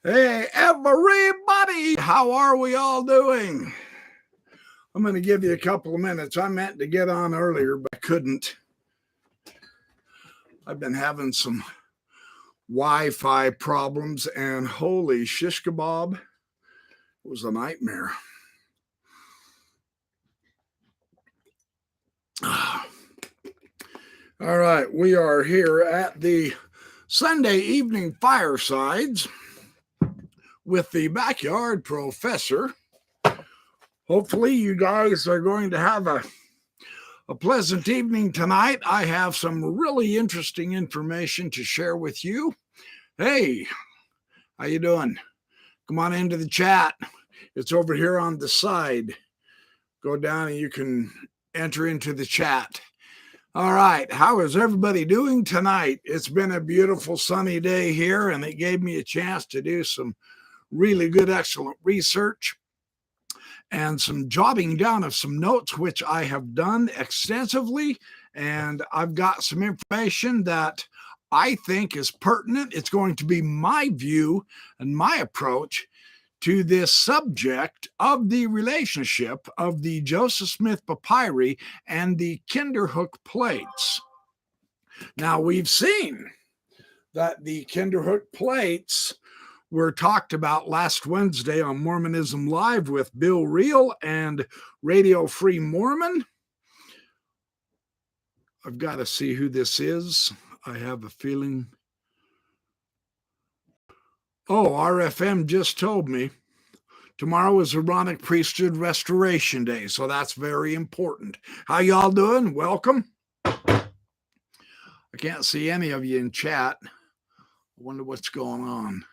Hey, everybody, how are we all doing? I'm going to give you a couple of minutes. I meant to get on earlier, but I couldn't. I've been having some Wi-Fi problems, and holy shish kebab, it was a nightmare. All right, we are here at the Sunday evening firesides with the Backyard Professor. Hopefully you guys are going to have a pleasant evening tonight. I have some really interesting information to share with you. Hey, how you doing? Come on into the chat. It's over here on the side. Go down and you can enter into the chat. All right, how is everybody doing tonight? It's been a beautiful sunny day here, and it gave me a chance to do some really good, excellent research and some jotting down of some notes, which I have done extensively. And I've got some information that I think is pertinent. It's going to be my view and my approach to this subject of the relationship of the Joseph Smith Papyri and the Kinderhook plates. Now, we've seen that the Kinderhook plates were talked about last Wednesday on Mormonism Live with Bill Reel and Radio Free Mormon. I've got to see who this is. I have a feeling. Oh, RFM just told me tomorrow is Aaronic Priesthood Restoration Day, so that's very important. How y'all doing? Welcome. I can't see any of you in chat. I wonder what's going on.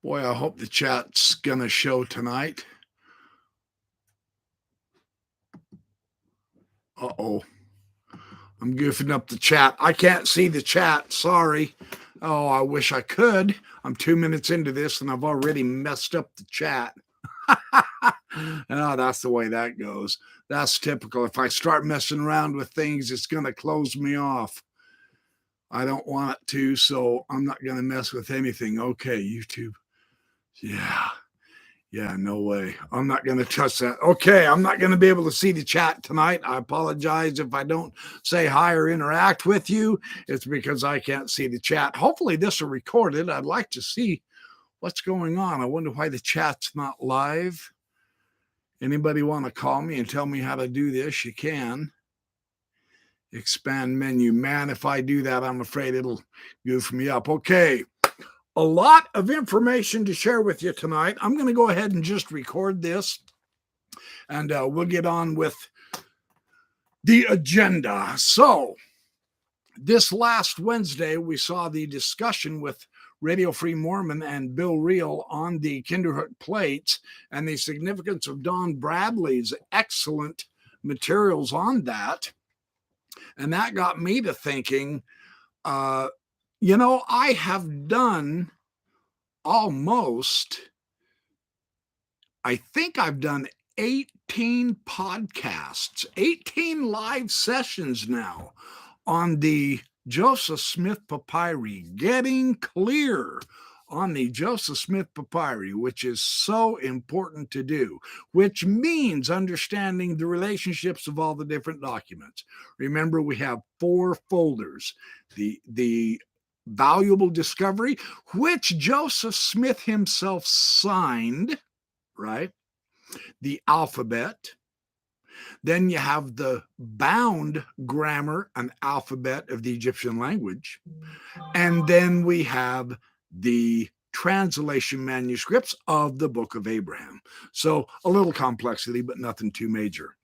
Boy, I hope the chat's going to show tonight. Uh-oh. I'm goofing up the chat. I can't see the chat. Sorry. Oh, I wish I could. I'm 2 minutes into this, and I've already messed up the chat. Oh, that's the way that goes. That's typical. If I start messing around with things, it's going to close me off. I don't want it to, so I'm not going to mess with anything. Okay, YouTube. Yeah, no way. I'm not going to touch that. Okay, I'm not going to be able to see the chat tonight. I apologize if I don't say hi or interact with you. It's because I can't see the chat. Hopefully this will record it. I'd like to see what's going on. I wonder why the chat's not live. Anybody want to call me and tell me how to do this? You can. Expand menu. Man, if I do that, I'm afraid it'll goof me up. Okay. A lot of information to share with you tonight. I'm going to go ahead and just record this, and we'll get on with the agenda. So, this last Wednesday, we saw the discussion with Radio Free Mormon and Bill Reel on the Kinderhook plates and the significance of Don Bradley's excellent materials on that. And that got me to thinking, I have done I think I've done 18 podcasts, 18 live sessions now on the Joseph Smith Papyri, getting clear on the Joseph Smith Papyri, which is so important to do, which means understanding the relationships of all the different documents. Remember, we have 4 folders. The valuable discovery, which Joseph Smith himself signed, right? The alphabet. Then you have the bound grammar and alphabet of the Egyptian language. And then we have the translation manuscripts of the Book of Abraham. So a little complexity, but nothing too major.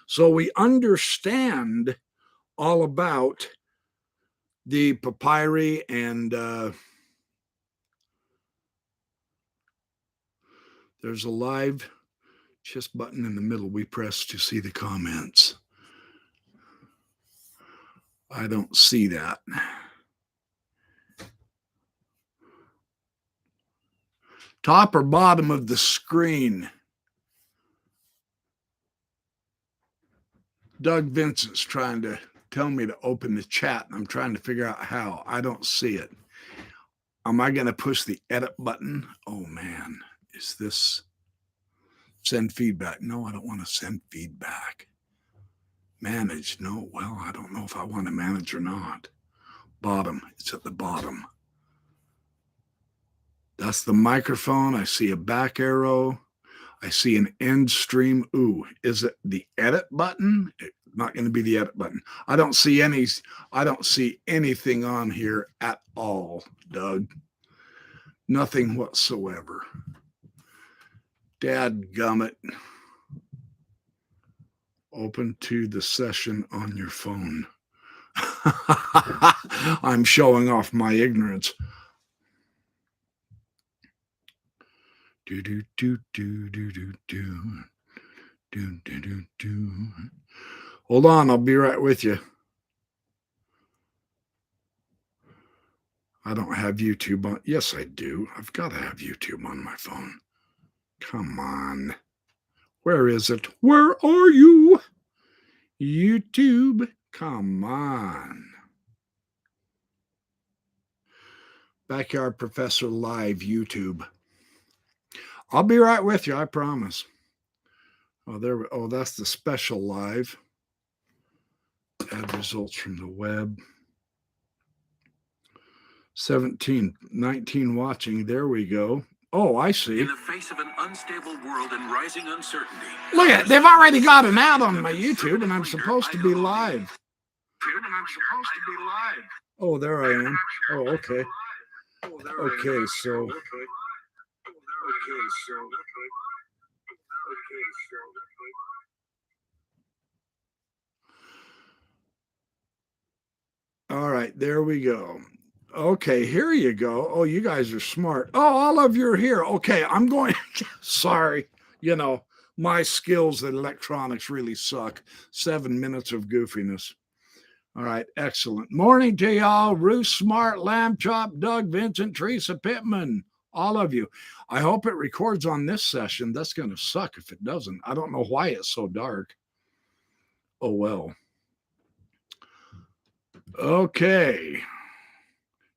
So we understand all about the papyri, and there's a live chest button in the middle we press to see the comments. I don't see that. Top or bottom of the screen? Doug Vincent's trying to telling me to open the chat, and I'm trying to figure out how. I don't see it. Am I going to push the edit button? Oh, man. Is this send feedback? No, I don't want to send feedback. Manage? No. Well, I don't know if I want to manage or not. Bottom. It's at the bottom. That's the microphone. I see a back arrow. I see an end stream. Ooh, is it the edit button? It's not going to be the edit button. I don't see anything on here at all, Doug. Nothing whatsoever. Dadgummit. Open to the session on your phone. I'm showing off my ignorance. Do do do do do do do do do do do. Hold on, I'll be right with you. I don't have YouTube on. Yes, I do. I've got to have YouTube on my phone. Come on. Where is it? Where are you? YouTube. Come on. Backyard Professor Live YouTube. I'll be right with you, I promise. Oh, that's the special live. Add results from the web. 17, 19 watching. There we go. Oh, I see. In the face of an unstable world and rising uncertainty. Look at it. They've already got an ad on my YouTube, and I'm supposed to be live. Oh, there I am. Oh, okay. Okay, so. All right, there we go. Okay, here you go. Oh, you guys are smart. Oh, all of you are here. Okay, I'm going. Sorry, my skills at electronics really suck. 7 minutes of goofiness. All right, excellent. Morning to y'all. Ruth Smart, Lamb Chop, Doug, Vincent, Teresa Pittman, all of you. I hope it records on this session. That's going to suck if it doesn't. I don't know why it's so dark. Oh, well. Okay.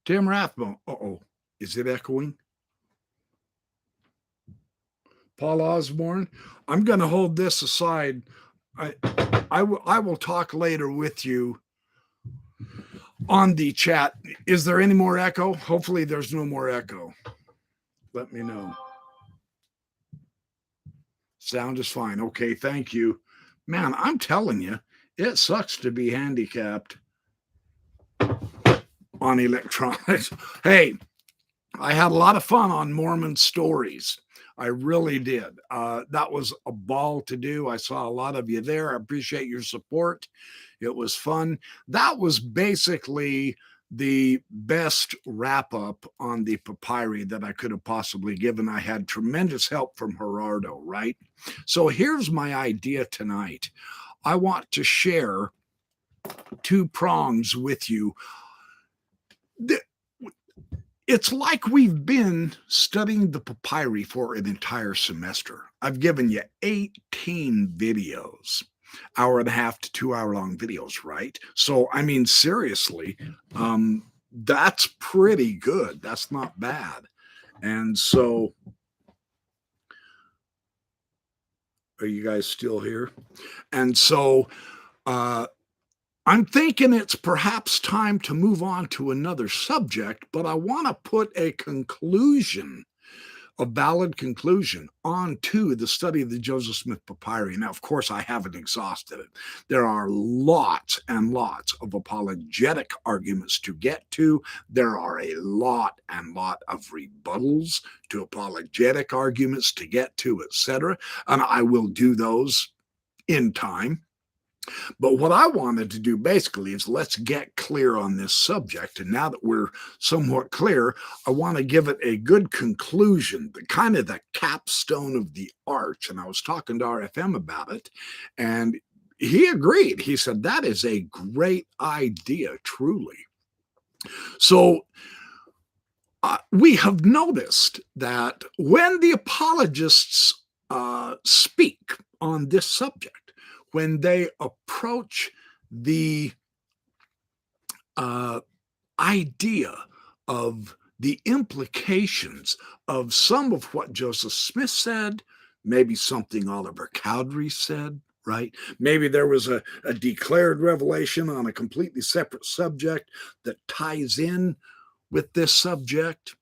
Tim Rathbone. Uh-oh. Is it echoing? Paul Osborne. I'm going to hold this aside. I will talk later with you on the chat. Is there any more echo? Hopefully there's no more echo. Let me know. Sound is fine. Okay, thank you. Man, I'm telling you, it sucks to be handicapped on electronics. Hey, I had a lot of fun on Mormon Stories. I really did. That was a ball to do. I saw a lot of you there. I appreciate your support. It was fun. That was basically the best wrap up on the papyri that I could have possibly given. I had tremendous help from Gerardo, right? So here's my idea tonight. I want to share 2 prongs with you. It's like we've been studying the papyri for an entire semester. I've given you 18 videos, 1.5 to 2 hour long videos, right? So, I mean, seriously, that's pretty good. That's not bad. And so, are you guys still here? And so, I'm thinking it's perhaps time to move on to another subject, but I want to put a conclusion, a valid conclusion, onto the study of the Joseph Smith Papyri. Now, of course, I haven't exhausted it. There are lots and lots of apologetic arguments to get to. There are a lot and lot of rebuttals to apologetic arguments to get to, etc. And I will do those in time. But what I wanted to do basically is let's get clear on this subject. And now that we're somewhat clear, I want to give it a good conclusion, the kind of the capstone of the arch. And I was talking to RFM about it, and he agreed. He said, that is a great idea, truly. So we have noticed that when the apologists speak on this subject, when they approach the idea of the implications of some of what Joseph Smith said, maybe something Oliver Cowdery said, right? Maybe there was a declared revelation on a completely separate subject that ties in with this subject.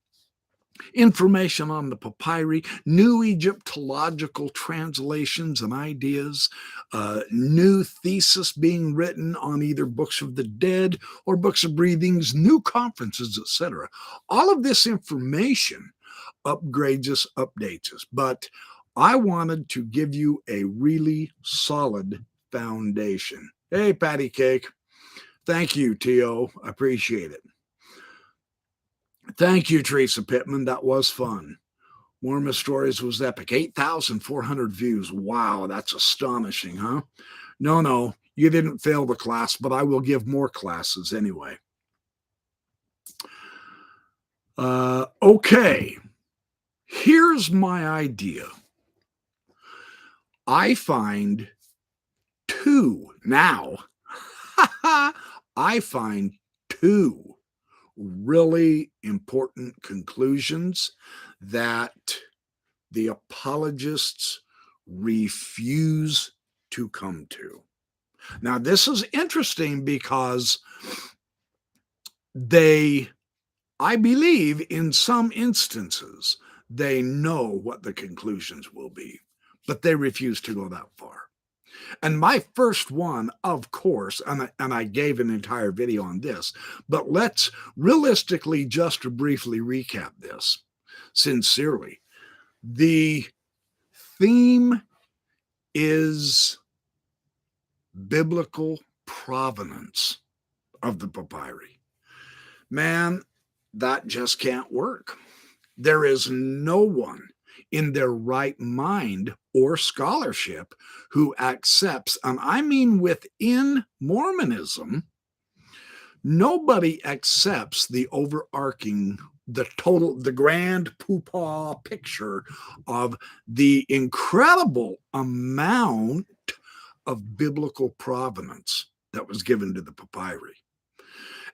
Information on the papyri, new Egyptological translations and ideas, new thesis being written on either books of the dead or books of breathings, new conferences, etc. All of this information upgrades us, updates us. But I wanted to give you a really solid foundation. Hey, Patty Cake. Thank you, T.O. I appreciate it. Thank you, Teresa Pittman. That was fun. Mormon Stories was epic. 8,400 views. Wow, that's astonishing, huh? No, you didn't fail the class, but I will give more classes anyway. Okay, here's my idea. I find I find two really important conclusions that the apologists refuse to come to. Now, this is interesting because I believe in some instances, they know what the conclusions will be, but they refuse to go that far. And my first one, of course, and I gave an entire video on this, but let's realistically just briefly recap this. Sincerely, the theme is biblical provenance of the papyri. Man, that just can't work. There is no one in their right mind or scholarship who accepts, and I mean within Mormonism, nobody accepts the overarching, the grand poopah picture of the incredible amount of biblical provenance that was given to the papyri.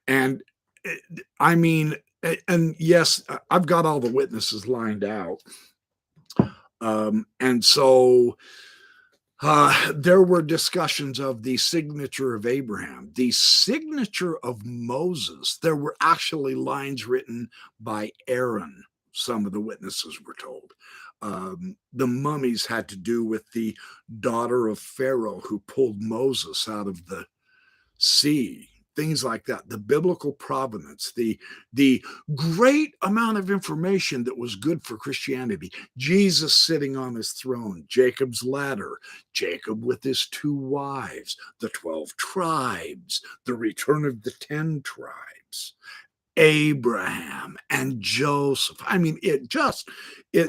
And I mean, and yes, I've got all the witnesses lined out. And so there were discussions of the signature of Abraham, the signature of Moses. There were actually lines written by Aaron, some of the witnesses were told. The mummies had to do with the daughter of Pharaoh who pulled Moses out of the sea. Things like that, the biblical provenance, the great amount of information that was good for Christianity. Jesus sitting on his throne, Jacob's ladder, Jacob with his 2 wives, the 12 tribes, the return of the 10 tribes, Abraham and Joseph. I mean, it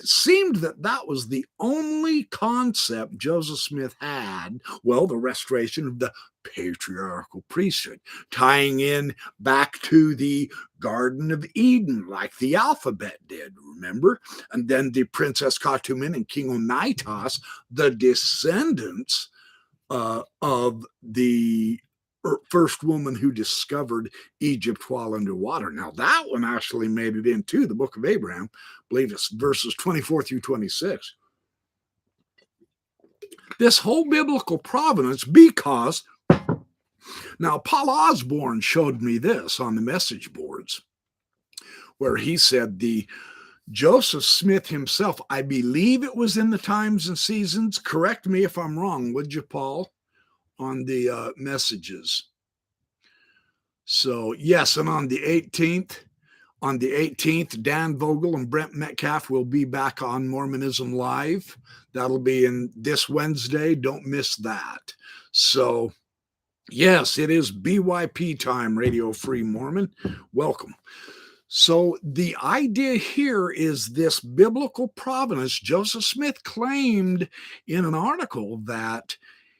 seemed that was the only concept Joseph Smith had. Well, the restoration of the patriarchal priesthood, tying in back to the Garden of Eden, like the alphabet did, remember? And then the Princess Katumen and King Onitos, the descendants of the first woman who discovered Egypt while underwater. Now, that one actually made it into the book of Abraham. I believe it's verses 24 through 26. This whole biblical provenance, because now Paul Osborne showed me this on the message boards, where he said the Joseph Smith himself, I believe it was in the Times and Seasons. Correct me if I'm wrong, would you, Paul? On the messages. So yes, and on the 18th, Dan Vogel and Brent Metcalf will be back on Mormonism Live. That'll be in this Wednesday. Don't miss that. So yes, it is BYP time, Radio Free Mormon. Welcome. So the idea here is this biblical provenance. Joseph Smith claimed in an article that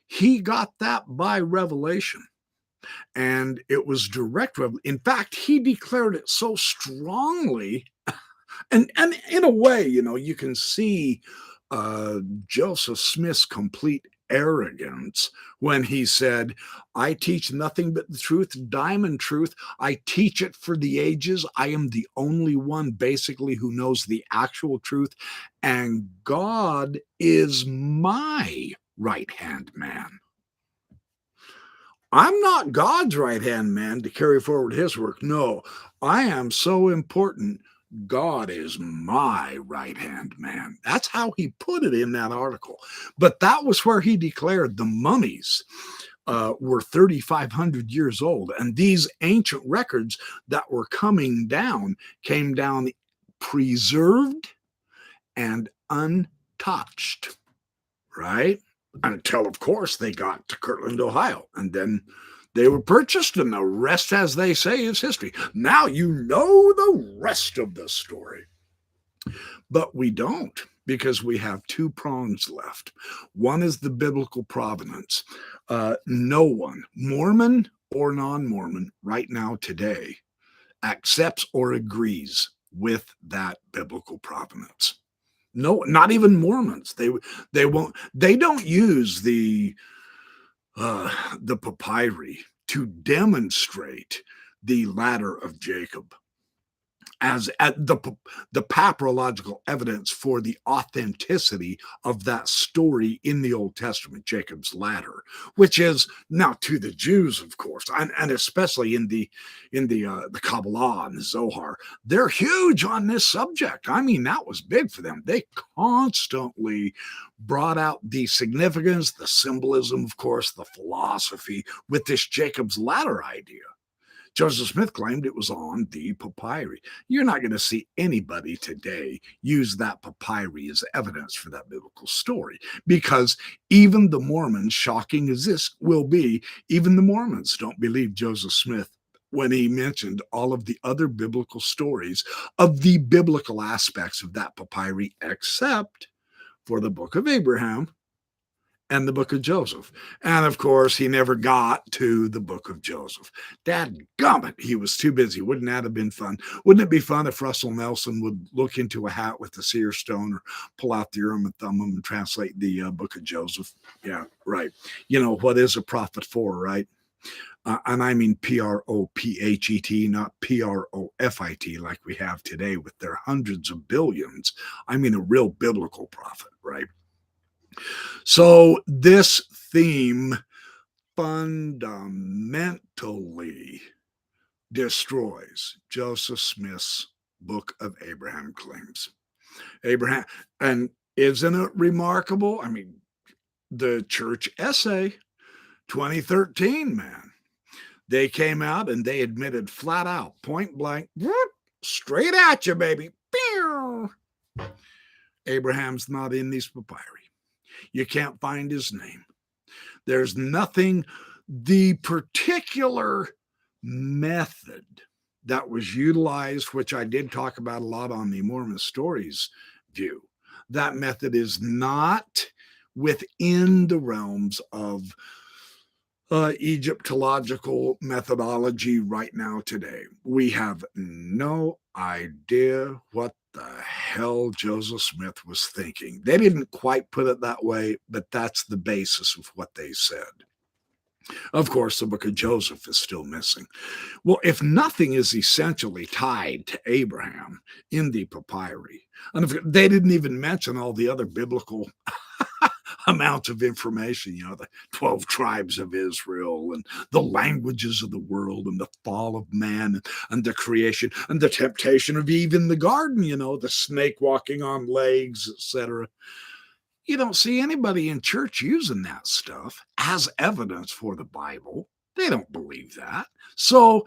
he got that by revelation, and it was direct revelation. In fact, he declared it so strongly, and in a way, you can see Joseph Smith's complete arrogance when he said, I teach nothing but the truth, diamond truth. I teach it for the ages. I am the only one basically who knows the actual truth. And God is my right-hand man. I'm not God's right-hand man to carry forward his work. No, I am so important. God is my right-hand man. That's how he put it in that article. But that was where he declared the mummies were 3,500 years old. And these ancient records that were coming down came down preserved and untouched, right? Until, of course, they got to Kirtland, Ohio. And then they were purchased, and the rest, as they say, is history. Now you know the rest of the story. But we don't, because we have two prongs left. One is the biblical provenance. No one, Mormon or non-Mormon, right now today, accepts or agrees with that biblical provenance. No, not even Mormons. They won't. They don't use the Papyri to demonstrate the ladder of Jacob as the papyrological evidence for the authenticity of that story in the Old Testament, Jacob's ladder, which is now to the Jews, of course, and especially in the Kabbalah and the Zohar, they're huge on this subject. I mean, that was big for them. They constantly brought out the significance, the symbolism, of course, the philosophy with this Jacob's ladder idea. Joseph Smith claimed it was on the papyri. You're not going to see anybody today use that papyri as evidence for that biblical story, because even the Mormons, shocking as this will be, even the Mormons don't believe Joseph Smith when he mentioned all of the other biblical stories of the biblical aspects of that papyri, except for the book of Abraham and the book of Joseph. And of course, he never got to the book of Joseph. Dadgummit, he was too busy. Wouldn't that have been fun? Wouldn't it be fun if Russell Nelson would look into a hat with the seer stone, or pull out the Urim and Thummim and translate the book of Joseph? Yeah, right. You know, what is a prophet for, right? And I mean prophet, not profit, like we have today with their hundreds of billions. I mean a real biblical prophet, right? So this theme fundamentally destroys Joseph Smith's Book of Abraham claims. Abraham, and isn't it remarkable? I mean, the church essay, 2013, man, they came out and they admitted flat out, point blank, straight at you, baby. Abraham's not in these papyri. You can't find his name. There's nothing. The particular method that was utilized, which I did talk about a lot on the Mormon Stories view, that method is not within the realms of Egyptological methodology right now today. We have no idea what the hell Joseph Smith was thinking. They didn't quite put it that way, but that's the basis of what they said. Of course, the book of Joseph is still missing. Well, if nothing is essentially tied to Abraham in the papyri, and if they didn't even mention all the other biblical amounts of information, you know, the 12 tribes of Israel and the languages of the world and the fall of man and the creation and the temptation of Eve in the garden, you know, the snake walking on legs, etc. You don't see anybody in church using that stuff as evidence for the Bible. They don't believe that. So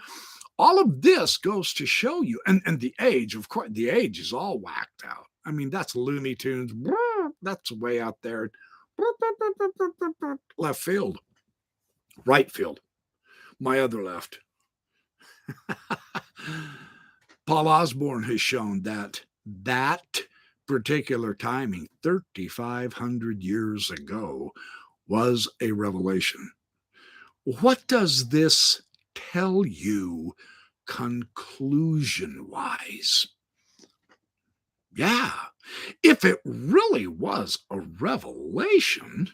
all of this goes to show you, and the age, of course, the age is all whacked out. I mean, that's Looney Tunes. That's way out there. Left field, right field, my other left. Paul Osborne has shown that particular timing, 3,500 years ago, was a revelation. What does this tell you conclusion-wise? Yeah, if it really was a revelation,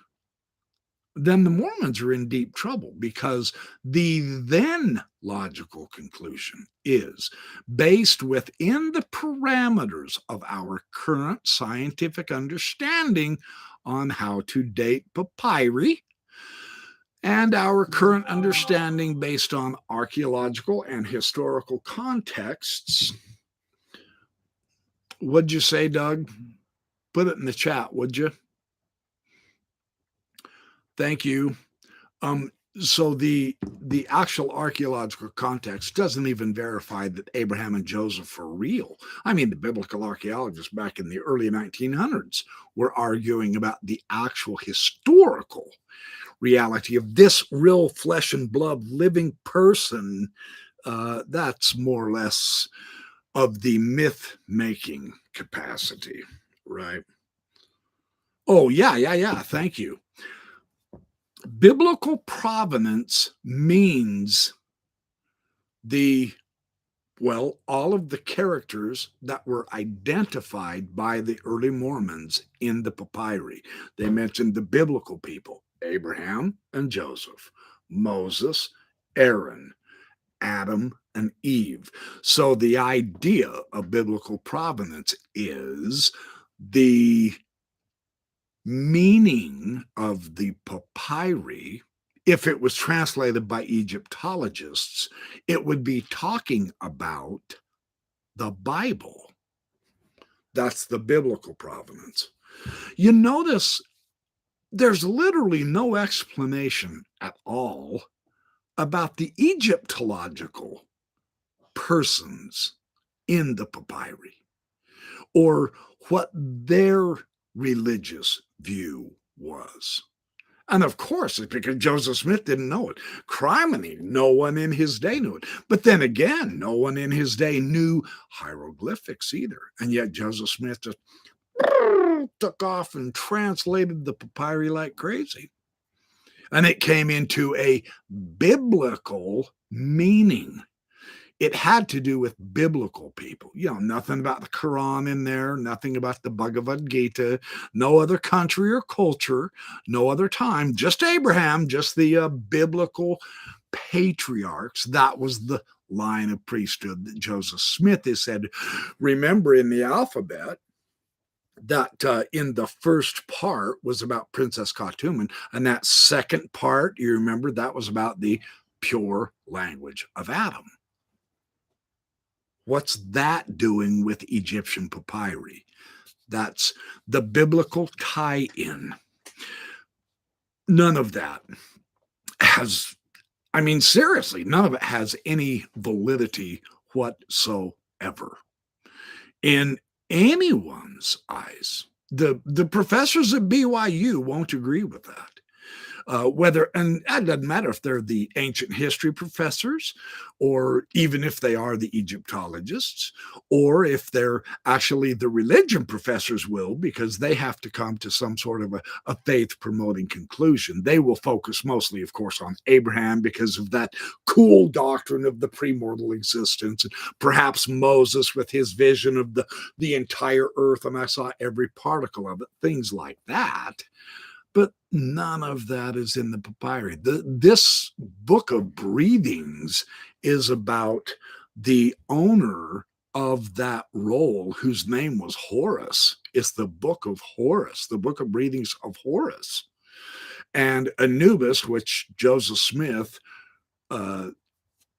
then the Mormons are in deep trouble, because the then logical conclusion is based within the parameters of our current scientific understanding on how to date papyri, and our current understanding based on archaeological and historical contexts. What'd you say, Doug? Put it in the chat, would you? Thank you. So the actual archaeological context doesn't even verify that Abraham and Joseph are real. I mean, the biblical archaeologists back in the early 1900s were arguing about the actual historical reality of this real flesh and blood living person. That's more or less of the myth making capacity, right? Oh, yeah. Thank you. Biblical provenance means all of the characters that were identified by the early Mormons in the papyri. They mentioned the biblical people, Abraham and Joseph, Moses, Aaron, Adam, and Eve. So the idea of biblical provenance is the meaning of the papyri. If it was translated by Egyptologists, it would be talking about the Bible. That's the biblical provenance. You notice there's literally no explanation at all about the Egyptological persons in the papyri, or what their religious view was. And of course, it's because Joseph Smith didn't know it. Criminy, no one in his day knew it. But then again, no one in his day knew hieroglyphics either. And yet Joseph Smith just took off and translated the papyri like crazy. And it came into a biblical meaning. It had to do with biblical people. Nothing about the Quran in there, nothing about the Bhagavad Gita, no other country or culture, no other time, just Abraham, just the biblical patriarchs. That was the line of priesthood that Joseph Smith has said. Remember, in the alphabet, that in the first part was about Princess Khartoum, and that second part, you remember, that was about the pure language of Adam. What's that doing with Egyptian papyri? That's the biblical tie-in. None of that has, seriously, none of it has any validity whatsoever in anyone's eyes. The professors at BYU won't agree with that. And it doesn't matter if they're the ancient history professors, or even if they are the Egyptologists, or if they're actually the religion professors will, because they have to come to some sort of a faith-promoting conclusion. They will focus mostly, of course, on Abraham because of that cool doctrine of the premortal existence, and perhaps Moses with his vision of the entire earth, and I saw every particle of it, things like that. But none of that is in the papyri. This book of breathings is about the owner of that roll, whose name was Horus. It's the book of Horus, the book of breathings of Horus. And Anubis, which Joseph Smith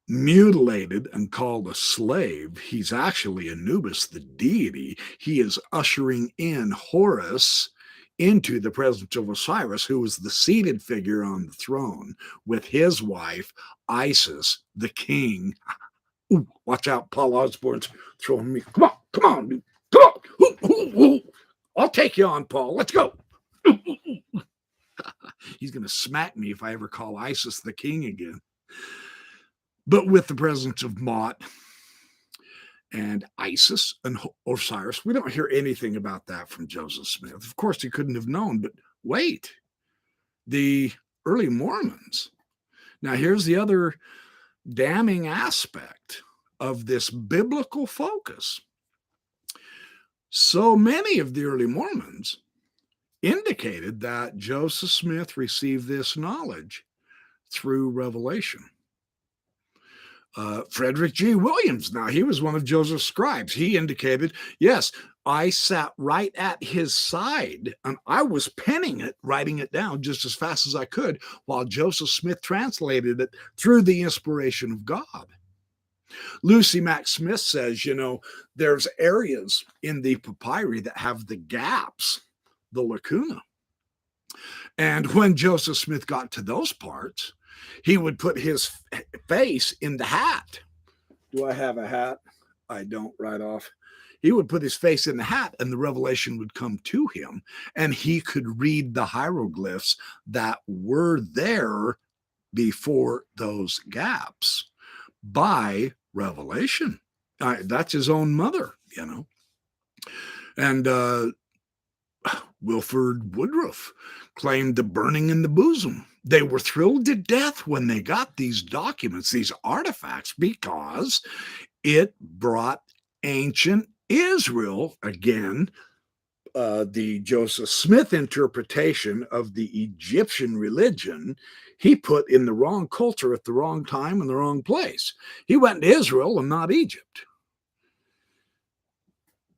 mutilated and called a slave, he's actually Anubis, the deity. He is ushering in Horus into the presence of Osiris, who was the seated figure on the throne, with his wife, Isis, the king. Ooh, watch out, Paul Osborne's throwing me. Come on, dude. Come on. Ooh. I'll take you on, Paul. Let's go. He's going to smack me if I ever call Isis the king again. But with the presence of Mot and Isis and Osiris, we don't hear anything about that from Joseph Smith. Of course, he couldn't have known, but wait, the early Mormons. Now, here's the other damning aspect of this biblical focus. So many of the early Mormons indicated that Joseph Smith received this knowledge through revelation. Frederick G. Williams, now he was one of Joseph's scribes. He indicated, yes, I sat right at his side and I was penning it, writing it down just as fast as I could while Joseph Smith translated it through the inspiration of God. Lucy Mack Smith says, there's areas in the papyri that have the gaps, the lacuna. And when Joseph Smith got to those parts, he would put his face in the hat. Do I have a hat? I don't right off. He would put his face in the hat and the revelation would come to him and he could read the hieroglyphs that were there before those gaps by revelation. That's his own mother, And Wilford Woodruff claimed the burning in the bosom. They were thrilled to death when they got these documents, these artifacts, because it brought ancient Israel, again, the Joseph Smith interpretation of the Egyptian religion, he put in the wrong culture at the wrong time and the wrong place. He went to Israel and not Egypt.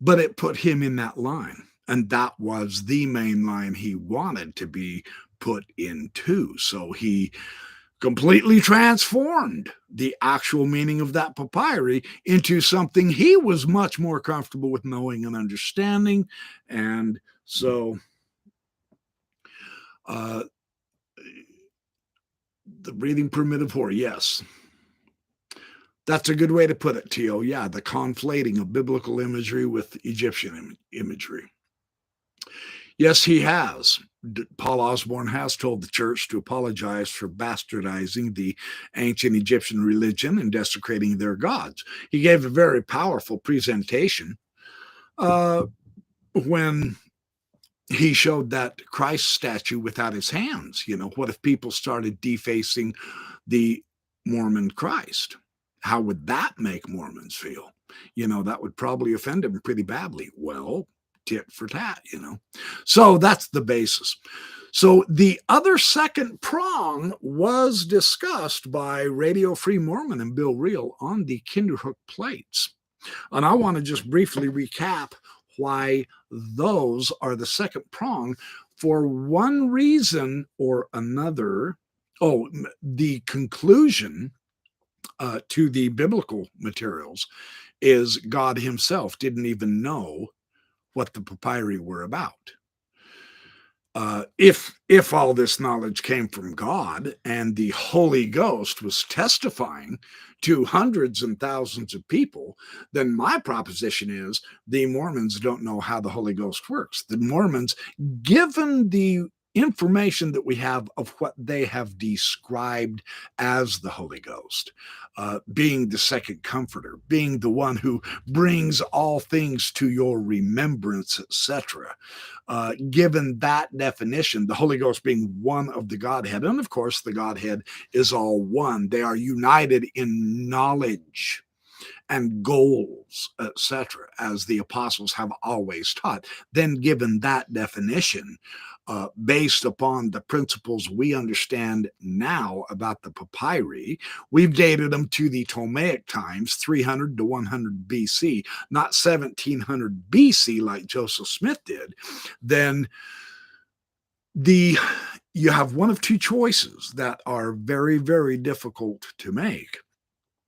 But it put him in that line. And that was the main line he wanted to be put into. So he completely transformed the actual meaning of that papyri into something he was much more comfortable with knowing and understanding. And so the breathing primitive whore, yes. That's a good way to put it, Tio. Yeah, the conflating of biblical imagery with Egyptian imagery. Yes, he has. Paul Osborne has told the church to apologize for bastardizing the ancient Egyptian religion and desecrating their gods. He gave a very powerful presentation when he showed that Christ statue without his hands. What if people started defacing the Mormon Christ? How would that make Mormons feel? That would probably offend them pretty badly. Well, tit for tat, So that's the basis. So the other second prong was discussed by Radio Free Mormon and Bill Reel on the Kinderhook plates. And I want to just briefly recap why those are the second prong for one reason or another. The conclusion to the biblical materials is God himself didn't even know what the papyri were about. If all this knowledge came from God and the Holy Ghost was testifying to hundreds and thousands of people, then my proposition is the Mormons don't know how the Holy Ghost works. The Mormons, given the information that we have of what they have described as the Holy Ghost, being the second comforter, being the one who brings all things to your remembrance, etc. Given that definition, the Holy Ghost being one of the Godhead, and of course the Godhead is all one. They are united in knowledge and goals, etc., as the apostles have always taught. Then given that definition, based upon the principles we understand now about the papyri, we've dated them to the Ptolemaic times, 300 to 100 BC, not 1700 BC like Joseph Smith did. Then you have one of two choices that are very, very difficult to make.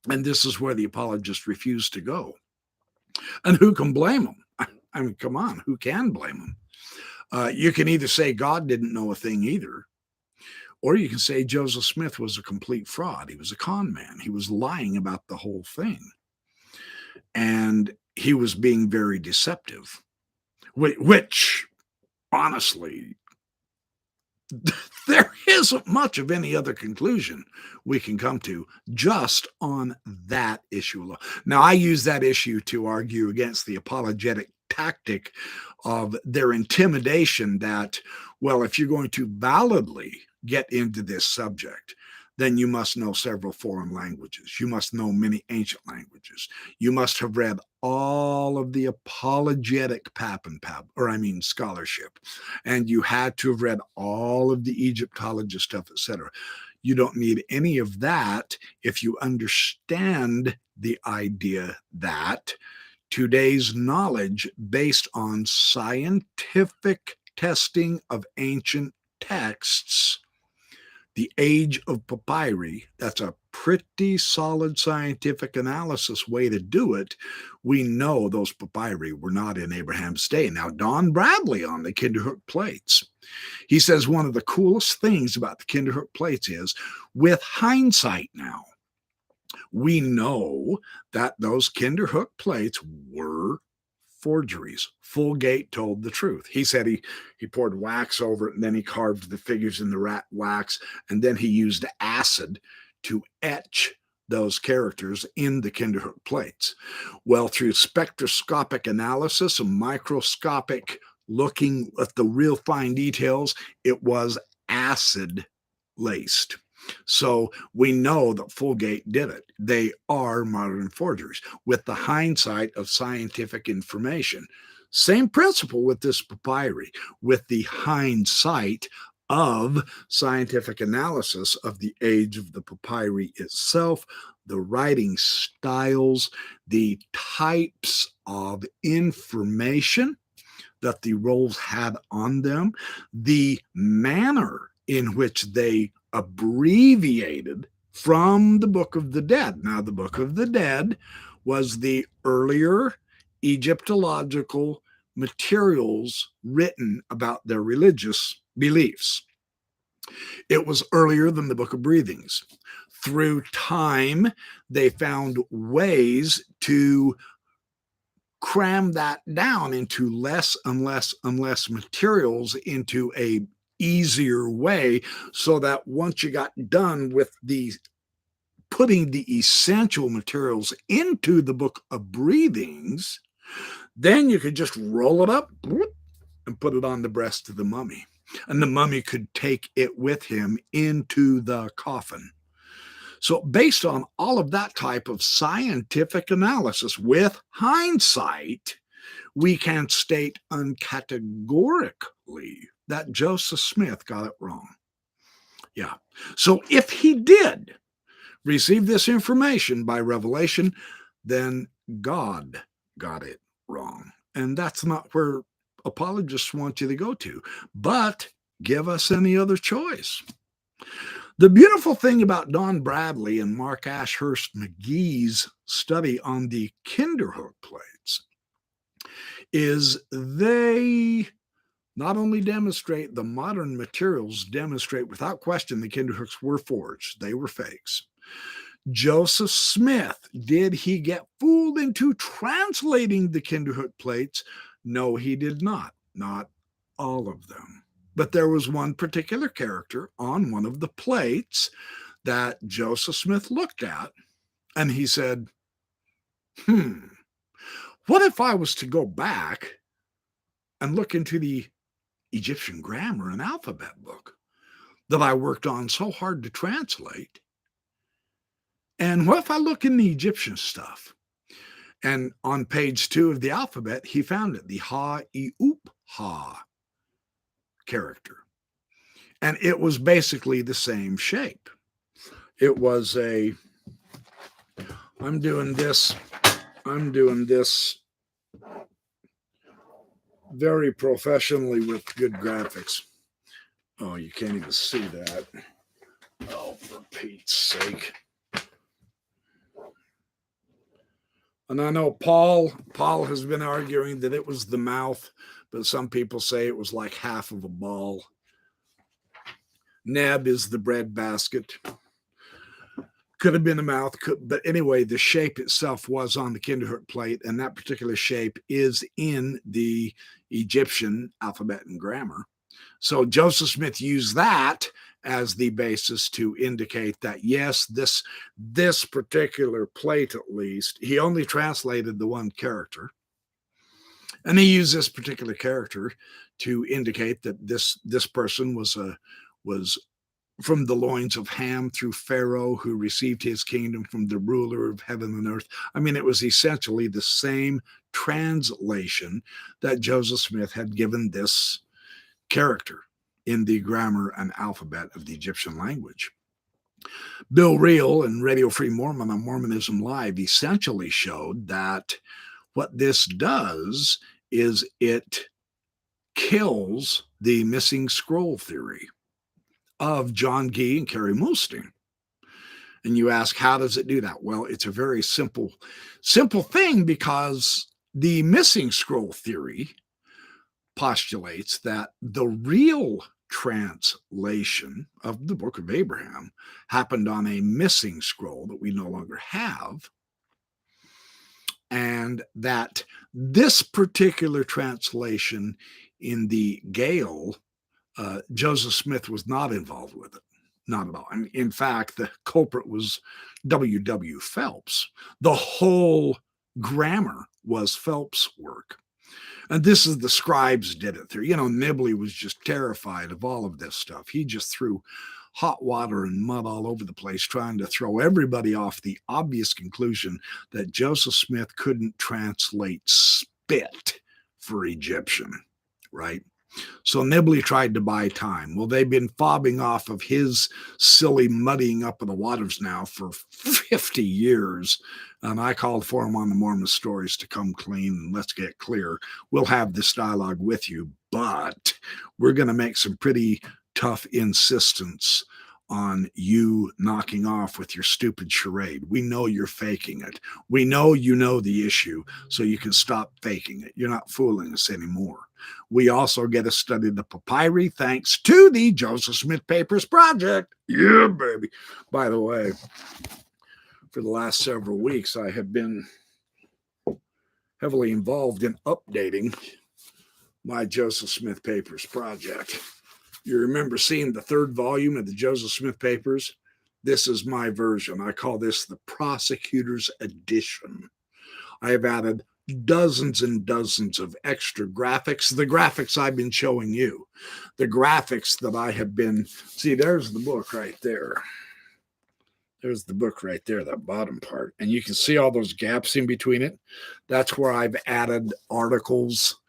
And this is where the apologists refuse to go. And who can blame them? I mean, come on, who can blame them? You can either say God didn't know a thing either, or you can say Joseph Smith was a complete fraud. He was a con man. He was lying about the whole thing. And he was being very deceptive, which honestly, there isn't much of any other conclusion we can come to just on that issue alone. Now, I use that issue to argue against the apologetic tactic of their intimidation that, well, if you're going to validly get into this subject, then you must know several foreign languages. You must know many ancient languages. languages. You must have read all of the apologetic scholarship, and you had to have read all of the Egyptologist stuff, etc. You don't need any of that if you understand the idea that today's knowledge based on scientific testing of ancient texts, the age of papyri, that's a pretty solid scientific analysis way to do it. We know those papyri were not in Abraham's day. Now, Don Bradley on the Kinderhook plates, he says one of the coolest things about the Kinderhook plates is, with hindsight now, we know that those Kinderhook plates were forgeries. Fulgate told the truth. He said he poured wax over it, and then he carved the figures in the wax, and then he used acid to etch those characters in the Kinderhook plates. Well, through spectroscopic analysis and microscopic looking at the real fine details, it was acid laced. So we know that Fulgate did it. They are modern forgeries with the hindsight of scientific information. Same principle with this papyri, with the hindsight of scientific analysis of the age of the papyri itself, the writing styles, the types of information that the rolls had on them, the manner in which they abbreviated from the Book of the Dead. Now, the Book of the Dead was the earlier Egyptological materials written about their religious beliefs. It was earlier than the Book of Breathings. Through time, they found ways to cram that down into less and less and less materials into a easier way, so that once you got done with the putting the essential materials into the Book of Breathings, then you could just roll it up and put it on the breast of the mummy, and the mummy could take it with him into the coffin. So based on all of that type of scientific analysis with hindsight, we can state uncategorically that Joseph Smith got it wrong. Yeah. So if he did receive this information by revelation, then God got it wrong. And that's not where apologists want you to go to. But give us any other choice. The beautiful thing about Don Bradley and Mark Ashurst McGee's study on the Kinderhook plates is they not only demonstrate the modern materials, demonstrate without question the Kinderhooks were forged. They were fakes. Joseph Smith, did he get fooled into translating the Kinderhook plates? No, he did not. Not all of them. But there was one particular character on one of the plates that Joseph Smith looked at, and he said, what if I was to go back and look into the Egyptian grammar and alphabet book that I worked on so hard to translate? And what if I look in the Egyptian stuff? And on page 2 of the alphabet, he found it, the ha-e-oop-ha character. And it was basically the same shape. It was I'm doing this very professionally with good graphics. Oh, you can't even see that. Oh, for Pete's sake. And I know Paul has been arguing that it was the mouth, but some people say it was like half of a ball. Neb is the bread basket. Could have been a mouth, but anyway, the shape itself was on the Kinderhook plate, and that particular shape is in the Egyptian alphabet and grammar. So Joseph Smith used that as the basis to indicate that, yes, this particular plate, at least, he only translated the one character. And he used this particular character to indicate that this person was from the loins of Ham through Pharaoh, who received his kingdom from the ruler of heaven and earth. I mean, it was essentially the same translation that Joseph Smith had given this character in the grammar and alphabet of the Egyptian language. Bill Reel and Radio Free Mormon on Mormonism Live essentially showed that what this does is it kills the missing scroll theory of John Gee and Carrie Mulstein. And you ask, how does it do that? Well, it's a very simple thing, because the missing scroll theory postulates that the real translation of the Book of Abraham happened on a missing scroll that we no longer have, and that this particular translation in the Gale, Joseph Smith was not involved with it. Not at all. I mean, in fact, the culprit was W. Phelps. The whole grammar was Phelps' work. And this is the scribes did it through. Nibley was just terrified of all of this stuff. He just threw hot water and mud all over the place, trying to throw everybody off the obvious conclusion that Joseph Smith couldn't translate spit for Egyptian, right? So Nibley tried to buy time. Well, they've been fobbing off of his silly muddying up of the waters now for 50 years. And I called for him on the Mormon Stories to come clean and let's get clear. We'll have this dialogue with you, but we're going to make some pretty tough insistence on you knocking off with your stupid charade. We know you're faking it. We know you know the issue, so you can stop faking it. You're not fooling us anymore. We also get to study the papyri thanks to the Joseph Smith Papers Project. Yeah, baby. By the way, for the last several weeks, I have been heavily involved in updating my Joseph Smith Papers Project. You remember seeing the third volume of the Joseph Smith Papers? This is my version. I call this the Prosecutor's Edition. I have added dozens and dozens of extra graphics. The graphics I've been showing you. The graphics that I have been... See, there's the book right there. There's the book right there, that bottom part. And you can see all those gaps in between it. That's where I've added articles,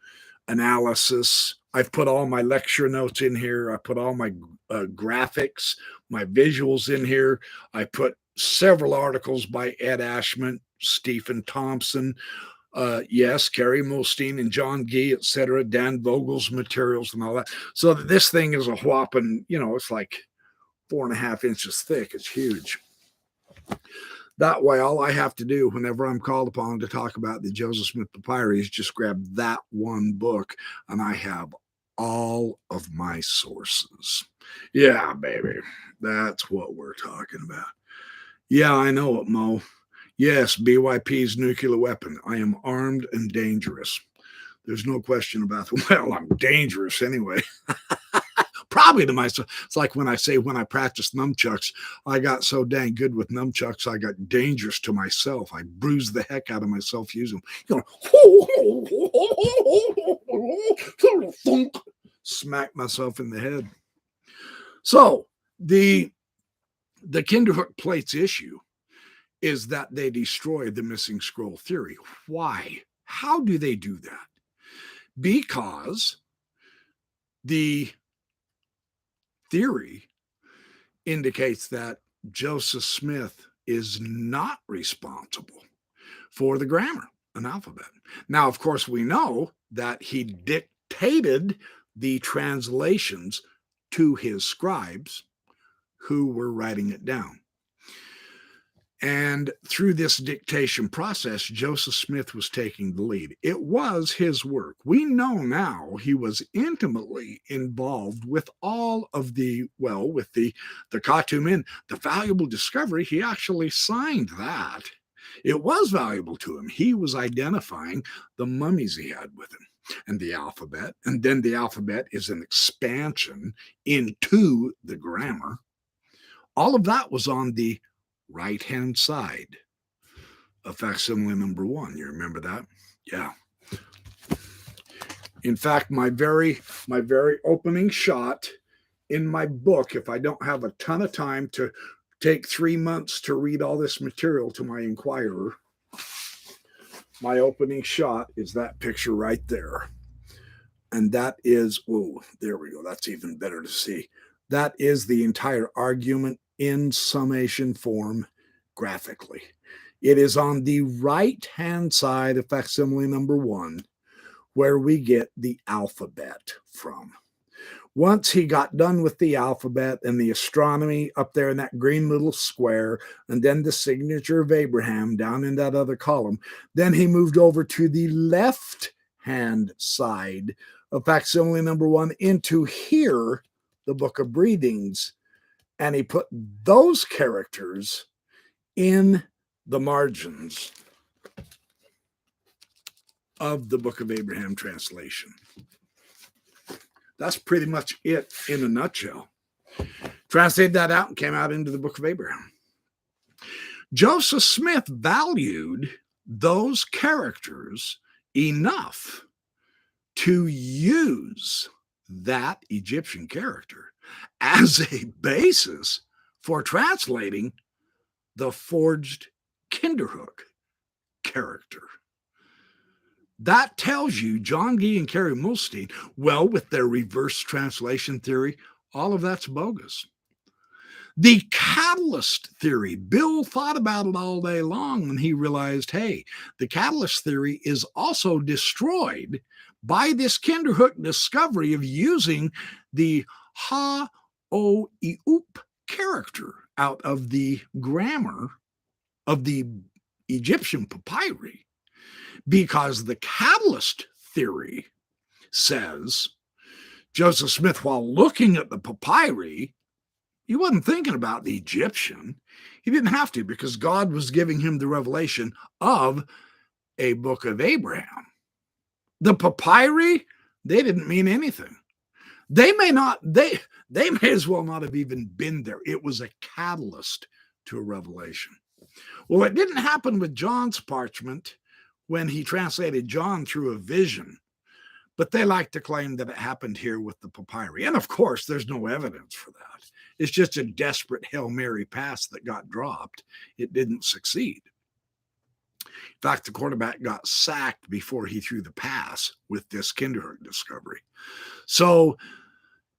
analysis. I've put all my lecture notes in here. I put all my graphics, my visuals in here. I put several articles by Ed Ashman, Stephen Thompson, yes, Carrie Mulstein and John Gee, etc., Dan Vogel's materials and all that. So this thing is a whopping, it's like 4.5 inches thick. It's huge. That way, all I have to do whenever I'm called upon to talk about the Joseph Smith Papyri is just grab that one book, and I have all of my sources. Yeah, baby. That's what we're talking about. Yeah, I know it, Mo. Yes, BYP's nuclear weapon. I am armed and dangerous. There's no question about it. Well, I'm dangerous anyway. Probably to myself. It's like when I say when I practiced nunchucks, I got so dang good with nunchucks, I got dangerous to myself. I bruised the heck out of myself using them. Smack myself in the head. So the Kinderhook plates issue is that they destroy the missing scroll theory. Why? How do they do that? Because the theory indicates that Joseph Smith is not responsible for the grammar and alphabet. Now, of course, we know that he dictated the translations to his scribes who were writing it down. And through this dictation process, Joseph Smith was taking the lead. It was his work. We know now he was intimately involved with all of with the Katumin, the valuable discovery. He actually signed that. It was valuable to him. He was identifying the mummies he had with him and the alphabet. And then the alphabet is an expansion into the grammar. All of that was on the right-hand side of facsimile number 1. You remember that? Yeah. In fact, my very opening shot in my book, if I don't have a ton of time to take 3 months to read all this material to my Inquirer, my opening shot is that picture right there. And that is, oh, there we go. That's even better to see. That is the entire argument in summation form graphically. It is on the right-hand side of facsimile number 1 where we get the alphabet from. Once he got done with the alphabet and the astronomy up there in that green little square, and then the signature of Abraham down in that other column, then he moved over to the left-hand side of facsimile number 1 into here, the Book of Breathings, and he put those characters in the margins of the Book of Abraham translation. That's pretty much it in a nutshell. Translated that out and came out into the Book of Abraham. Joseph Smith valued those characters enough to use that Egyptian character as a basis for translating the forged Kinderhook character. That tells you John Gee and Carrie Mulstein, well, with their reverse translation theory, all of that's bogus. The catalyst theory, Bill thought about it all day long when he realized, hey, the catalyst theory is also destroyed by this Kinderhook discovery of using the ha-o-iup character out of the grammar of the Egyptian papyri, because the catalyst theory says Joseph Smith, while looking at the papyri, he wasn't thinking about the Egyptian. He didn't have to, because God was giving him the revelation of a Book of Abraham. The papyri, they didn't mean anything. They may as well not have even been there. It was a catalyst to a revelation. Well, it didn't happen with John's parchment when he translated John through a vision, but they like to claim that it happened here with the papyri. And of course, there's no evidence for that. It's just a desperate Hail Mary pass that got dropped. It didn't succeed. In fact, the quarterback got sacked before he threw the pass with this Kinderhook discovery. So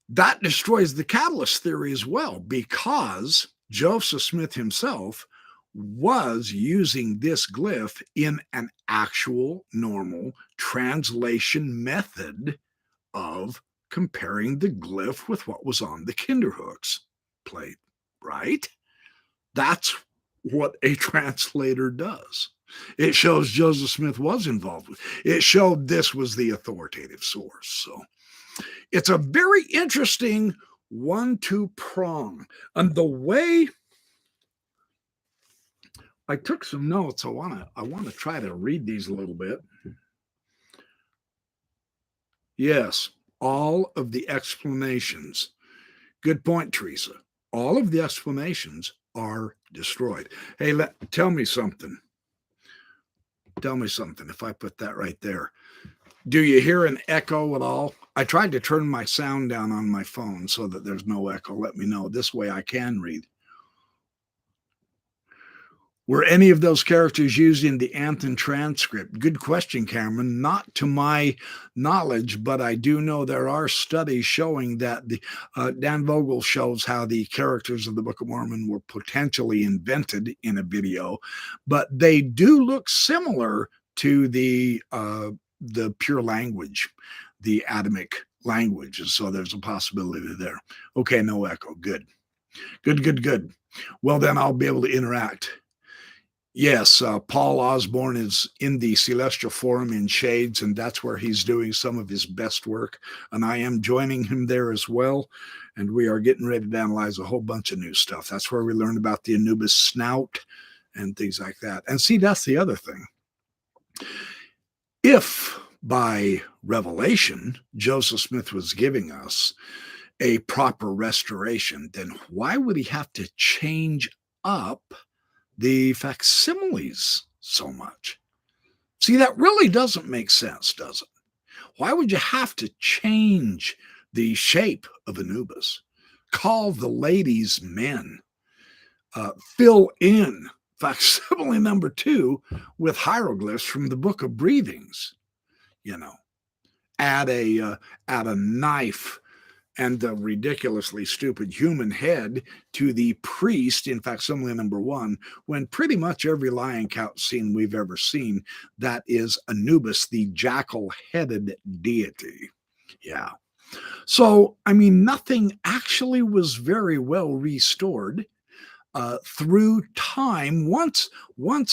that destroys the catalyst theory as well, because Joseph Smith himself was using this glyph in an actual normal translation method of comparing the glyph with what was on the Kinderhook's plate, right? That's what a translator does. It shows Joseph Smith was involved with it. It showed this was the authoritative source. So it's a very interesting 1-2 prong. And the way I took some notes, I want to try to read these a little bit. Yes, all of the explanations. Good point, Teresa. All of the explanations are destroyed. Hey, tell me something. Tell me something if I put that right there. Do you hear an echo at all? I tried to turn my sound down on my phone so that there's no echo. Let me know. This way I can read. Were any of those characters used in the Anthon transcript? Good question, Cameron. Not to my knowledge, but I do know there are studies showing that the Dan Vogel shows how the characters of the Book of Mormon were potentially invented in a video, but they do look similar to the pure language, the Adamic language. And so there's a possibility there. Okay, no echo. Good. Good. Well, then I'll be able to interact. Yes, Paul Osborne is in the Celestial Forum in Shades, and that's where he's doing some of his best work. And I am joining him there as well. And we are getting ready to analyze a whole bunch of new stuff. That's where we learned about the Anubis snout and things like that. And see, that's the other thing. If by revelation Joseph Smith was giving us a proper restoration, then why would he have to change up the facsimiles so much? See, that really doesn't make sense, does it? Why would you have to change the shape of Anubis? call the ladies men, fill in facsimile number 2 with hieroglyphs from the Book of Breathings, add a knife and the ridiculously stupid human head to the priest in facsimile number 1, when pretty much every lion couch scene we've ever seen, that is Anubis, the jackal-headed deity. Yeah. So, nothing actually was very well restored through time. Once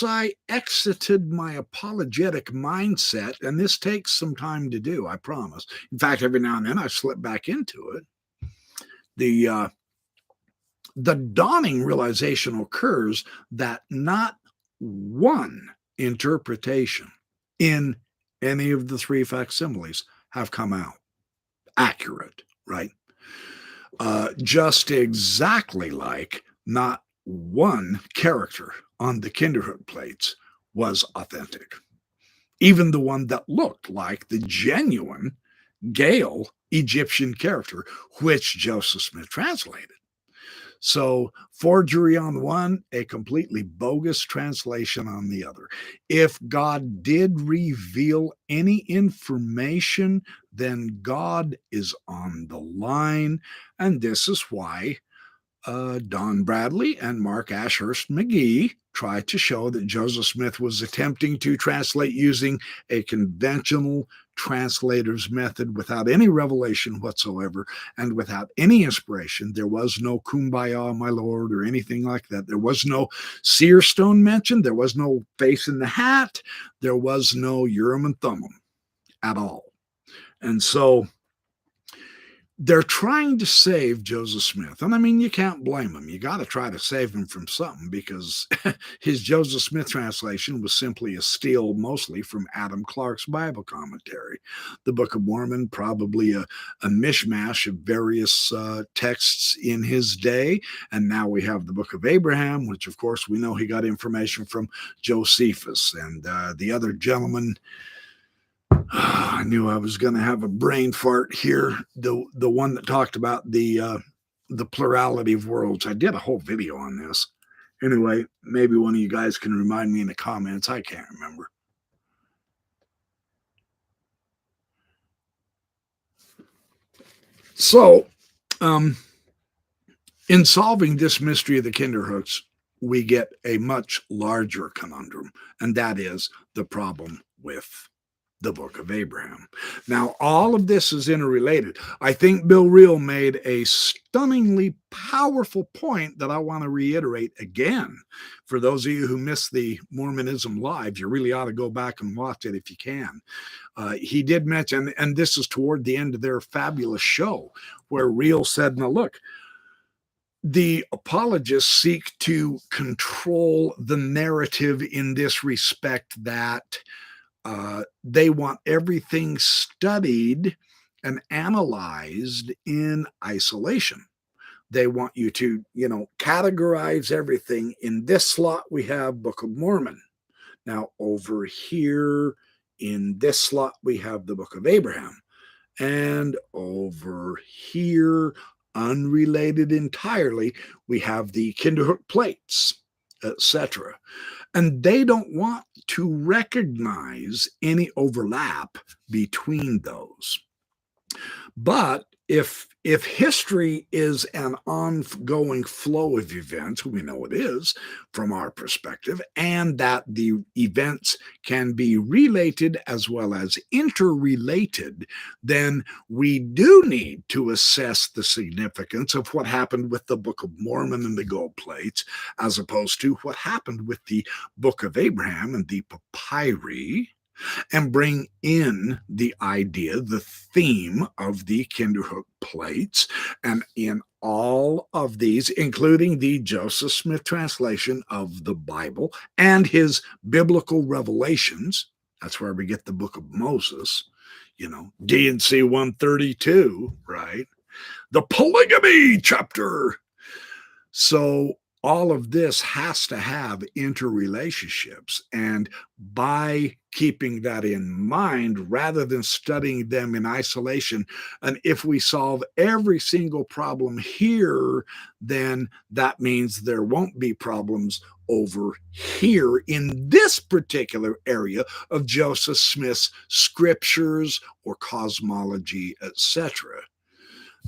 I exited my apologetic mindset, and this takes some time to do, I promise. In fact, every now and then I slip back into it. The dawning realization occurs that not one interpretation in any of the 3 facsimiles have come out accurate, right? Just exactly like not one character on the Kinderhook plates was authentic. Even the one that looked like the genuine Gael Egyptian character, which Joseph Smith translated. So, forgery on one, a completely bogus translation on the other. If God did reveal any information, then God is on the line. And this is why Don Bradley and Mark Ashurst McGee tried to show that Joseph Smith was attempting to translate using a conventional translator's method without any revelation whatsoever and without any inspiration. There was no kumbaya, my lord, or anything like that. There was no seer stone mentioned. There was no face in the hat. There was no Urim and Thummim at all. And so they're trying to save Joseph Smith. And you can't blame them. You got to try to save him from something, because his Joseph Smith translation was simply a steal, mostly from Adam Clarke's Bible commentary. The Book of Mormon, probably a mishmash of various texts in his day. And now we have the Book of Abraham, which, of course, we know he got information from Josephus and the other gentleman. I knew I was going to have a brain fart here. The one that talked about the plurality of worlds. I did a whole video on this. Anyway, maybe one of you guys can remind me in the comments. I can't remember. So, in solving this mystery of the Kinderhooks, we get a much larger conundrum, and that is the problem with the Book of Abraham. Now, all of this is interrelated. I think Bill Reel made a stunningly powerful point that I want to reiterate again. For those of you who missed the Mormonism Live, you really ought to go back and watch it if you can. He did mention, and this is toward the end of their fabulous show, where Reel said, now look, the apologists seek to control the narrative in this respect that they want everything studied and analyzed in isolation. They want you to, categorize everything. In this slot, we have Book of Mormon. Now, over here in this slot, we have the Book of Abraham. And over here, unrelated entirely, we have the Kinderhook plates, etc. And they don't want to recognize any overlap between those. But if history is an ongoing flow of events, we know it is from our perspective, and that the events can be related as well as interrelated, then we do need to assess the significance of what happened with the Book of Mormon and the gold plates, as opposed to what happened with the Book of Abraham and the papyri, and bring in the idea, the theme of the Kinderhook plates. And in all of these, including the Joseph Smith translation of the Bible and his biblical revelations, that's where we get the Book of Moses, D&C 132, right? The polygamy chapter. So all of this has to have interrelationships. And by keeping that in mind, rather than studying them in isolation, and if we solve every single problem here, then that means there won't be problems over here in this particular area of Joseph Smith's scriptures or cosmology, etc.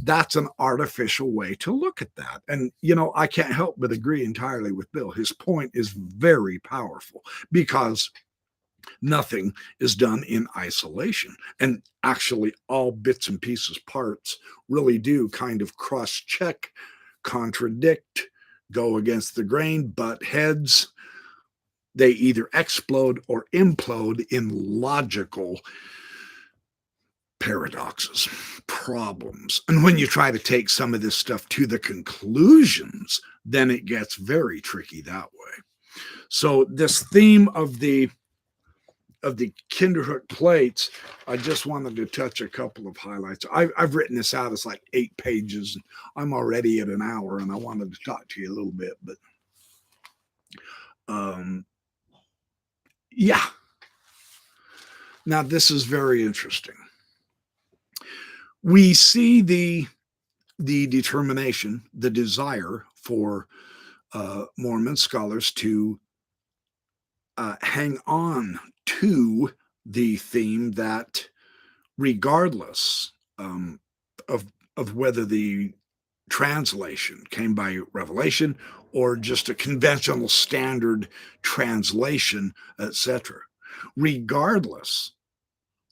That's an artificial way to look at that. And, I can't help but agree entirely with Bill. His point is very powerful because nothing is done in isolation. And actually, all bits and pieces, parts really do kind of cross check, contradict, go against the grain, butt heads. They either explode or implode in logical paradoxes, problems. And when you try to take some of this stuff to the conclusions, then it gets very tricky that way. So this theme of the Kinderhook plates, I just wanted to touch a couple of highlights. I've written this out as like 8 pages. And I'm already at an hour, and I wanted to talk to you a little bit, but yeah. Now this is very interesting. We see the determination, the desire for Mormon scholars to hang on to the theme that regardless of whether the translation came by revelation or just a conventional standard translation, etc., regardless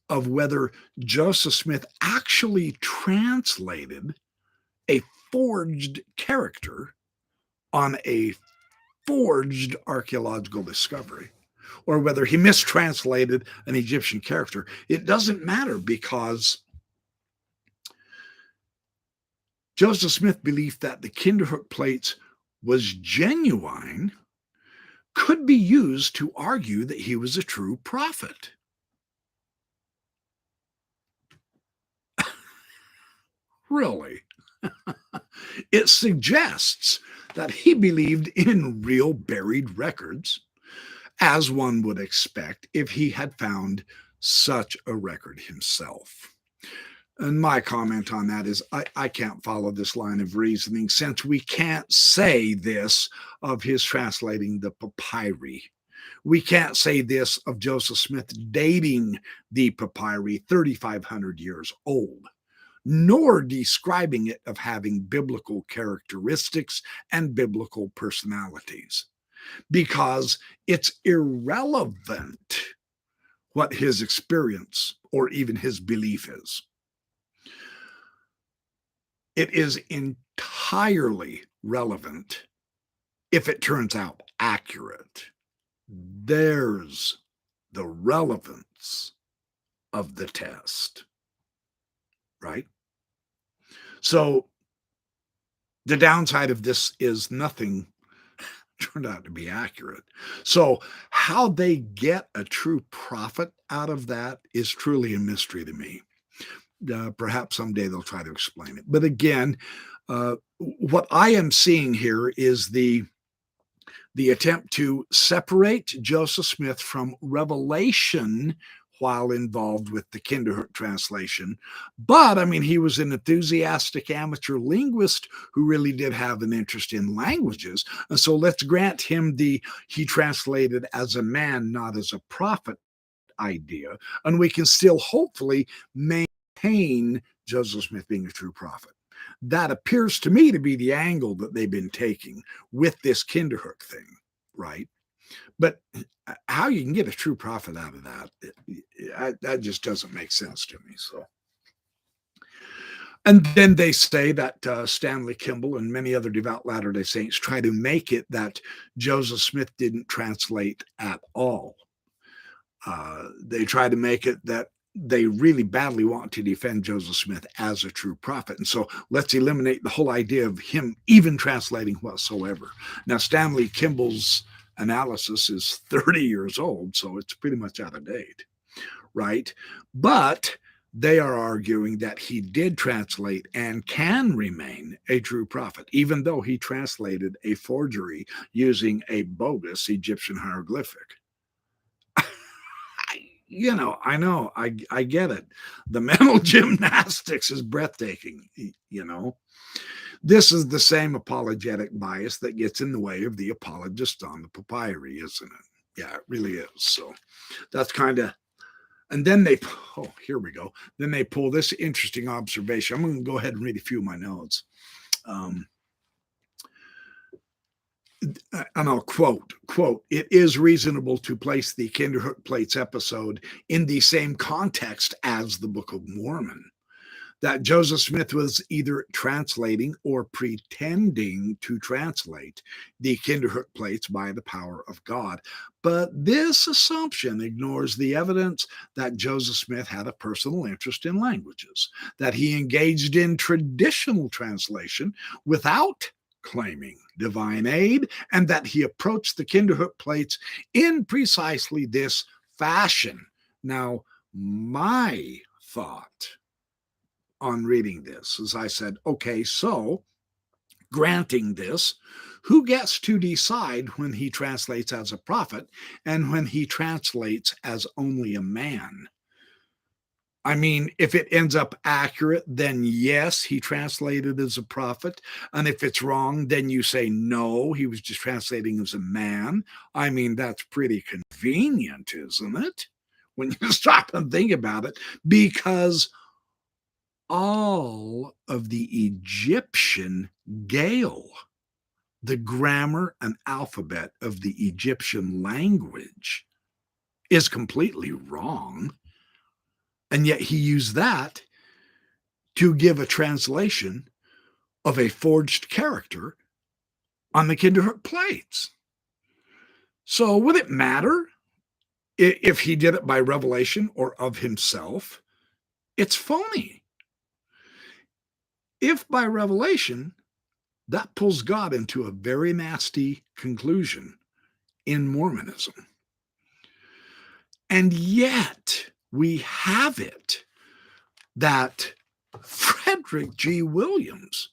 of whether Joseph Smith actually translated a forged character on a forged archaeological discovery, or whether he mistranslated an Egyptian character. It doesn't matter, because Joseph Smith's belief that the Kinderhook plates was genuine could be used to argue that he was a true prophet. Really? It suggests that he believed in real buried records, as one would expect if he had found such a record himself. And my comment on that is I can't follow this line of reasoning, since we can't say this of his translating the papyri. We can't say this of Joseph Smith dating the papyri 3,500 years old, nor describing it of having biblical characteristics and biblical personalities, because it's irrelevant what his experience or even his belief is. It is entirely relevant if it turns out accurate. There's the relevance of the test, right? So the downside of this is nothing turned out to be accurate. So how they get a true prophet out of that is truly a mystery to me. Perhaps someday they'll try to explain it. But again, what I am seeing here is the attempt to separate Joseph Smith from revelation while involved with the Kinderhook translation. But I mean, he was an enthusiastic amateur linguist who really did have an interest in languages. And so let's grant him he translated as a man, not as a prophet idea. And we can still hopefully maintain Joseph Smith being a true prophet. That appears to me to be the angle that they've been taking with this Kinderhook thing, right? But how you can get a true prophet out of that just doesn't make sense to me. So, and then they say that Stanley Kimball and many other devout Latter-day Saints try to make it that Joseph Smith didn't translate at all. They try to make it that they really badly want to defend Joseph Smith as a true prophet. And so let's eliminate the whole idea of him even translating whatsoever. Now, Stanley Kimball's analysis is 30 years old, so it's pretty much out of date, right? But they are arguing that he did translate and can remain a true prophet, even though he translated a forgery using a bogus Egyptian hieroglyphic. I know, I get it. The mental gymnastics is breathtaking, This is the same apologetic bias that gets in the way of the apologist on the papyri, isn't it? Yeah, it really is. So that's kind of, and then here we go. Then they pull this interesting observation. I'm going to go ahead and read a few of my notes. And I'll quote, it is reasonable to place the Kinderhook plates episode in the same context as the Book of Mormon, that Joseph Smith was either translating or pretending to translate the Kinderhook plates by the power of God. But this assumption ignores the evidence that Joseph Smith had a personal interest in languages, that he engaged in traditional translation without claiming divine aid, and that he approached the Kinderhook plates in precisely this fashion. Now, my thought on reading this is I said, okay, so granting this, who gets to decide when he translates as a prophet and when he translates as only a man? I mean, if it ends up accurate, then yes, he translated as a prophet. And if it's wrong, then you say, no, he was just translating as a man. I mean, that's pretty convenient, isn't it? When you stop and think about it, because all of the Egyptian Gael, the grammar and alphabet of the Egyptian language, is completely wrong. And yet he used that to give a translation of a forged character on the Kinderhook plates. So would it matter if he did it by revelation or of himself? It's phony. If by revelation, that pulls God into a very nasty conclusion in Mormonism. And yet we have it that Frederick G. Williams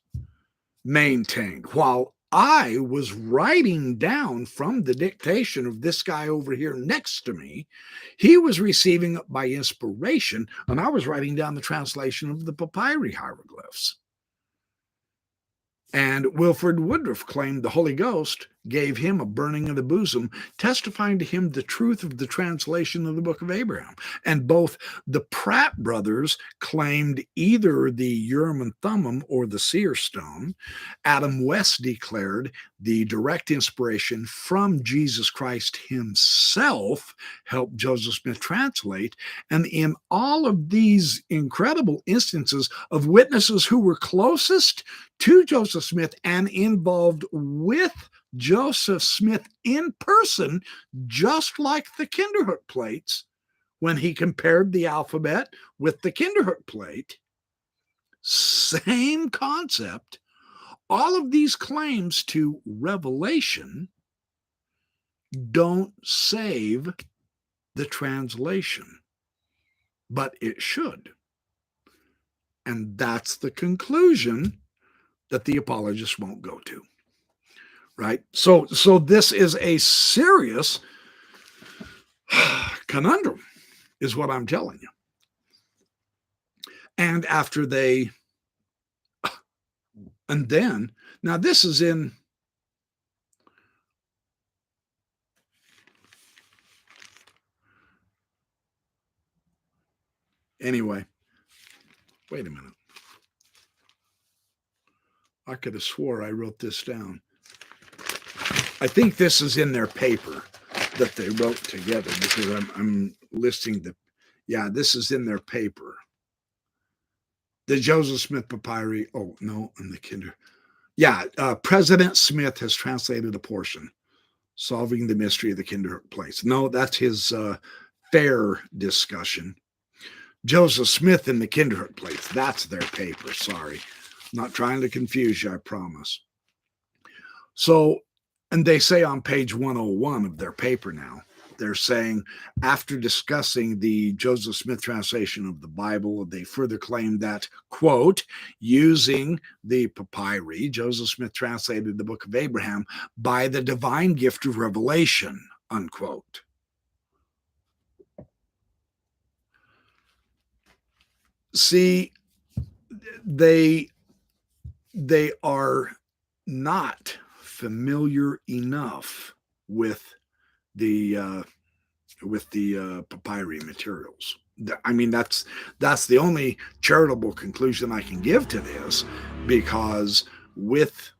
maintained, while I was writing down from the dictation of this guy over here next to me, he was receiving it by inspiration, and I was writing down the translation of the papyri hieroglyphs. And Wilford Woodruff claimed the Holy Ghost gave him a burning of the bosom, testifying to him the truth of the translation of the Book of Abraham. And both the Pratt brothers claimed either the Urim and Thummim or the Seer Stone. Adam West declared the direct inspiration from Jesus Christ himself helped Joseph Smith translate. And in all of these incredible instances of witnesses who were closest to Joseph Smith and involved with Joseph Smith in person, just like the Kinderhook plates, when he compared the alphabet with the Kinderhook plate, same concept. All of these claims to revelation don't save the translation, but it should. And that's the conclusion that the apologists won't go to. Right? So this is a serious conundrum, is what I'm telling you. And after and then, now this is in, anyway, wait a minute. I could have swore I wrote this down. I think this is in their paper that they wrote together, because I'm listing this is in their paper. The Joseph Smith Papyri, and the Kinder. President Smith has translated a portion, Solving the Mystery of the Kinderhook Plates. No, that's his fair discussion. Joseph Smith and the Kinderhook Plates, that's their paper, sorry. I'm not trying to confuse you, I promise. So, and they say on page 101 of their paper now, They're saying, after discussing the Joseph Smith translation of the Bible, they further claim that, quote, using the Papyri, Joseph Smith translated the book of Abraham by the divine gift of revelation, unquote. See, they are not familiar enough with the papyri materials. I mean, that's the only charitable conclusion I can give to this, because with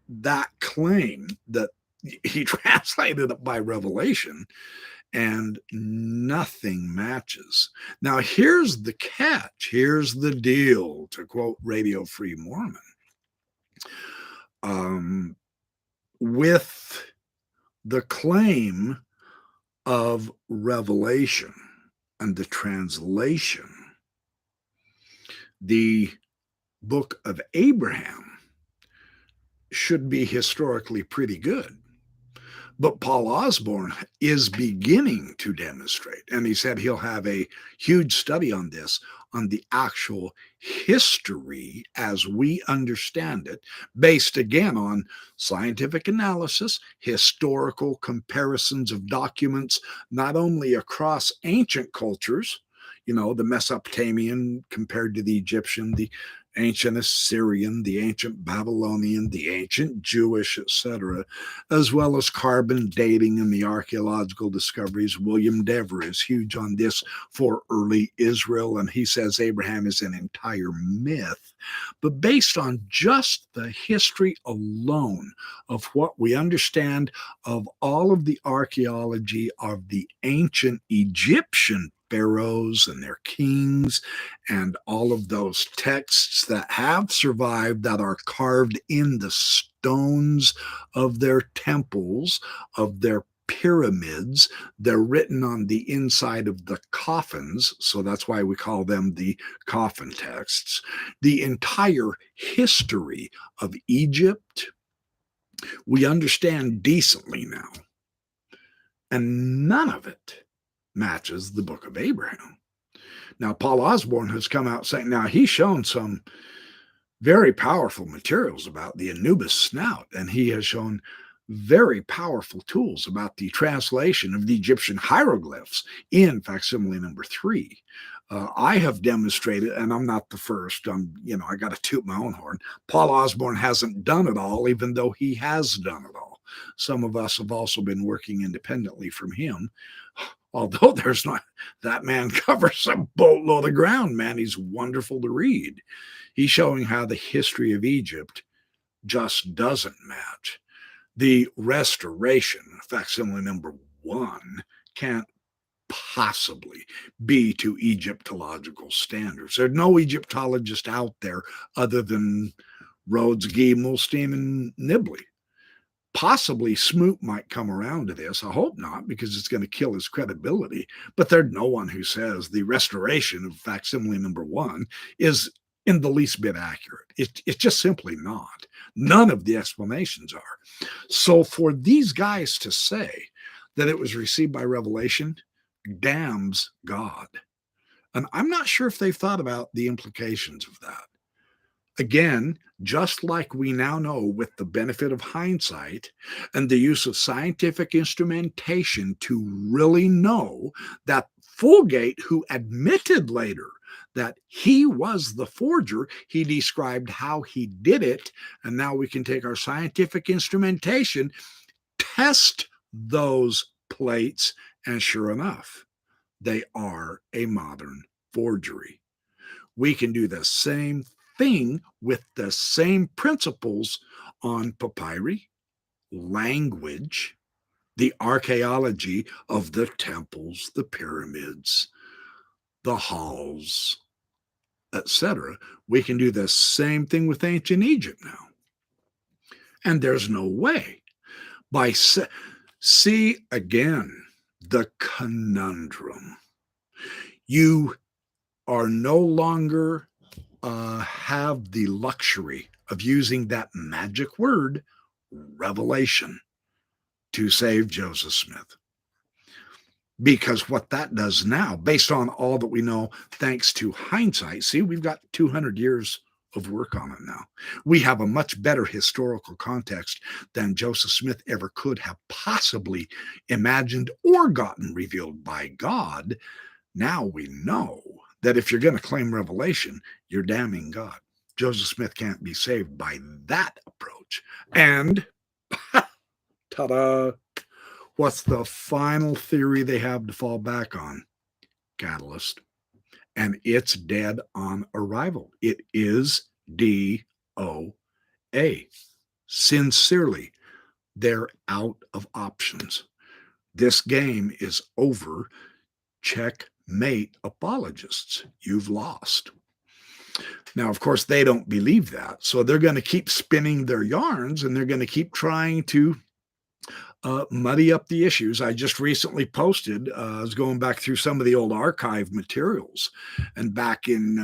that claim that he translated it by revelation, and nothing matches. Now, here's the catch. Here's the deal, to quote Radio Free Mormon. With the claim of revelation and the translation, the book of Abraham should be historically pretty good. But Paul Osborne is beginning to demonstrate, and he said he'll have a huge study on this, on the actual history as we understand it, based again on scientific analysis, historical comparisons of documents, not only across ancient cultures, you know, the Mesopotamian compared to the Egyptian, the ancient Assyrian, the ancient Babylonian, the ancient Jewish, etc., as well as carbon dating and the archaeological discoveries. William Dever is huge on this for early Israel, and he says Abraham is an entire myth. But based on just the history alone of what we understand of all of the archaeology of the ancient Egyptian pharaohs and their kings, and all of those texts that have survived that are carved in the stones of their temples, of their pyramids. They're written on the inside of the coffins, so that's why we call them the coffin texts. The entire history of Egypt, we understand decently now, and none of it matches the book of Abraham. Now, Paul Osborne has come out saying, now he's shown some very powerful materials about the Anubis snout, and he has shown very powerful tools about the translation of the Egyptian hieroglyphs in facsimile number 3. I have demonstrated, and I'm not the first, I got to toot my own horn. Paul Osborne hasn't done it all, even though he has done it all. Some of us have also been working independently from him. Although there's not, that man covers a boatload of ground, man. He's wonderful to read. He's showing how the history of Egypt just doesn't match. The restoration, facsimile number 1, can't possibly be to Egyptological standards. There's no Egyptologist out there other than Rhodes, Gee, Mulstein, and Nibley. Possibly Smoot might come around to this. I hope not, because it's going to kill his credibility. But there's no one who says the restoration of facsimile number 1 is in the least bit accurate. It's just simply not. None of the explanations are. So for these guys to say that it was received by revelation damns God. And I'm not sure if they've thought about the implications of that. Again, just like we now know with the benefit of hindsight and the use of scientific instrumentation to really know that Fulgate, who admitted later that he was the forger, he described how he did it, and now we can take our scientific instrumentation, test those plates, and sure enough, they are a modern forgery. We can do the same thing with the same principles on papyri, language, the archaeology of the temples, the pyramids, the halls, etc. We can do the same thing with ancient Egypt now. And there's no way. See again the conundrum. You are no longer have the luxury of using that magic word, revelation, to save Joseph Smith. Because what that does now, based on all that we know, thanks to hindsight, see, we've got 200 years of work on it now. We have a much better historical context than Joseph Smith ever could have possibly imagined or gotten revealed by God. Now we know that if you're going to claim revelation, you're damning God. Joseph Smith can't be saved by that approach. And ta-da! What's the final theory they have to fall back on? Catalyst. And it's dead on arrival. It is DOA. Sincerely, they're out of options. This game is over. Checkmate, apologists. You've lost. Now, of course, they don't believe that. So they're going to keep spinning their yarns, and they're going to keep trying to muddy up the issues. I just recently posted, I was going back through some of the old archive materials, and back in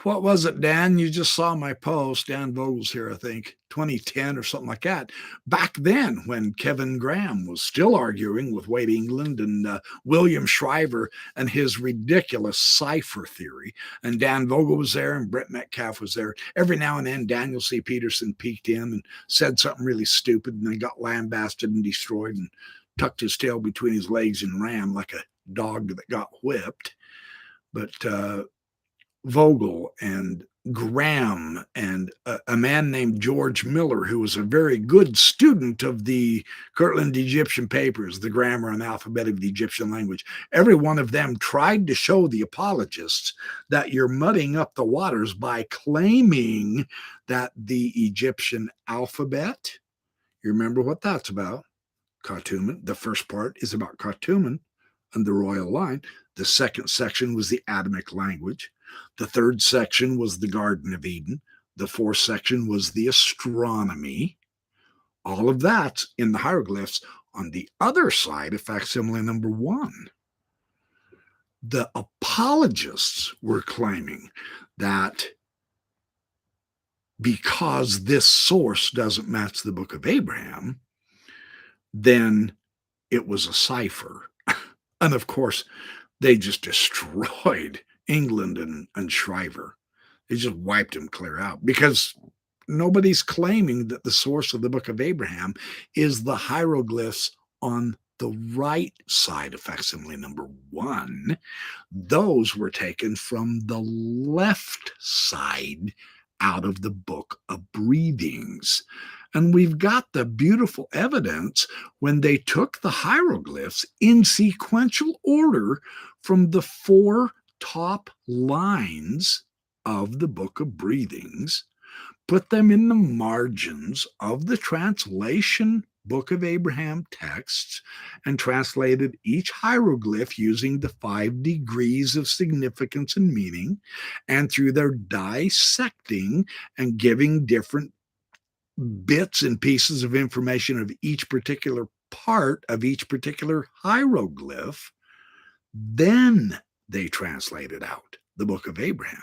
what was it, Dan? You just saw my post. Dan Vogel's here, I think, 2010 or something like that. Back then, when Kevin Graham was still arguing with Wade England and William Shriver and his ridiculous cipher theory, and Dan Vogel was there and Brett Metcalf was there. Every now and then, Daniel C. Peterson peeked in and said something really stupid, and then got lambasted and destroyed and tucked his tail between his legs and ran like a dog that got whipped. But Vogel and Graham and a man named George Miller, who was a very good student of the Kirtland Egyptian papers, the grammar and alphabet of the Egyptian language. Every one of them tried to show the apologists that you're muddying up the waters by claiming that the Egyptian alphabet, you remember what that's about? Khartoum. The first part is about Khartoum and the royal line. The second section was the Adamic language. The third section was the Garden of Eden. The fourth section was the astronomy. All of that's in the hieroglyphs on the other side of facsimile number 1. The apologists were claiming that because this source doesn't match the Book of Abraham, then it was a cipher. And of course, they just destroyed England and Shriver. They just wiped him clear out because nobody's claiming that the source of the Book of Abraham is the hieroglyphs on the right side of facsimile number 1. Those were taken from the left side out of the Book of Breathings. And we've got the beautiful evidence when they took the hieroglyphs in sequential order from the 4 top lines of the Book of Breathings, put them in the margins of the translation Book of Abraham texts, and translated each hieroglyph using the 5 degrees of significance and meaning, and through their dissecting and giving different bits and pieces of information of each particular part of each particular hieroglyph, then they translated out the Book of Abraham,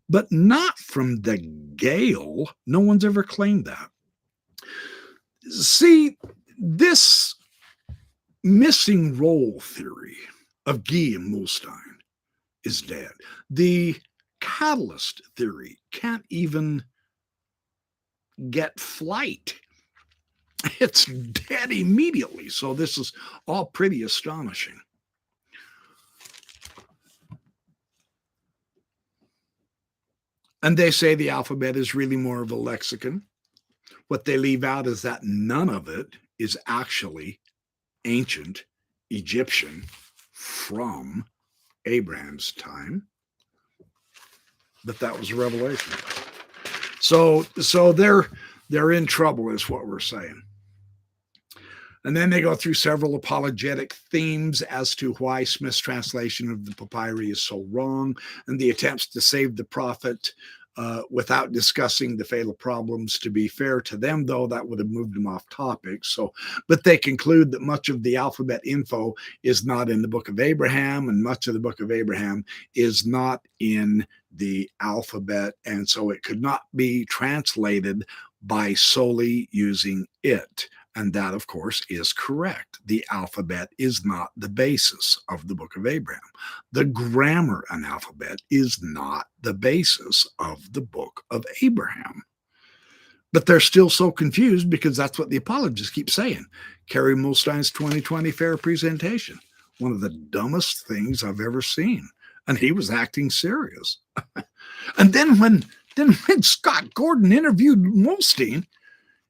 but not from the Gale. No one's ever claimed that. See, this missing role theory of Guy and Mulstein is dead. The catalyst theory can't even get flight. It's dead immediately. So this is all pretty astonishing. And they say the alphabet is really more of a lexicon. What they leave out is that none of it is actually ancient Egyptian from Abraham's time. But that was a revelation. So they're in trouble, is what we're saying. And then they go through several apologetic themes as to why Smith's translation of the papyri is so wrong, and the attempts to save the prophet without discussing the fatal problems. To be fair to them, though, that would have moved them off topic. But they conclude that much of the alphabet info is not in the Book of Abraham, and much of the Book of Abraham is not in the alphabet, and so it could not be translated by solely using it. And that, of course, is correct. The alphabet is not the basis of the Book of Abraham. The grammar and alphabet is not the basis of the Book of Abraham. But they're still so confused because that's what the apologists keep saying. Kerry Mulstein's 2020 fair presentation, one of the dumbest things I've ever seen. And he was acting serious. And then when Scott Gordon interviewed Mulstein,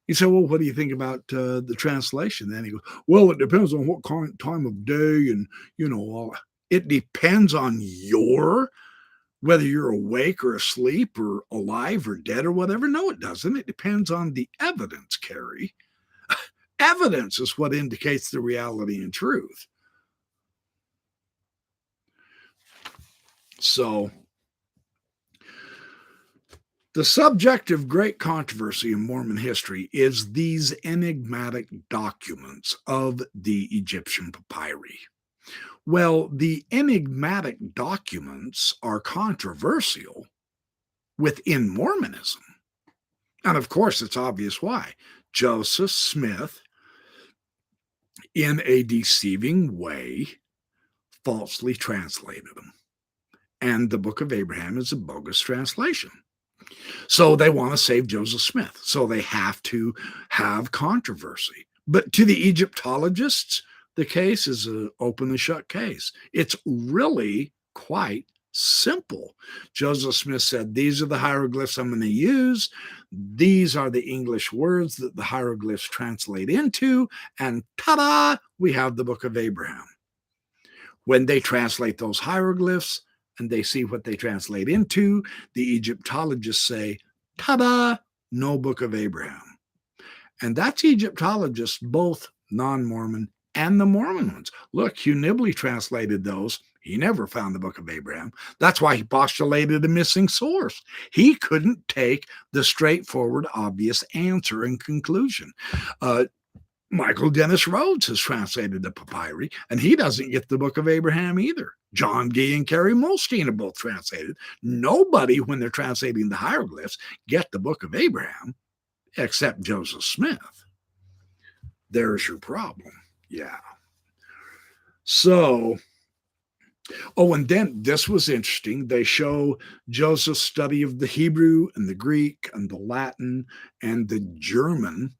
he said, well, what do you think about the translation? Then he goes, well, it depends on what time of day and, it depends on whether you're awake or asleep or alive or dead or whatever. No, it doesn't. It depends on the evidence, Carrie. Evidence is what indicates the reality and truth. So, the subject of great controversy in Mormon history is these enigmatic documents of the Egyptian papyri. Well, the enigmatic documents are controversial within Mormonism. And of course, it's obvious why. Joseph Smith, in a deceiving way, falsely translated them. And the Book of Abraham is a bogus translation. So they want to save Joseph Smith. So they have to have controversy. But to the Egyptologists, the case is an open and shut case. It's really quite simple. Joseph Smith said, these are the hieroglyphs I'm going to use. These are the English words that the hieroglyphs translate into. And ta-da, we have the Book of Abraham. When they translate those hieroglyphs, and they see what they translate into, the Egyptologists say, ta-da, no Book of Abraham. And that's Egyptologists, both non-Mormon and the Mormon ones. Look, Hugh Nibley translated those. He never found the Book of Abraham. That's why he postulated a missing source. He couldn't take the straightforward, obvious answer and conclusion. Michael Dennis Rhodes has translated the papyri, and he doesn't get the Book of Abraham either. John Gee and Kerry Mulstein are both translated. Nobody, when they're translating the hieroglyphs, get the Book of Abraham, except Joseph Smith. There's your problem. Yeah. So, and then this was interesting. They show Joseph's study of the Hebrew and the Greek and the Latin and the German.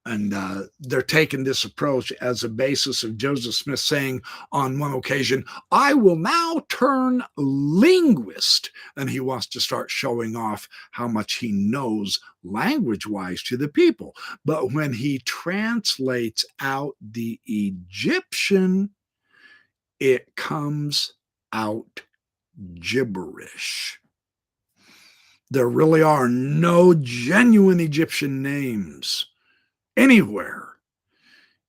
And they're taking this approach as a basis of Joseph Smith saying on one occasion, I will now turn linguist. And he wants to start showing off how much he knows language-wise to the people. But when he translates out the Egyptian, it comes out gibberish. There really are no genuine Egyptian names anywhere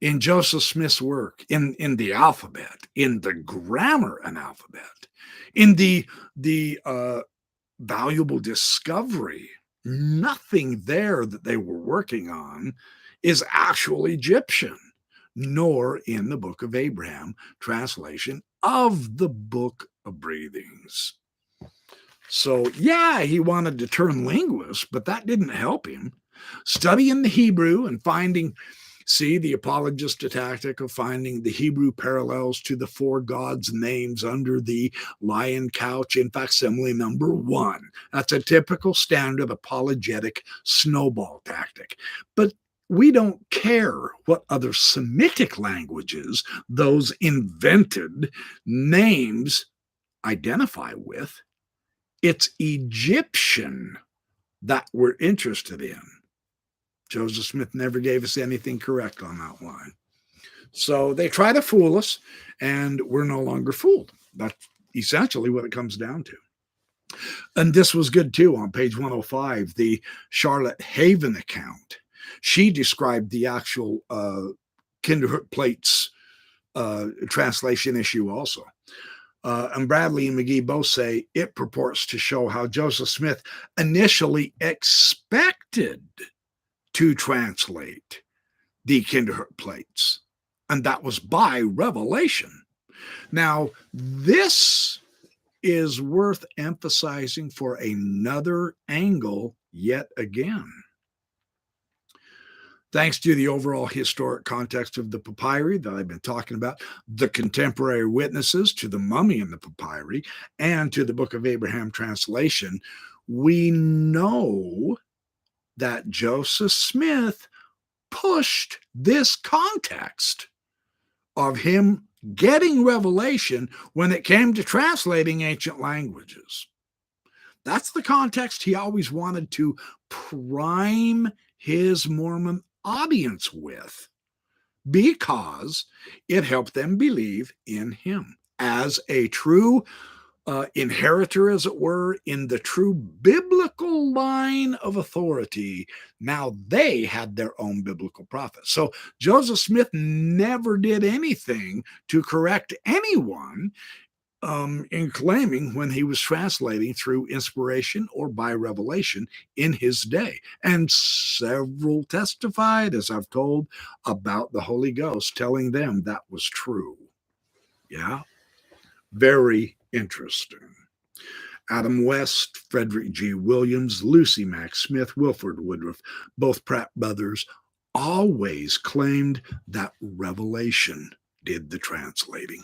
in Joseph Smith's work, in the alphabet, in the grammar and alphabet, in the valuable discovery. Nothing there that they were working on is actual Egyptian, nor in the Book of Abraham translation of the Book of Breathings. So, yeah, he wanted to turn linguist, but that didn't help him. Studying the Hebrew and the apologist tactic of finding the Hebrew parallels to the four gods' names under the lion couch in facsimile number 1. That's a typical standard apologetic snowball tactic. But we don't care what other Semitic languages those invented names identify with. It's Egyptian that we're interested in. Joseph Smith never gave us anything correct on that line. So they try to fool us, and we're no longer fooled. That's essentially what it comes down to. And this was good, too, on page 105, the Charlotte Haven account. She described the actual Kinderhook plates translation issue also. And Bradley and McGee both say it purports to show how Joseph Smith initially expected to translate the Kinderhook plates, and that was by revelation. Now, this is worth emphasizing for another angle yet again. Thanks to the overall historic context of the papyri that I've been talking about, the contemporary witnesses to the mummy in the papyri, and to the Book of Abraham translation, we know that Joseph Smith pushed this context of him getting revelation when it came to translating ancient languages. That's the context he always wanted to prime his Mormon audience with, because it helped them believe in him as a true inheritor, as it were, in the true biblical line of authority. Now they had their own biblical prophets. So Joseph Smith never did anything to correct anyone in claiming when he was translating through inspiration or by revelation in his day. And several testified, as I've told, about the Holy Ghost telling them that was true. Yeah, very interesting. Adam West, Frederick G. Williams, Lucy Mack Smith, Wilford Woodruff, both Pratt brothers, always claimed that revelation did the translating.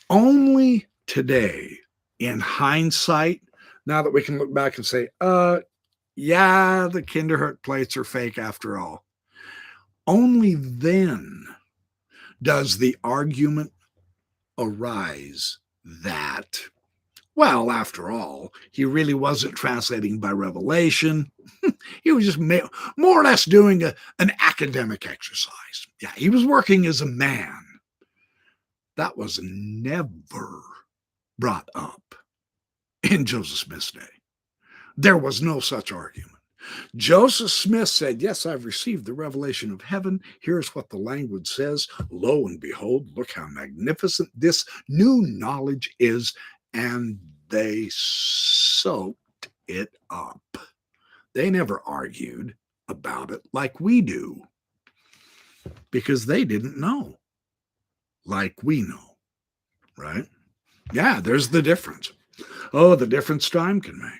Only today, in hindsight, now that we can look back and say, yeah, the Kinderhook plates are fake after all, only then does the argument arise that, well, after all, he really wasn't translating by revelation. He was just more or less doing an academic exercise. Yeah, he was working as a man. That was never brought up in Joseph Smith's day. There was no such argument. Joseph Smith said, yes, I've received the revelation of heaven. Here's what the language says. Lo and behold, look how magnificent this new knowledge is. And they soaked it up. They never argued about it like we do, because they didn't know like we know, right? Yeah, there's the difference. Oh, the difference time can make.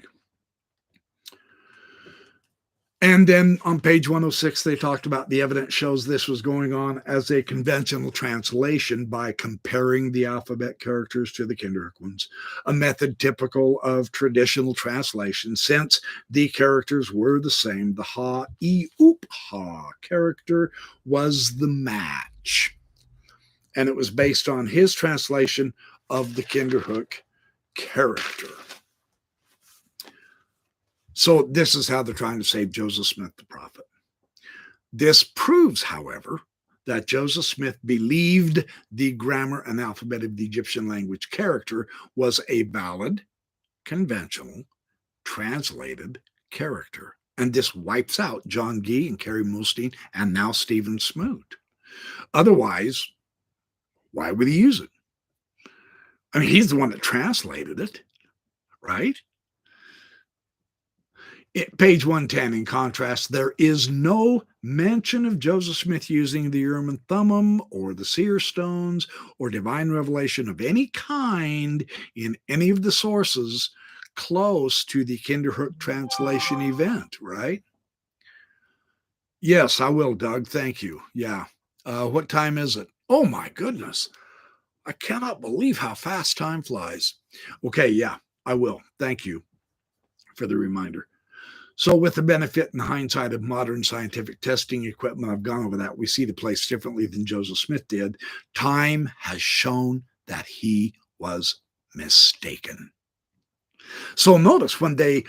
And then on page 106, they talked about the evidence shows this was going on as a conventional translation by comparing the alphabet characters to the Kinderhook ones, a method typical of traditional translation, since the characters were the same. The ha, e, oop, ha character was the match. And it was based on his translation of the Kinderhook character. So this is how they're trying to save Joseph Smith the prophet. This proves, however, that Joseph Smith believed the grammar and alphabet of the Egyptian language character was a valid, conventional, translated character. And this wipes out John Gee and Kerry Mulstein and now Stephen Smoot. Otherwise, why would he use it? I mean, he's the one that translated it, right? Page 110, in contrast, there is no mention of Joseph Smith using the Urim and Thummim or the seer stones or divine revelation of any kind in any of the sources close to the Kinderhook translation event, right? Yes, I will, Doug. Thank you. Yeah. What time is it? Oh, my goodness. I cannot believe how fast time flies. Okay, yeah, I will. Thank you for the reminder. So with the benefit and hindsight of modern scientific testing equipment, I've gone over that. We see the place differently than Joseph Smith did. Time has shown that he was mistaken. So notice when they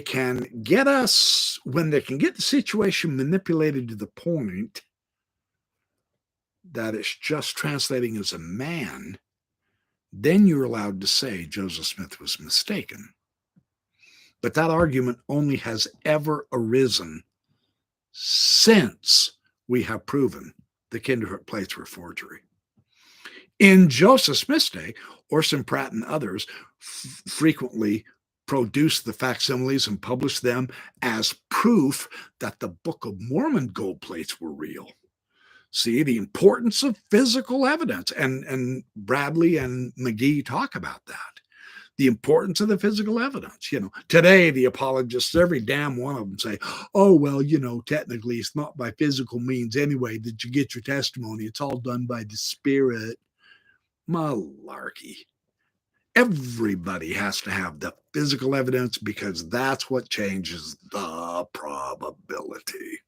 can get the situation manipulated to the point that it's just translating as a man, then you're allowed to say Joseph Smith was mistaken. But that argument only has ever arisen since we have proven the Kinderhook plates were forgery. In Joseph Smith's day, Orson Pratt and others frequently produced the facsimiles and published them as proof that the Book of Mormon gold plates were real. See, the importance of physical evidence. And Bradley and McGee talk about that. the importance of the physical evidence. Today, the apologists, every damn one of them say, oh, well, technically it's not by physical means anyway that you get your testimony. It's all done by the Spirit. Malarkey. Everybody has to have the physical evidence because that's what changes the probability.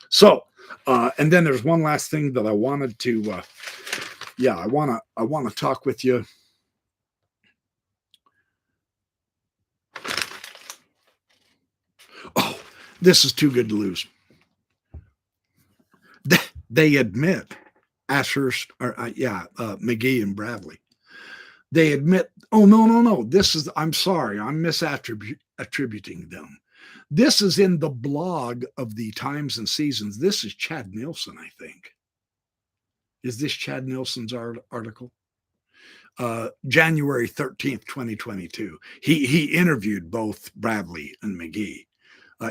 So, and then there's one last thing that I wanted to, I want to talk with you. Oh, this is too good to lose. They admit, Ashurst, McGee and Bradley. They admit, oh, no. I'm sorry, I'm misattributing them. This is in the blog of the Times and Seasons. This is Chad Nielsen, I think. Is this Chad Nielsen's article? January 13th, 2022. He interviewed both Bradley and McGee.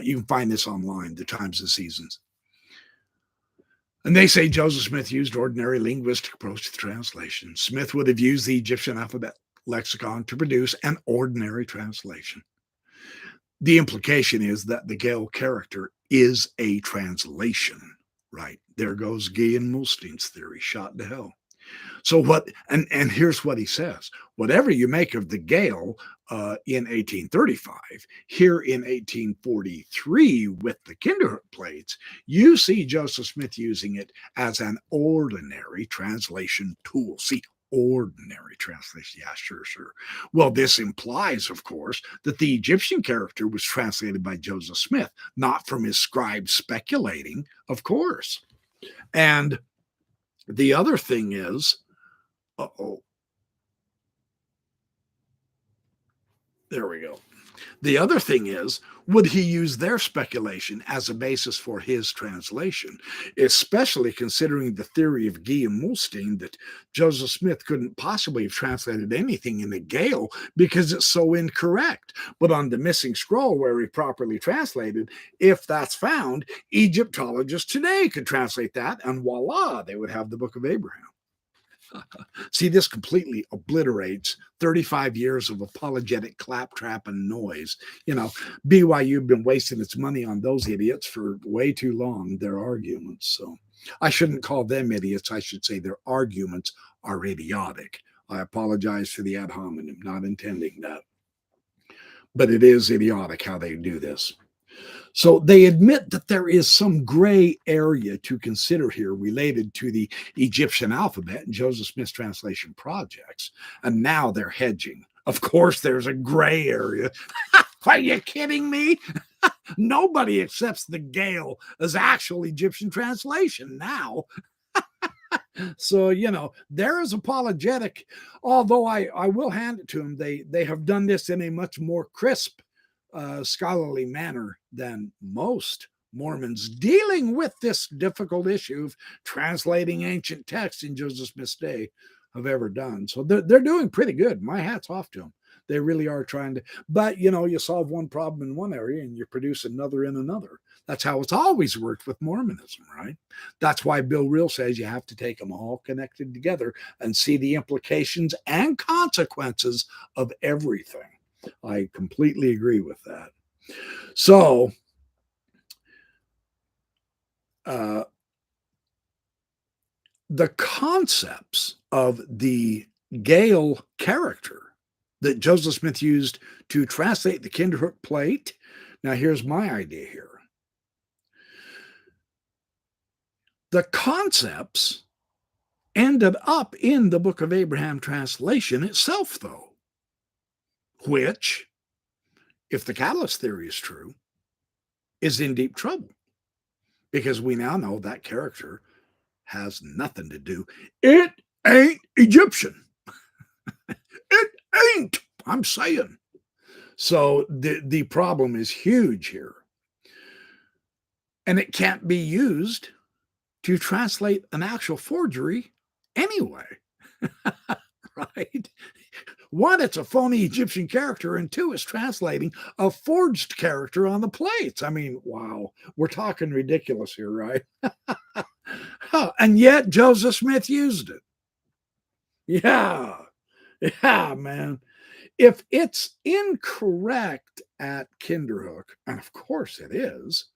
You can find this online, the Times and Seasons. And they say Joseph Smith used ordinary linguistic approach to translation. Smith would have used the Egyptian alphabet lexicon to produce an ordinary translation. The implication is that the Gale character is a translation, right? There goes Guy and Mulstein's theory, shot to hell. So and here's what he says. Whatever you make of the Gale in 1835, here in 1843 with the Kinderhook plates, you see Joseph Smith using it as an ordinary translation tool. See, ordinary translation. Yeah, sure. Well, this implies, of course, that the Egyptian character was translated by Joseph Smith, not from his scribe speculating, of course. And the other thing is, there we go. The other thing is, would he use their speculation as a basis for his translation, especially considering the theory of Guy and Mulstein that Joseph Smith couldn't possibly have translated anything in the Gale because it's so incorrect. But on the missing scroll where he properly translated, if that's found, Egyptologists today could translate that, and voila, they would have the Book of Abraham. See, this completely obliterates 35 years of apologetic claptrap and noise. BYU's been wasting its money on those idiots for way too long, their arguments. So I shouldn't call them idiots. I should say their arguments are idiotic. I apologize for the ad hominem, not intending that. But it is idiotic how they do this. So they admit that there is some gray area to consider here related to the Egyptian alphabet and Joseph Smith's translation projects. And now they're hedging. Of course, there's a gray area. Are you kidding me? Nobody accepts the Gale as actual Egyptian translation now. So, there is apologetic, although I will hand it to them. They have done this in a much more crisp, scholarly manner than most Mormons dealing with this difficult issue of translating ancient texts in Joseph Smith's day have ever done. So they're doing pretty good. My hat's off to them. They really are trying to, but you solve one problem in one area and you produce another in another. That's how it's always worked with Mormonism, right? That's why Bill Reel says you have to take them all connected together and see the implications and consequences of everything. I completely agree with that. So, the concepts of the Gale character that Joseph Smith used to translate the Kinderhook plate. Now, here's my idea here. The concepts ended up in the Book of Abraham translation itself, though, which, if the catalyst theory is true, is in deep trouble because we now know that character has nothing to do. It ain't Egyptian. It ain't, I'm saying. So the problem is huge here. And it can't be used to translate an actual forgery anyway. Right? One, it's a phony Egyptian character, and two, it's translating a forged character on the plates. I mean, wow, we're talking ridiculous here, right? And yet Joseph Smith used it. Yeah, man. If it's incorrect at Kinderhook, and of course it is,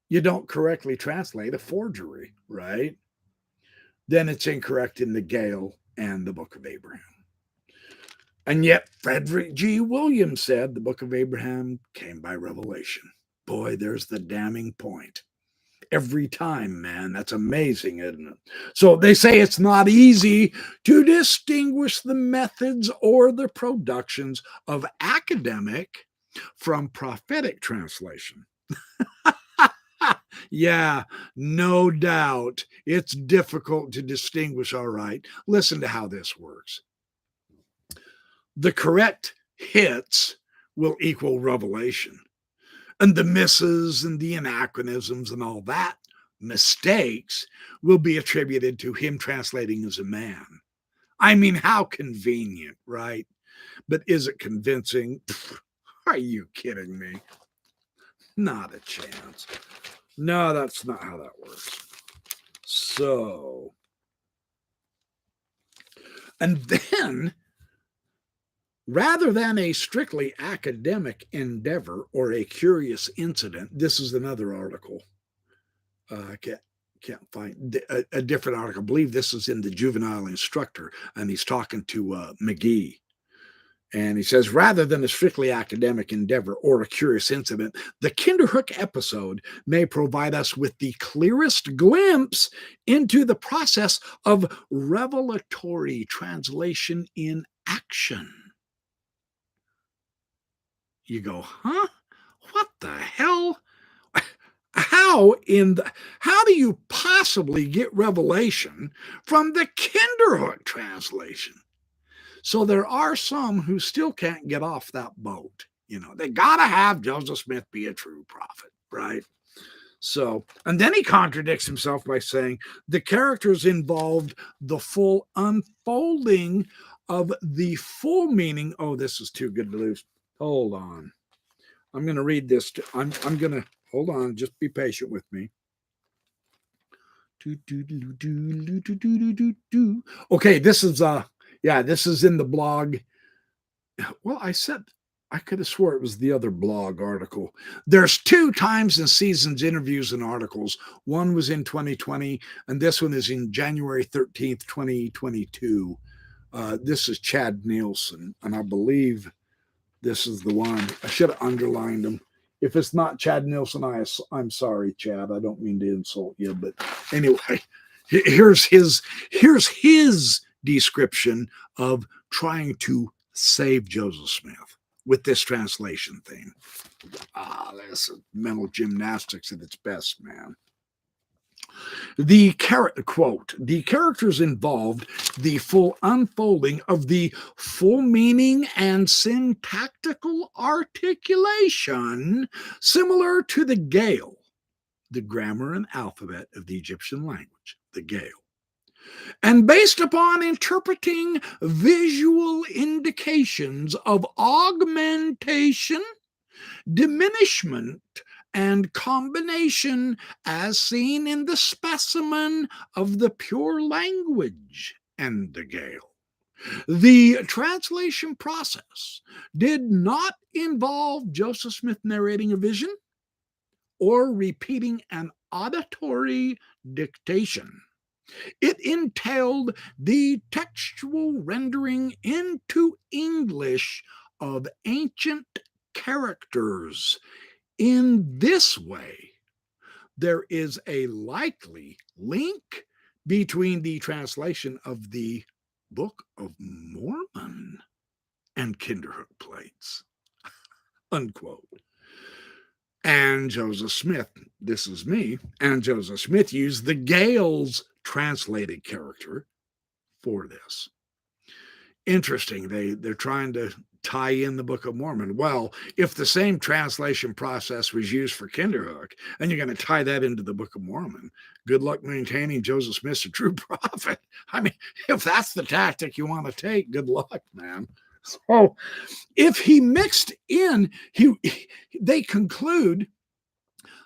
you don't correctly translate a forgery, right? Then it's incorrect in the Gale and the Book of Abraham. And yet, Frederick G. Williams said the Book of Abraham came by revelation. Boy, there's the damning point. Every time, man. That's amazing, isn't it? So they say it's not easy to distinguish the methods or the productions of academic from prophetic translation. Yeah, no doubt. It's difficult to distinguish, all right. Listen to how this works. The correct hits will equal revelation. And the misses and the anachronisms and all that, mistakes, will be attributed to him translating as a man. I mean, how convenient, right? But is it convincing? Are you kidding me? Not a chance. No, that's not how that works. So, and then, rather than a strictly academic endeavor or a curious incident, this is another article. I can't find a different article. I believe this is in the Juvenile Instructor, and he's talking to McGee. And he says, rather than a strictly academic endeavor or a curious incident, the Kinderhook episode may provide us with the clearest glimpse into the process of revelatory translation in action. You go, huh? What the hell? How do you possibly get revelation from the Kinderhook translation? So there are some who still can't get off that boat. You know, they got to have Joseph Smith be a true prophet, right? So, and then he contradicts himself by saying the characters involved the full unfolding of the full meaning. Oh, this is too good to lose. Hold on. I'm going to read this. I'm going to, hold on. Just be patient with me. Okay, this is this is in the blog. Well, I could have swore it was the other blog article. There's 2 times in seasons, interviews, and articles. One was in 2020, and this one is in January 13th, 2022. This is Chad Nielsen, and I believe this is the one. I should have underlined him. If it's not Chad Nielsen, I'm sorry, Chad. I don't mean to insult you, but anyway, here's his description of trying to save Joseph Smith with this translation thing. This is mental gymnastics at its best, man. The quote, the characters involved the full unfolding of the full meaning and syntactical articulation similar to the Gale, the grammar and alphabet of the Egyptian language, the Gale. And based upon interpreting visual indications of augmentation, diminishment, and combination as seen in the specimen of the pure language and the Gale. The translation process did not involve Joseph Smith narrating a vision or repeating an auditory dictation. It entailed the textual rendering into English of ancient characters. In this way, there is a likely link between the translation of the Book of Mormon and Kinderhook plates, unquote. And Joseph Smith, this is me, and Joseph Smith used the Gale's translated character for this. Interesting. They're trying to tie in the Book of Mormon. Well, if the same translation process was used for Kinderhook, and you're going to tie that into the Book of Mormon, good luck maintaining Joseph Smith's a true prophet. I mean, if that's the tactic you want to take, good luck, man. So if he mixed in, they conclude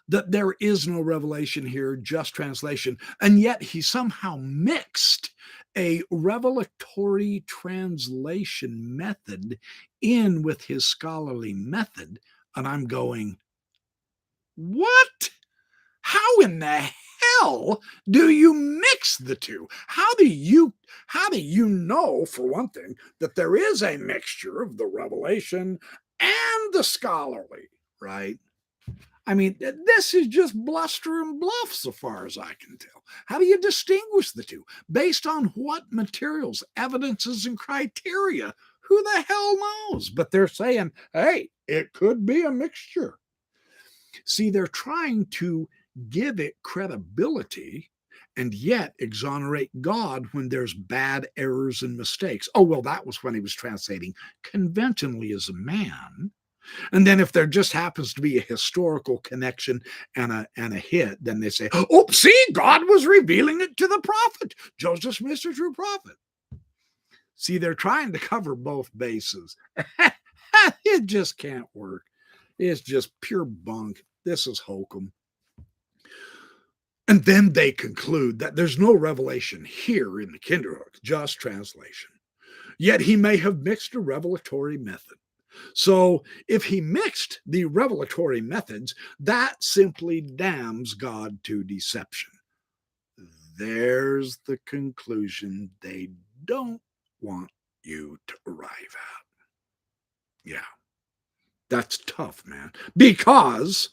that there is no revelation here, just translation, and yet he somehow mixed a revelatory translation method in with his scholarly method. And I'm going, what? How in the hell do you mix the two? How do you know, for one thing, that there is a mixture of the revelation and the scholarly, right? I mean, this is just bluster and bluff so far as I can tell. How do you distinguish the two? Based on what materials, evidences, and criteria? Who the hell knows? But they're saying, hey, it could be a mixture. See, they're trying to give it credibility and yet exonerate God when there's bad errors and mistakes. Oh, well, that was when he was translating conventionally as a man. And then if there just happens to be a historical connection and a hit, then they say, oh, see, God was revealing it to the prophet. Joseph Smith's a true prophet. See, they're trying to cover both bases. It just can't work. It's just pure bunk. This is hokum. And then they conclude that there's no revelation here in the Kinderhook, just translation. Yet he may have mixed a revelatory method. So if he mixed the revelatory methods, that simply damns God to deception. There's the conclusion they don't want you to arrive at. Yeah, that's tough, man. Because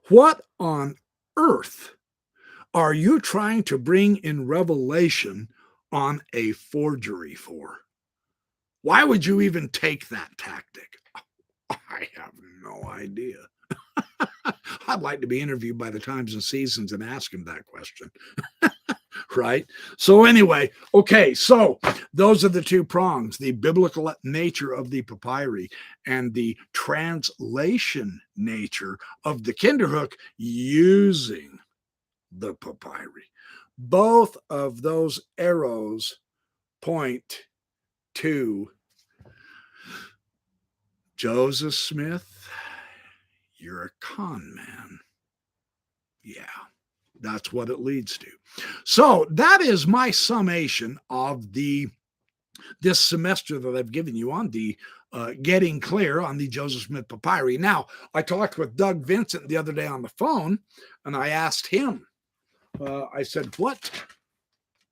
what on earth are you trying to bring in revelation on a forgery for? Why would you even take that tactic? I have no idea. I'd like to be interviewed by the Times and Seasons and ask him that question. Right? So anyway, okay, so those are the two prongs, the biblical nature of the papyri and the translation nature of the Kinderhook using the papyri. Both of those arrows point to Joseph Smith, you're a con man. Yeah, that's what it leads to. So that is my summation of this semester that I've given you on the getting clear on the Joseph Smith papyri. Now, I talked with Doug Vincent the other day on the phone, and I asked him, I said, what?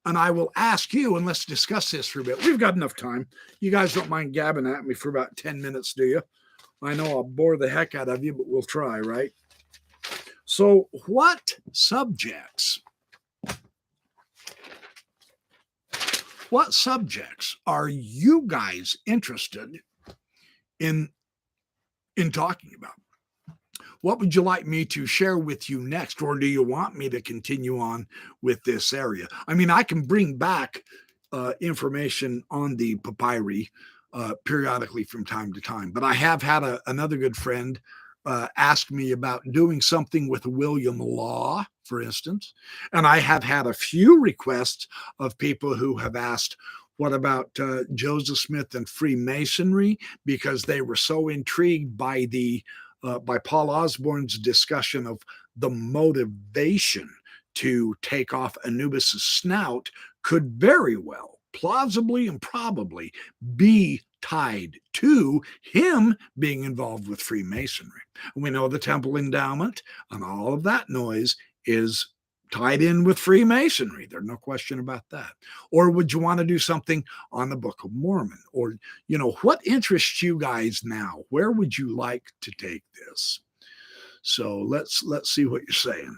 And I will ask you, and let's discuss this for a bit. We've got enough time. You guys don't mind gabbing at me for about 10 minutes, do you? I know I'll bore the heck out of you, but we'll try, right? So what subjects are you guys interested in talking about? What would you like me to share with you next? Or do you want me to continue on with this area? I mean, I can bring back information on the papyri periodically from time to time, but I have had another good friend ask me about doing something with William Law, for instance. And I have had a few requests of people who have asked, what about Joseph Smith and Freemasonry? Because they were so intrigued by by Paul Osborne's discussion of the motivation to take off Anubis's snout could very well, plausibly and probably, be tied to him being involved with Freemasonry. We know the temple endowment and all of that noise is tied in with Freemasonry. There's no question about that. Or would you want to do something on the Book of Mormon? Or, what interests you guys now? Where would you like to take this? So let's see what you're saying.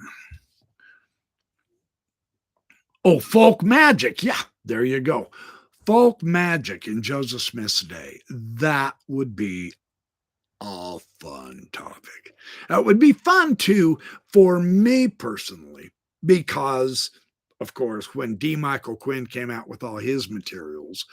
Oh, folk magic. Yeah, there you go. Folk magic in Joseph Smith's day. That would be a fun topic. It would be fun too for me personally, because, of course, when D. Michael Quinn came out with all his materials,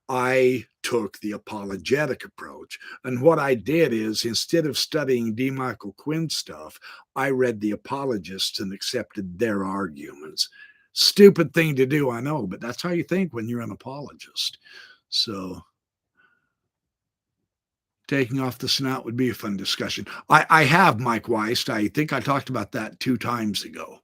I took the apologetic approach. And what I did is, instead of studying D. Michael Quinn stuff, I read the apologists and accepted their arguments. Stupid thing to do, I know, but that's how you think when you're an apologist. So taking off the snout would be a fun discussion. I have Mike Weist. I think I talked about that 2 times ago.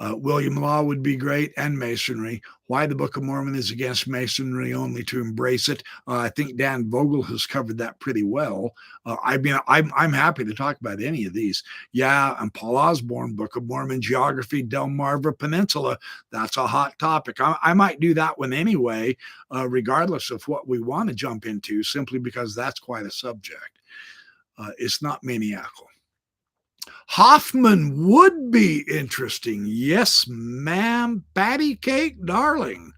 William Law would be great, and Masonry. Why the Book of Mormon is against Masonry, only to embrace it. I think Dan Vogel has covered that pretty well. I'm happy to talk about any of these. Yeah, and Paul Osborne, Book of Mormon Geography, Delmarva Peninsula. That's a hot topic. I might do that one anyway, regardless of what we want to jump into, simply because that's quite a subject. It's not maniacal. Hoffman would be interesting. Yes, ma'am. Patty cake, darling.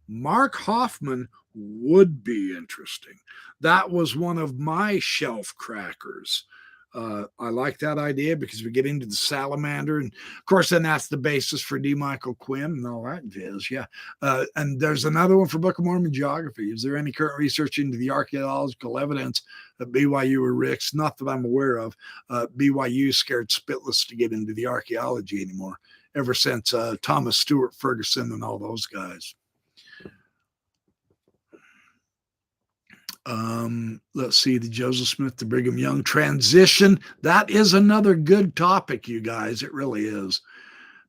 Mark Hoffman would be interesting. That was one of my shelf crackers. I like that idea because we get into the salamander. And of course, then that's the basis for D. Michael Quinn and all that is. Yeah. And there's another one for Book of Mormon Geography. Is there any current research into the archaeological evidence at BYU or Rick's? Not that I'm aware of. BYU scared spitless to get into the archaeology anymore ever since Thomas Stewart Ferguson and all those guys. Let's see, the Joseph Smith to Brigham Young transition. That is another good topic, you guys. It really is.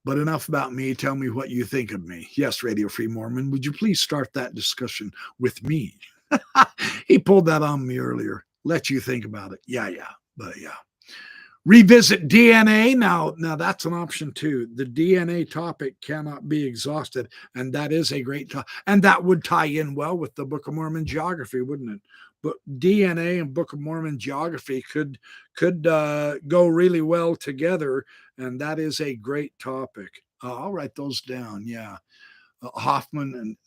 But enough about me. Tell me what you think of me. Yes, Radio Free Mormon, would you please start that discussion with me? He pulled that on me earlier. Let you think about it. Yeah. Revisit DNA. Now that's an option too. The DNA topic cannot be exhausted, and that is a great topic. And that would tie in well with the Book of Mormon Geography, wouldn't it? But DNA and Book of Mormon Geography could go really well together, and that is a great topic. I'll write those down. Yeah, Hoffman and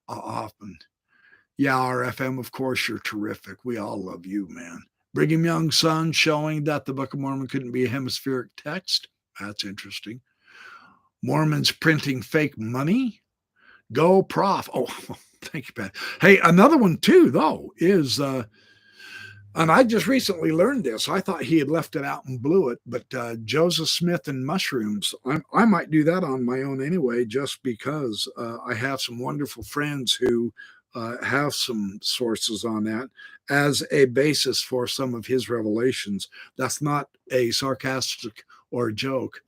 Hoffman. Yeah, RFM. Of course, you're terrific. We all love you, man. Brigham Young's son showing that the Book of Mormon couldn't be a hemispheric text. That's interesting. Mormons printing fake money. Go prof. Oh, thank you, Pat. Hey, another one too, though, is, and I just recently learned this. I thought he had left it out and blew it, but Joseph Smith and mushrooms. I might do that on my own anyway, just because I have some wonderful friends who have some sources on that as a basis for some of his revelations. That's not a sarcastic or a joke.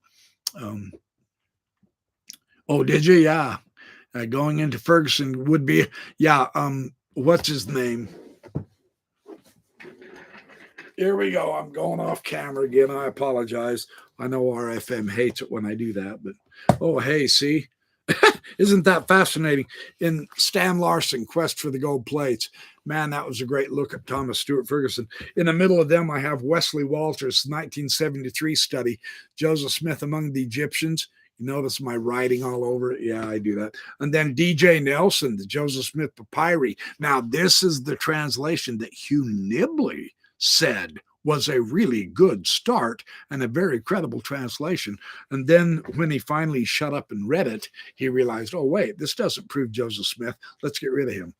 Oh, did you? Yeah. Going into Ferguson would be, yeah. What's his name? Here we go. I'm going off camera again. I apologize. I know RFM hates it when I do that, but oh, hey, see? Isn't that fascinating? In Stan Larson, Quest for the Gold Plates. Man, that was a great look at Thomas Stewart Ferguson. In the middle of them, I have Wesley Walters' 1973 study, Joseph Smith Among the Egyptians. You notice my writing all over it? Yeah, I do that. And then DJ Nelson, the Joseph Smith Papyri. Now, this is the translation that Hugh Nibley said was a really good start and a very credible translation. And then when he finally shut up and read it, he realized, oh, wait, this doesn't prove Joseph Smith. Let's get rid of him.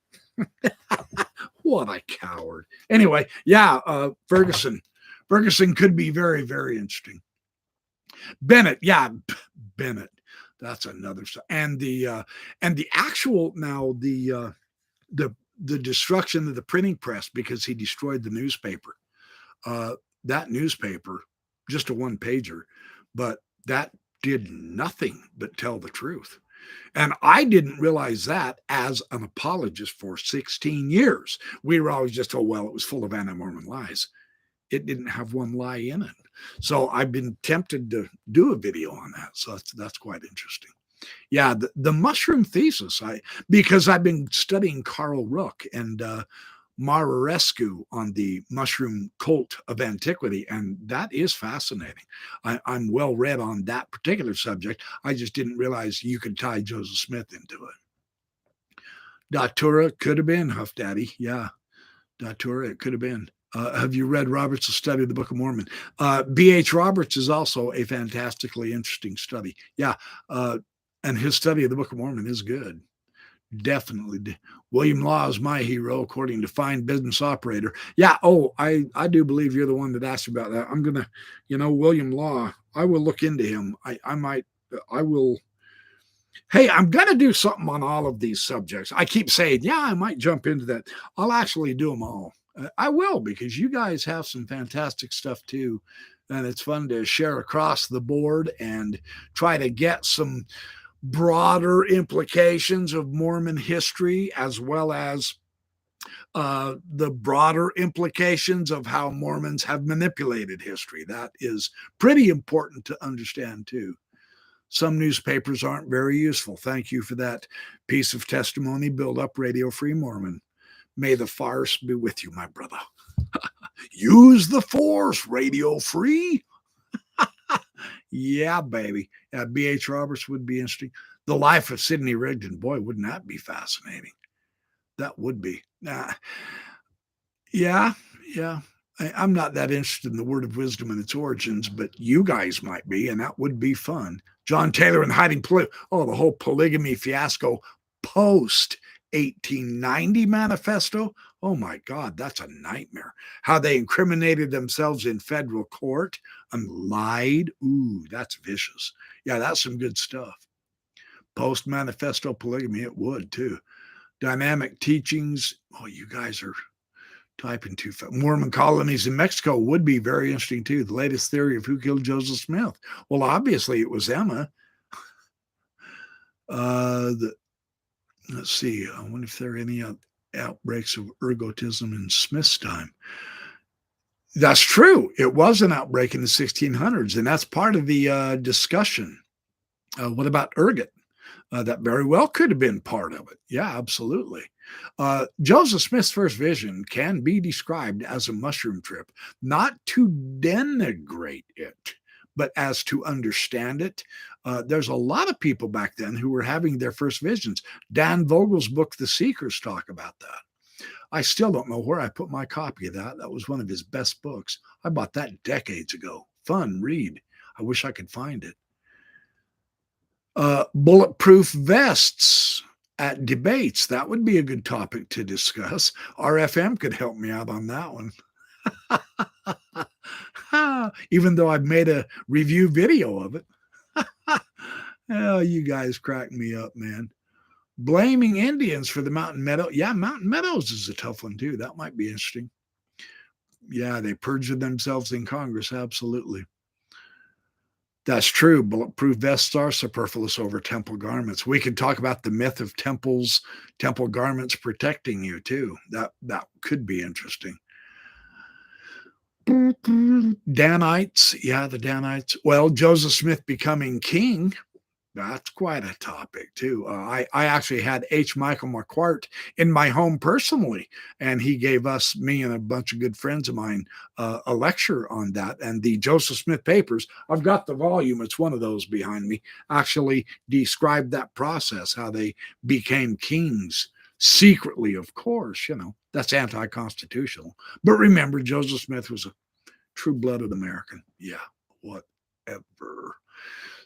What a coward. Anyway, yeah, Ferguson. Ferguson could be very, very interesting. Bennett, yeah, Bennett. That's another stuff. And the actual now the destruction of the printing press because he destroyed the newspaper. That newspaper, just a one-pager, but that did nothing but tell the truth. And I didn't realize that as an apologist for 16 years. We were always just, oh, well, it was full of anti-Mormon lies. It didn't have one lie in it. So I've been tempted to do a video on that. So that's quite interesting. Yeah, the mushroom thesis, because I've been studying Carl Rook and Mararescu on the mushroom cult of antiquity, and that is fascinating. I'm well read on that particular subject. I just didn't realize you could tie Joseph Smith into it. Datura could have been Huff Daddy. Yeah, Datura, it could have been. Have you read Roberts' study of the Book of Mormon? B.H. Roberts is also a fantastically interesting study. Yeah, and his study of the Book of Mormon is good. Definitely. William Law is my hero, according to Fine Business Operator. Yeah. Oh, I do believe you're the one that asked about that. I'm going to, William Law, I will look into him. I will. Hey, I'm going to do something on all of these subjects. I keep saying, yeah, I might jump into that. I'll actually do them all. I will, because you guys have some fantastic stuff too. And it's fun to share across the board and try to get some broader implications of Mormon history, as well as the broader implications of how Mormons have manipulated history. That is pretty important to understand, too. Some newspapers aren't very useful. Thank you for that piece of testimony. Build up Radio Free Mormon. May the farce be with you, my brother. Use the force, Radio Free. Yeah, baby. B.H. Roberts would be interesting. The life of Sidney Rigdon. Boy, wouldn't that be fascinating? That would be. Yeah. I'm not that interested in the word of wisdom and its origins, but you guys might be, and that would be fun. John Taylor and hiding the whole polygamy fiasco post 1890 manifesto. Oh my God, that's a nightmare. How they incriminated themselves in federal court and lied. Ooh, that's vicious. Yeah, that's some good stuff. Post manifesto polygamy, it would too. Dynamic teachings. Oh, you guys are typing too fast. Mormon colonies in Mexico would be very interesting too. The latest theory of who killed Joseph Smith. Well, obviously it was Emma. Let's see. I wonder if there are any outbreaks of ergotism in Smith's time. That's true. It was an outbreak in the 1600s, and that's part of the discussion. What about ergot? That very well could have been part of it. Yeah, absolutely. Joseph Smith's first vision can be described as a mushroom trip, not to denigrate it, but as to understand it. There's a lot of people back then who were having their first visions. Dan Vogel's book, The Seekers, talk about that. I still don't know where I put my copy of that. That was one of his best books. I bought that decades ago. Fun read. I wish I could find it. Bulletproof vests at debates. That would be a good topic to discuss. RFM could help me out on that one. Even though I've made a review video of it. Oh, you guys crack me up, man. Blaming Indians for the Mountain Meadow. Yeah, Mountain Meadows is a tough one, too. That might be interesting. Yeah, they perjured themselves in Congress. Absolutely. That's true. Bulletproof vests are superfluous over temple garments. We could talk about the myth of temple garments protecting you, too. That could be interesting. Danites. Yeah, the Danites. Well, Joseph Smith becoming king. That's quite a topic, too. I actually had H. Michael McQuart in my home personally, and he gave me and a bunch of good friends of mine, a lecture on that. And the Joseph Smith papers, I've got the volume, it's one of those behind me, actually described that process, how they became kings secretly, of course. That's anti-constitutional. But remember, Joseph Smith was a true-blooded American. Yeah, whatever.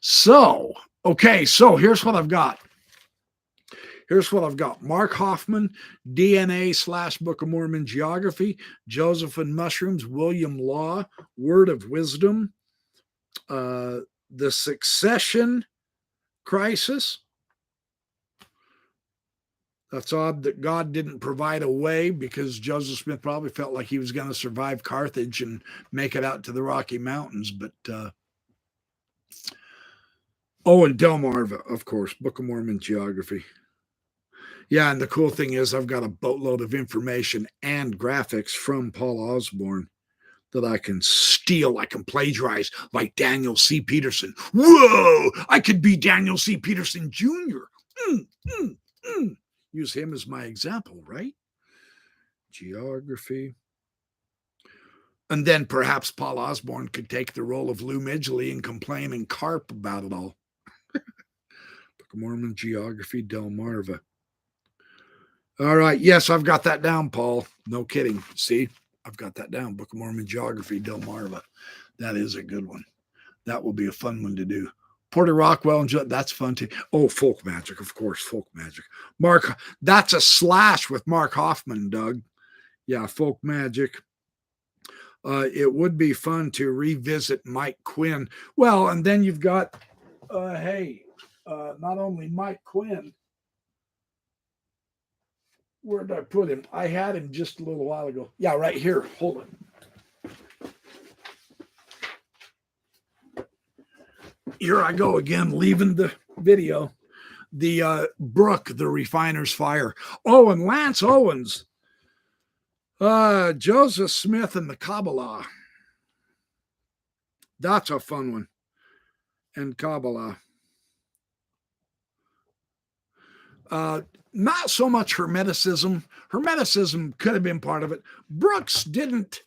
So here's what I've got. Mark Hoffman, DNA / Book of Mormon Geography, Joseph and Mushrooms, William Law, Word of Wisdom, The Succession Crisis. That's odd that God didn't provide a way, because Joseph Smith probably felt like he was going to survive Carthage and make it out to the Rocky Mountains, but and Delmarva, of course, Book of Mormon Geography. Yeah, and the cool thing is I've got a boatload of information and graphics from Paul Osborne that I can steal, I can plagiarize, like Daniel C. Peterson. Whoa! I could be Daniel C. Peterson Jr. Use him as my example, right? Geography. And then perhaps Paul Osborne could take the role of Lou Midgley and complain and carp about it all. Book of Mormon Geography, Delmarva. All right. Yes, I've got that down, Paul. No kidding. See, I've got that down. Book of Mormon Geography, Delmarva. That is a good one. That will be a fun one to do. Porter Rockwell, and that's fun too. Oh, folk magic, of course, folk magic. Mark, that's a slash with Mark Hoffman, Doug. Yeah, folk magic. It would be fun to revisit Mike Quinn. Well, and then you've got, not only Mike Quinn. Where did I put him? I had him just a little while ago. Yeah, right here. Hold it. here I go again, leaving the video. The Brook, the Refiner's Fire. Oh, and Lance Owens. Joseph Smith and the Kabbalah. That's a fun one. And Kabbalah. Not so much Hermeticism. Hermeticism could have been part of it. Brooks didn't.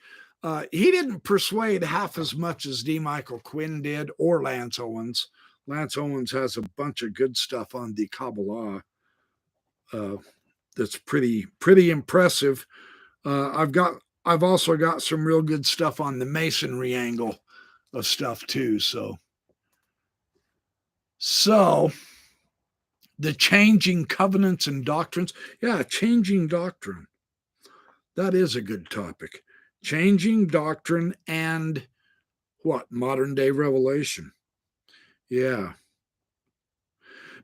He didn't persuade half as much as D. Michael Quinn did, or Lance Owens. Lance Owens has a bunch of good stuff on the Kabbalah that's pretty impressive. I've also got some real good stuff on the Masonry angle of stuff too. So the changing covenants and doctrines. Yeah, changing doctrine. That is a good topic. Changing doctrine and what? Modern day revelation. Yeah.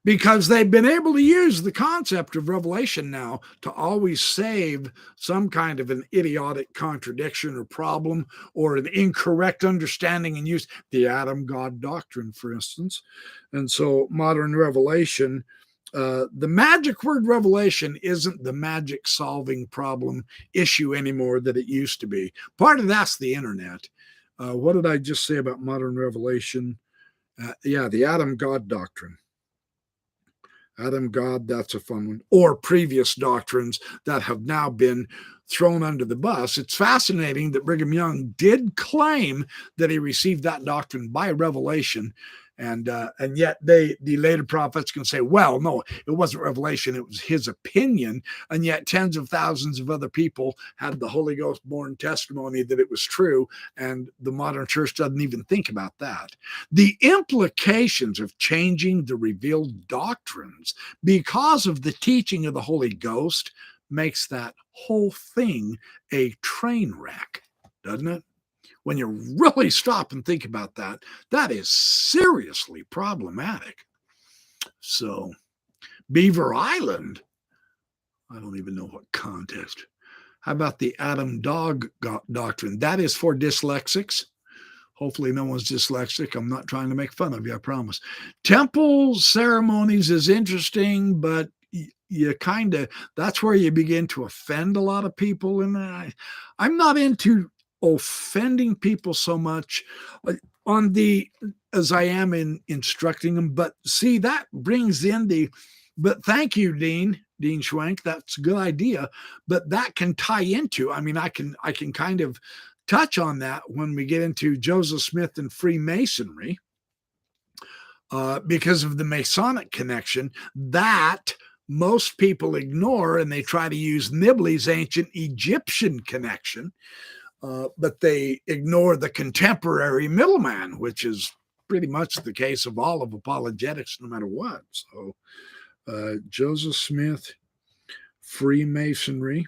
Because they've been able to use the concept of revelation now to always save some kind of an idiotic contradiction or problem or an incorrect understanding and use. The Adam God doctrine, for instance. And so modern revelation, the magic word revelation isn't the magic solving problem issue anymore that it used to be. Part of that's the internet. What did I just say about modern revelation? Yeah, the Adam God doctrine. Adam God, that's a fun one. Or previous doctrines that have now been thrown under the bus. It's fascinating that Brigham Young did claim that he received that doctrine by revelation. And yet the later prophets can say, well, no, it wasn't revelation, it was his opinion. And yet tens of thousands of other people had the Holy Ghost born testimony that it was true. And the modern church doesn't even think about that. The implications of changing the revealed doctrines because of the teaching of the Holy Ghost makes that whole thing a train wreck, doesn't it? When you really stop and think about that, that is seriously problematic. So, Beaver Island, I don't even know what contest. How about the Adam Dog doctrine? That is for dyslexics. Hopefully no one's dyslexic. I'm not trying to make fun of you, I promise. Temple ceremonies is interesting, but you kind of, that's where you begin to offend a lot of people. And I'm not into offending people so much on the as I am in instructing them. But see, that brings in but thank you, Dean Schwenk. That's a good idea. But that can tie into, I mean, I can kind of touch on that when we get into Joseph Smith and Freemasonry, because of the Masonic connection that most people ignore, and they try to use Nibley's ancient Egyptian connection. But they ignore the contemporary middleman, which is pretty much the case of all of apologetics, no matter what. So, Joseph Smith, Freemasonry,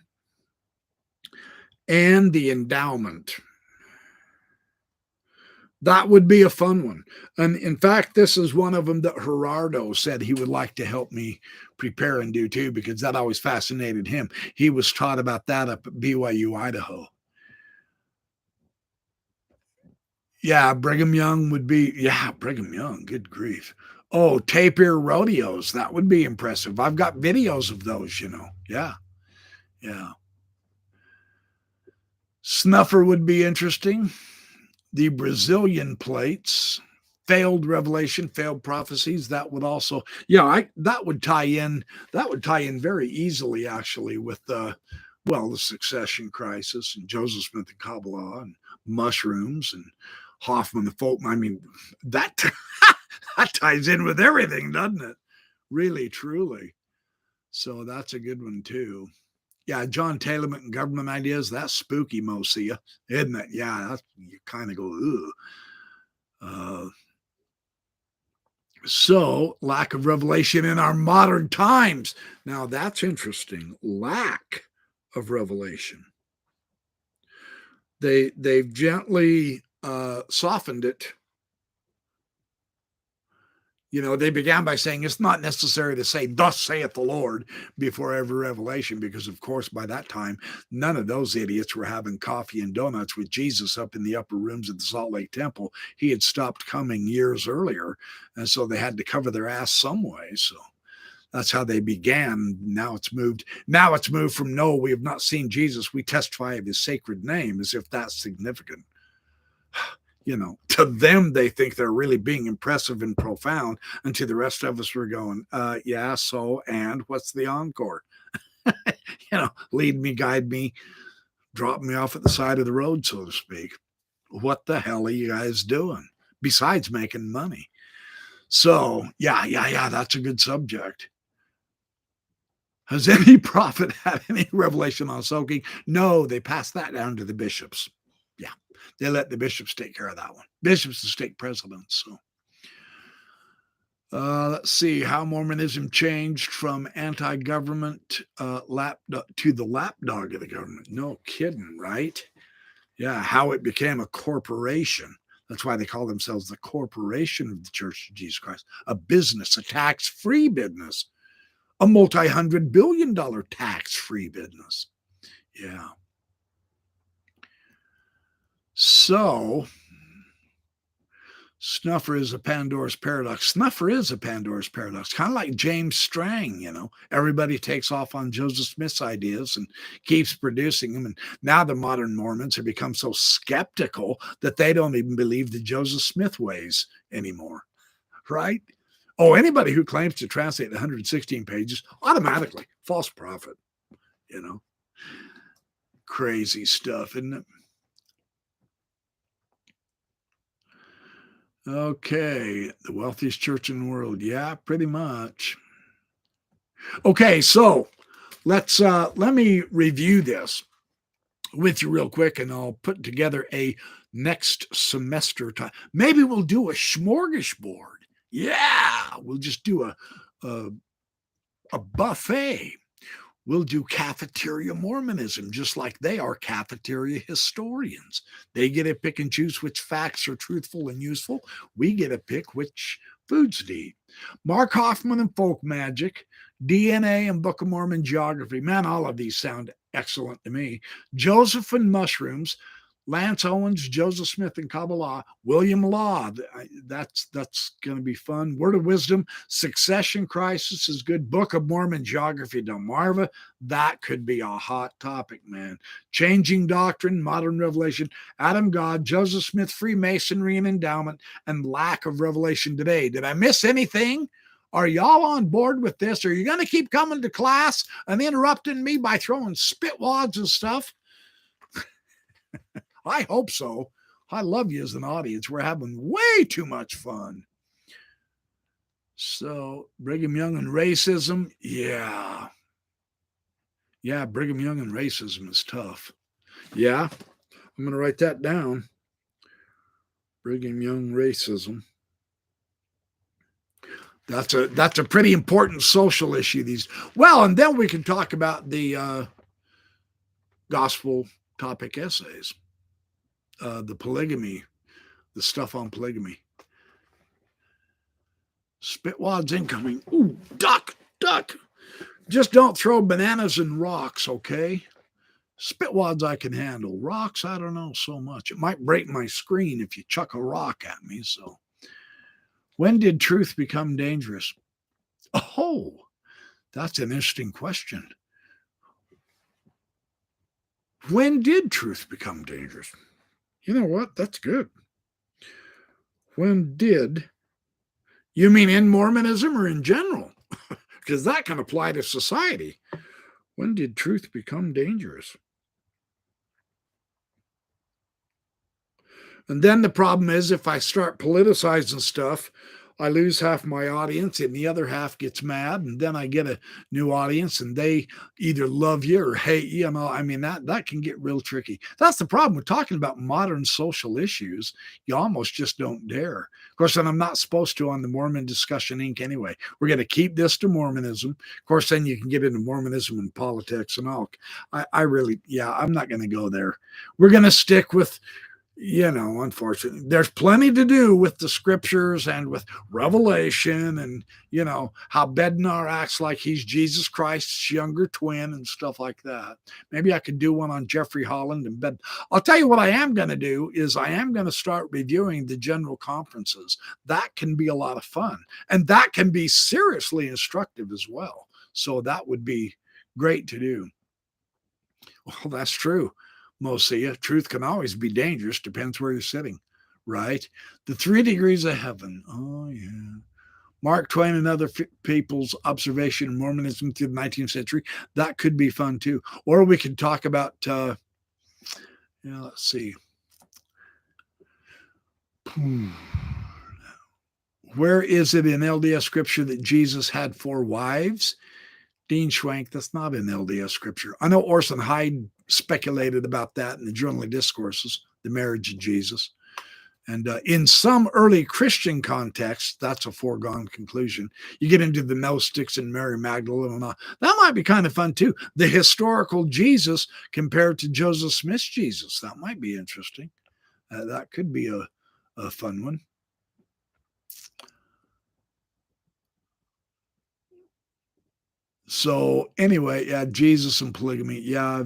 and the endowment. That would be a fun one. And in fact, this is one of them that Gerardo said he would like to help me prepare and do too, because that always fascinated him. He was taught about that up at BYU, Idaho. Yeah, Brigham Young would be, Brigham Young, good grief. Oh, tapir rodeos, that would be impressive. I've got videos of those, Yeah. Snuffer would be interesting. The Brazilian plates, failed revelation, failed prophecies, that would also, that would tie in very easily, actually, with the succession crisis and Joseph Smith and Kabbalah and mushrooms and Hoffman the folk. I mean, that ties in with everything, doesn't it? Really, truly. So that's a good one too. Yeah, John Taylorman and government ideas, that's spooky, Mosia, isn't it? Yeah, you kind of go, ugh. So, lack of revelation in our modern times. Now, that's interesting. Lack of revelation. They've gently softened it You know, they began by saying it's not necessary to say, thus saith the Lord, before every revelation, because, of course, by that time, none of those idiots were having coffee and donuts with Jesus up in the upper rooms of the Salt Lake Temple. He had stopped coming years earlier, and so they had to cover their ass some way. So that's how they began. Now it's moved. Now it's moved from, no, we have not seen Jesus. We testify of his sacred name, as if that's significant. You know, to them, they think they're really being impressive and profound. And to the rest of us, we're going, yeah, so, and what's the encore? Lead me, guide me, drop me off at the side of the road, so to speak. What the hell are you guys doing besides making money? So, yeah, that's a good subject. Has any prophet had any revelation on soaking? No, they passed that down to the bishops. Yeah, they let the bishops take care of that one. Bishops and stake presidents. So, let's see how Mormonism changed from anti-government to the lapdog of the government. No kidding, right? Yeah, how it became a corporation. That's why they call themselves the Corporation of the Church of Jesus Christ. A business, a tax-free business, a multi-$100 billion tax-free business. Yeah. So, Snuffer is a Pandora's paradox. Snuffer is a Pandora's paradox, kind of like James Strang, Everybody takes off on Joseph Smith's ideas and keeps producing them. And now the modern Mormons have become so skeptical that they don't even believe the Joseph Smith ways anymore, right? Oh, anybody who claims to translate the 116 pages, automatically false prophet, Crazy stuff, isn't it? Okay, the wealthiest church in the world. Yeah, pretty much. Okay, so let me review this with you real quick, and I'll put together a next semester time. Maybe we'll do a smorgasbord. Yeah, we'll just do a buffet. We'll do cafeteria Mormonism, just like they are cafeteria historians. They get to pick and choose which facts are truthful and useful. We get to pick which foods to eat. Mark Hoffman and folk magic, DNA and Book of Mormon geography. Man, all of these sound excellent to me. Joseph and mushrooms, Lance Owens, Joseph Smith and Kabbalah, William Law. That's going to be fun. Word of Wisdom, Succession Crisis is good. Book of Mormon Geography, Delmarva. That could be a hot topic, man. Changing Doctrine, Modern Revelation, Adam God, Joseph Smith, Freemasonry and Endowment, and Lack of Revelation Today. Did I miss anything? Are y'all on board with this? Are you going to keep coming to class and interrupting me by throwing spitwads and stuff? I hope so. I love you as an audience. We're having way too much fun. So, Brigham Young and racism. Yeah. Yeah, Brigham Young and racism is tough. Yeah. I'm going to write that down. Brigham Young racism. That's a pretty important social issue. Well, and then we can talk about the gospel topic essays. The polygamy, the stuff on polygamy. Spitwads incoming. Ooh, duck. Just don't throw bananas and rocks, okay? Spitwads I can handle. Rocks, I don't know so much. It might break my screen if you chuck a rock at me. So, when did truth become dangerous? Oh, that's an interesting question. When did truth become dangerous? You know what? That's good. When did? You mean in Mormonism or in general? Because that can apply to society. When did truth become dangerous? And then the problem is if I start politicizing stuff, I lose half my audience and the other half gets mad. And then I get a new audience and they either love you or hate you. I mean, that can get real tricky. That's the problem with talking about modern social issues. You almost just don't dare. Of course, then I'm not supposed to on the Mormon Discussion Inc. anyway. We're going to keep this to Mormonism. Of course, then you can get into Mormonism and politics and all. I'm not going to go there. We're going to stick with Unfortunately, there's plenty to do with the scriptures and with Revelation and, how Bednar acts like he's Jesus Christ's younger twin and stuff like that. Maybe I could do one on Jeffrey Holland and Bed. I'll tell you what I am going to do is I am going to start reviewing the general conferences. That can be a lot of fun, and that can be seriously instructive as well. So that would be great to do. Well, that's true. Mosia, truth can always be dangerous, depends where you're sitting, right? The 3 degrees of heaven. Oh, yeah. Mark Twain and other people's observation of Mormonism through the 19th century. That could be fun too. Or we could talk about, let's see. Where is it in LDS scripture that Jesus had 4 wives? Dean Schwank, that's not in LDS scripture. I know Orson Hyde speculated about that in the Journal of Discourses, the marriage of Jesus. And in some early Christian contexts, that's a foregone conclusion. You get into the Gnostics and Mary Magdalene and all. That might be kind of fun too. The historical Jesus compared to Joseph Smith's Jesus. That might be interesting. That could be a fun one. So anyway, yeah, Jesus and polygamy. Yeah,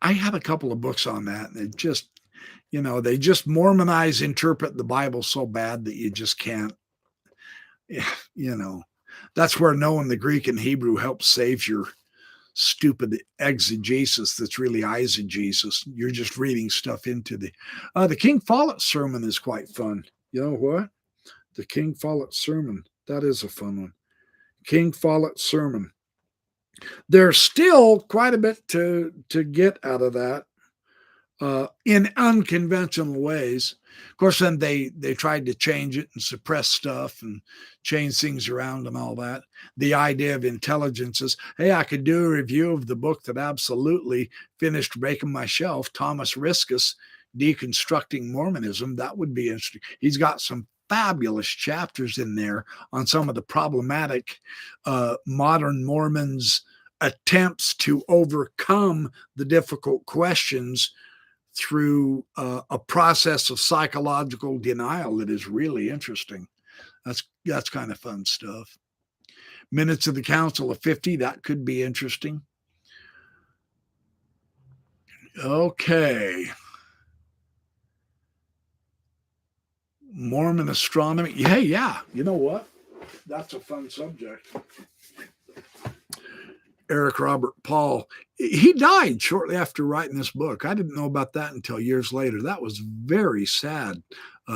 I have a couple of books on that. And they just Mormonize, interpret the Bible so bad that you just can't, that's where knowing the Greek and Hebrew helps save your stupid exegesis that's really eisegesis. You're just reading stuff into the King Follett sermon is quite fun. You know what? The King Follett sermon, that is a fun one. King Follett sermon. There's still quite a bit to get out of that in unconventional ways. Of course, then they tried to change it and suppress stuff and change things around and all that. The idea of intelligence is, hey, I could do a review of the book that absolutely finished breaking my shelf, Thomas Riskus, Deconstructing Mormonism. That would be interesting. He's got some fabulous chapters in there on some of the problematic modern Mormons' attempts to overcome the difficult questions through a process of psychological denial that is really interesting. That's kind of fun stuff. Minutes of the Council of 50, that could be interesting. Okay. Mormon astronomy. Hey, yeah. You know what? That's a fun subject. Eric Robert Paul. He died shortly after writing this book. I didn't know about that until years later. That was very sad.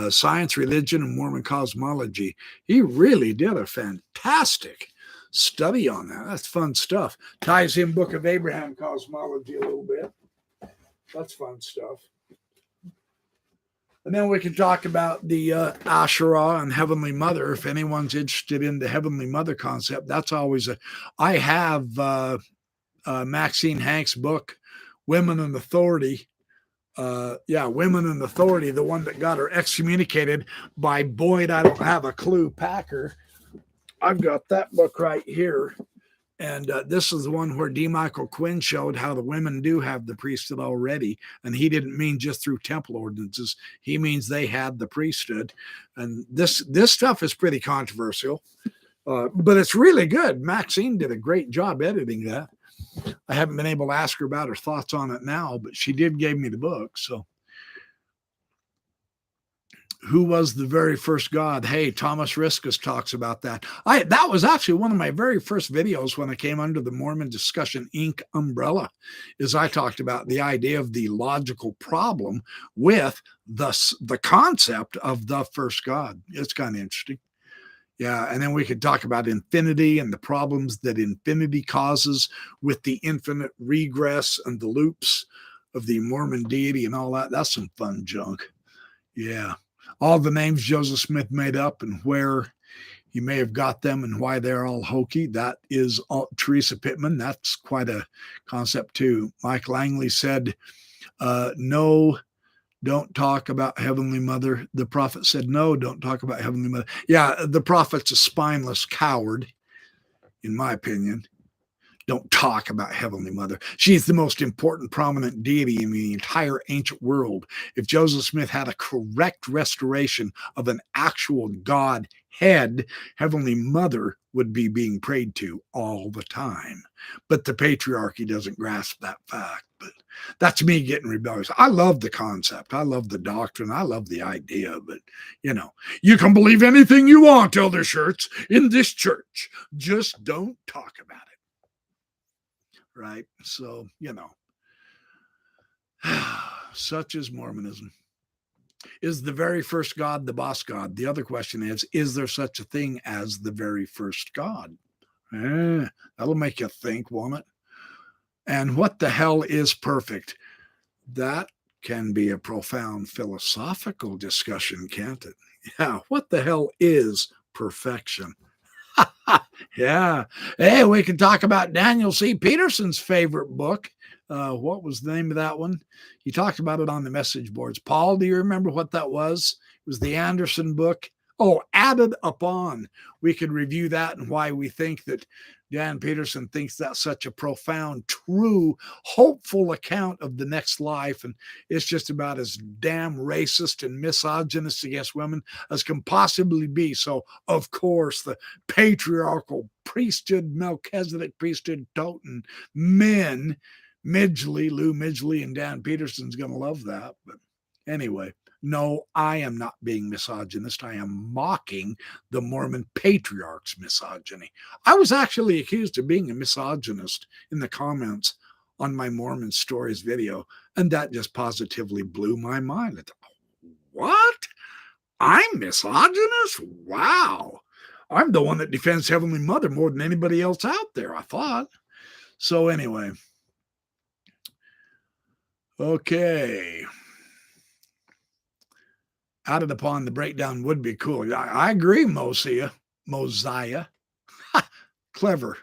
Science, Religion, and Mormon Cosmology. He really did a fantastic study on that. That's fun stuff. Ties in Book of Abraham cosmology a little bit. That's fun stuff. And then we can talk about the Asherah and Heavenly Mother. If anyone's interested in the Heavenly Mother concept, that's always I have Maxine Hanks' book, Women in Authority. Women in Authority, the one that got her excommunicated by Boyd, I don't have a clue, Packer. I've got that book right here. And this is the one where D. Michael Quinn showed how the women do have the priesthood already. And he didn't mean just through temple ordinances. He means they had the priesthood. And this stuff is pretty controversial, but it's really good. Maxine did a great job editing that. I haven't been able to ask her about her thoughts on it now, but she did give me the book. So who was the very first God? Hey, Thomas Riskus talks about that. That was actually one of my very first videos when I came under the Mormon Discussion Inc. umbrella, is I talked about the idea of the logical problem with the concept of the first God. It's kind of interesting. Yeah, and then we could talk about infinity and the problems that infinity causes with the infinite regress and the loops of the Mormon deity and all that. That's some fun junk. Yeah. All the names Joseph Smith made up and where he may have got them and why they're all hokey. That is Teresa Pittman. That's quite a concept too. Mike Langley said, no, don't talk about Heavenly Mother. The prophet said, no, don't talk about Heavenly Mother. Yeah, the prophet's a spineless coward, in my opinion. Don't talk about Heavenly Mother. She's the most important, prominent deity in the entire ancient world. If Joseph Smith had a correct restoration of an actual God head, Heavenly Mother would be being prayed to all the time. But the patriarchy doesn't grasp that fact. But that's me getting rebellious. I love the concept. I love the doctrine. I love the idea. But, you can believe anything you want, Elder Shirts, in this church. Just don't talk about it. Right? So, such is Mormonism. Is the very first God the boss God? The other question is there such a thing as the very first God? That'll make you think, won't it? And what the hell is perfect? That can be a profound philosophical discussion, can't it? Yeah, what the hell is perfection? Yeah. Hey, we can talk about Daniel C. Peterson's favorite book. What was the name of that one? He talked about it on the message boards. Paul, do you remember what that was? It was the Anderson book. Oh, Added Upon. We could review that and why we think that Dan Peterson thinks that's such a profound, true, hopeful account of the next life. And it's just about as damn racist and misogynist against women as can possibly be. So, of course, the patriarchal priesthood, Melchizedek priesthood, totem men, Lou Midgley, and Dan Peterson's going to love that. But anyway. No, I am not being misogynist. I am mocking the Mormon patriarch's misogyny. I was actually accused of being a misogynist in the comments on my Mormon Stories video, and that just positively blew my mind. What? I'm misogynist? Wow. I'm the one that defends Heavenly Mother more than anybody else out there, I thought. So anyway. Okay. Added Upon, the breakdown would be cool. I agree, Mosiah. Clever.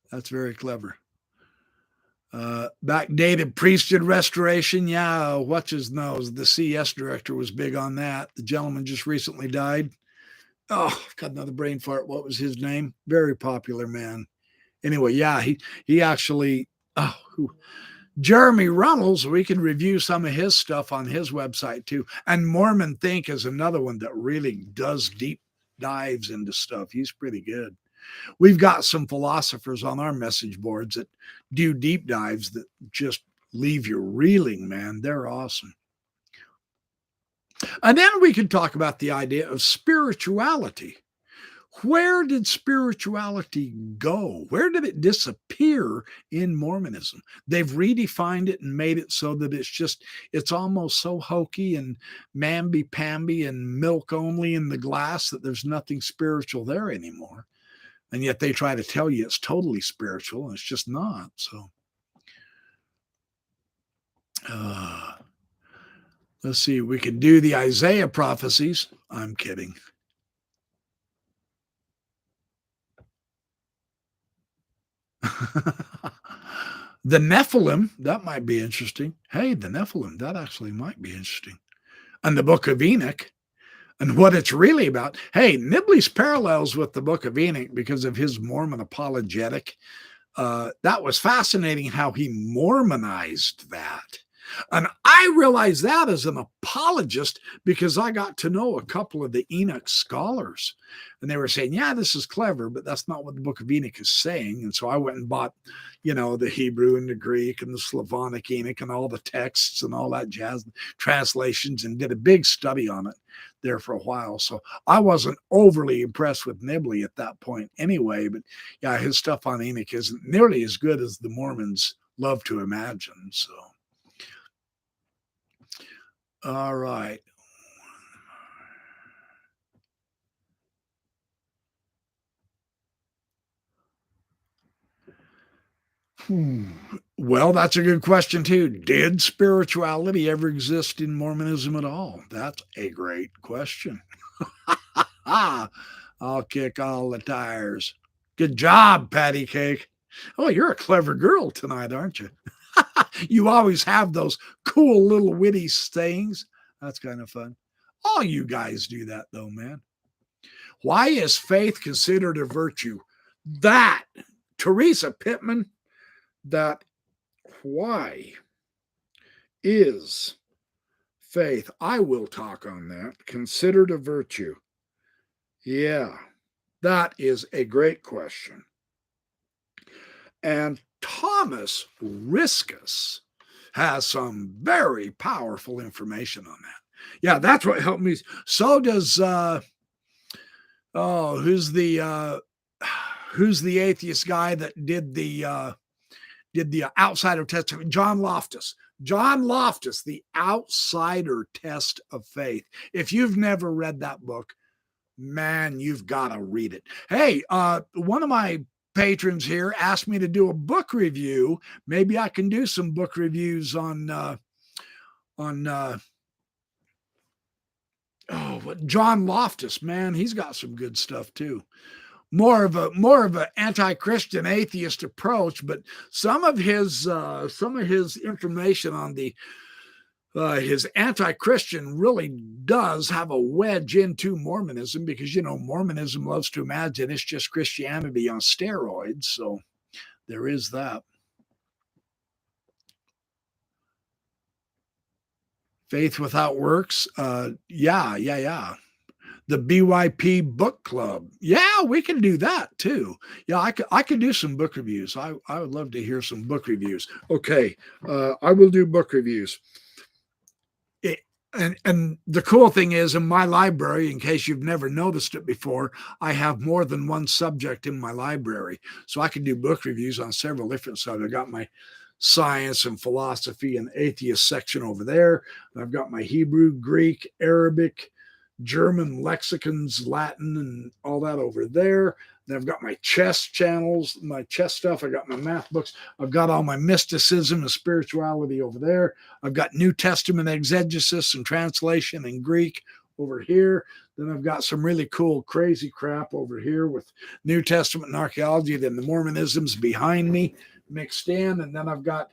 That's very clever. Backdated priesthood restoration. Yeah, what's his nose? The CS director was big on that. The gentleman just recently died. Oh, got another brain fart. What was his name? Very popular man. Anyway, yeah, he actually. Jeremy Runnels, we can review some of his stuff on his website too. And Mormon Think is another one that really does deep dives into stuff. He's pretty good. We've got some philosophers on our message boards that do deep dives that just leave you reeling, man. They're awesome. And then we can talk about the idea of spirituality. Where did spirituality go? Where did it disappear in Mormonism? They've redefined it and made it so that it's almost so hokey and mamby-pamby and milk only in the glass that there's nothing spiritual there anymore. And yet they try to tell you it's totally spiritual, and it's just not. So, let's see. We could do the Isaiah prophecies. I'm kidding. The Nephilim, that might be interesting. Hey, the Nephilim, that actually might be interesting. And the Book of Enoch and what it's really about. Hey, Nibley's parallels with the Book of Enoch because of his Mormon apologetic. That was fascinating how he Mormonized that. And I realized that as an apologist because I got to know a couple of the Enoch scholars. And they were saying, yeah, this is clever, but that's not what the Book of Enoch is saying. And so I went and bought, the Hebrew and the Greek and the Slavonic Enoch and all the texts and all that jazz, translations, and did a big study on it there for a while. So I wasn't overly impressed with Nibley at that point anyway. But yeah, his stuff on Enoch isn't nearly as good as the Mormons love to imagine. So. All right. Well, that's a good question, too. Did spirituality ever exist in Mormonism at all? That's a great question. I'll kick all the tires. Good job, Patty Cake. Oh, you're a clever girl tonight, aren't you? You always have those cool little witty sayings. That's kind of fun. All you guys do that, though, man. Why is faith considered a virtue? That Teresa Pittman, that why is faith? I will talk on that. Considered a virtue. Yeah, that is a great question. And Thomas Riskus has some very powerful information on that. Yeah, that's what helped me. So does who's the atheist guy that did the outsider test? John Loftus. John Loftus, the outsider test of faith. If you've never read that book, man, you've got to read it. Hey, one of my patrons here asked me to do a book review. Maybe I can do some book reviews on John Loftus. Man, he's got some good stuff too. More of an anti-Christian atheist approach, but some of his information on the his anti-Christian really does have a wedge into Mormonism, because Mormonism loves to imagine it's just Christianity on steroids. So there is that. Faith without works. Yeah. The BYP book club. Yeah, we can do that too. Yeah, I could do some book reviews. I would love to hear some book reviews. Okay, I will do book reviews. And the cool thing is, in my library, in case you've never noticed it before, I have more than one subject in my library. So I can do book reviews on several different subjects. I got my science and philosophy and atheist section over there. And I've got my Hebrew, Greek, Arabic, German lexicons, Latin, and all that over there. Then I've got my chess channels, my chess stuff. I got my math books. I've got all my mysticism and spirituality over there. I've got New Testament exegesis and translation in Greek over here. Then I've got some really cool, crazy crap over here with New Testament and archaeology. Then the Mormonism's behind me mixed in. And then I've got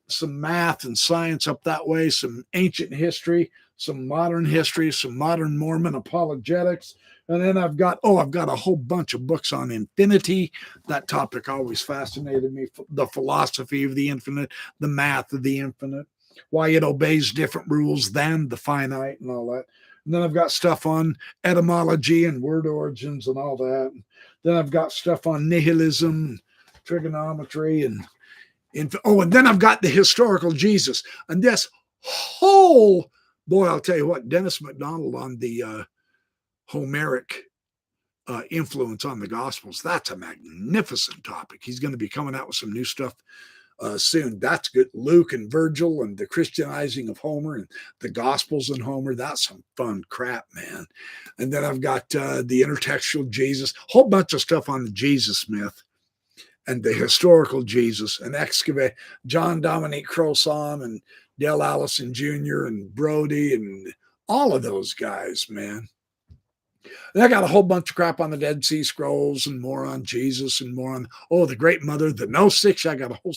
some math and science up that way, some ancient history, some modern history, some modern Mormon apologetics. And then I've got a whole bunch of books on infinity. That topic always fascinated me. The philosophy of the infinite, the math of the infinite, why it obeys different rules than the finite and all that. And then I've got stuff on etymology and word origins and all that. Then I've got stuff on nihilism, trigonometry, and then I've got the historical Jesus. And this whole, boy, I'll tell you what, Dennis MacDonald on the Homeric influence on the Gospels. That's a magnificent topic. He's going to be coming out with some new stuff soon. That's good. Luke and Virgil and the Christianizing of Homer and the Gospels and Homer. That's some fun crap, man. And then I've got the intertextual Jesus, a whole bunch of stuff on the Jesus myth and the historical Jesus, and excavate John Dominique Crossan and Dale Allison Jr. and Brody and all of those guys, man. And I got a whole bunch of crap on the Dead Sea Scrolls and more on Jesus and more on, the Great Mother, the Gnostics. I got a whole,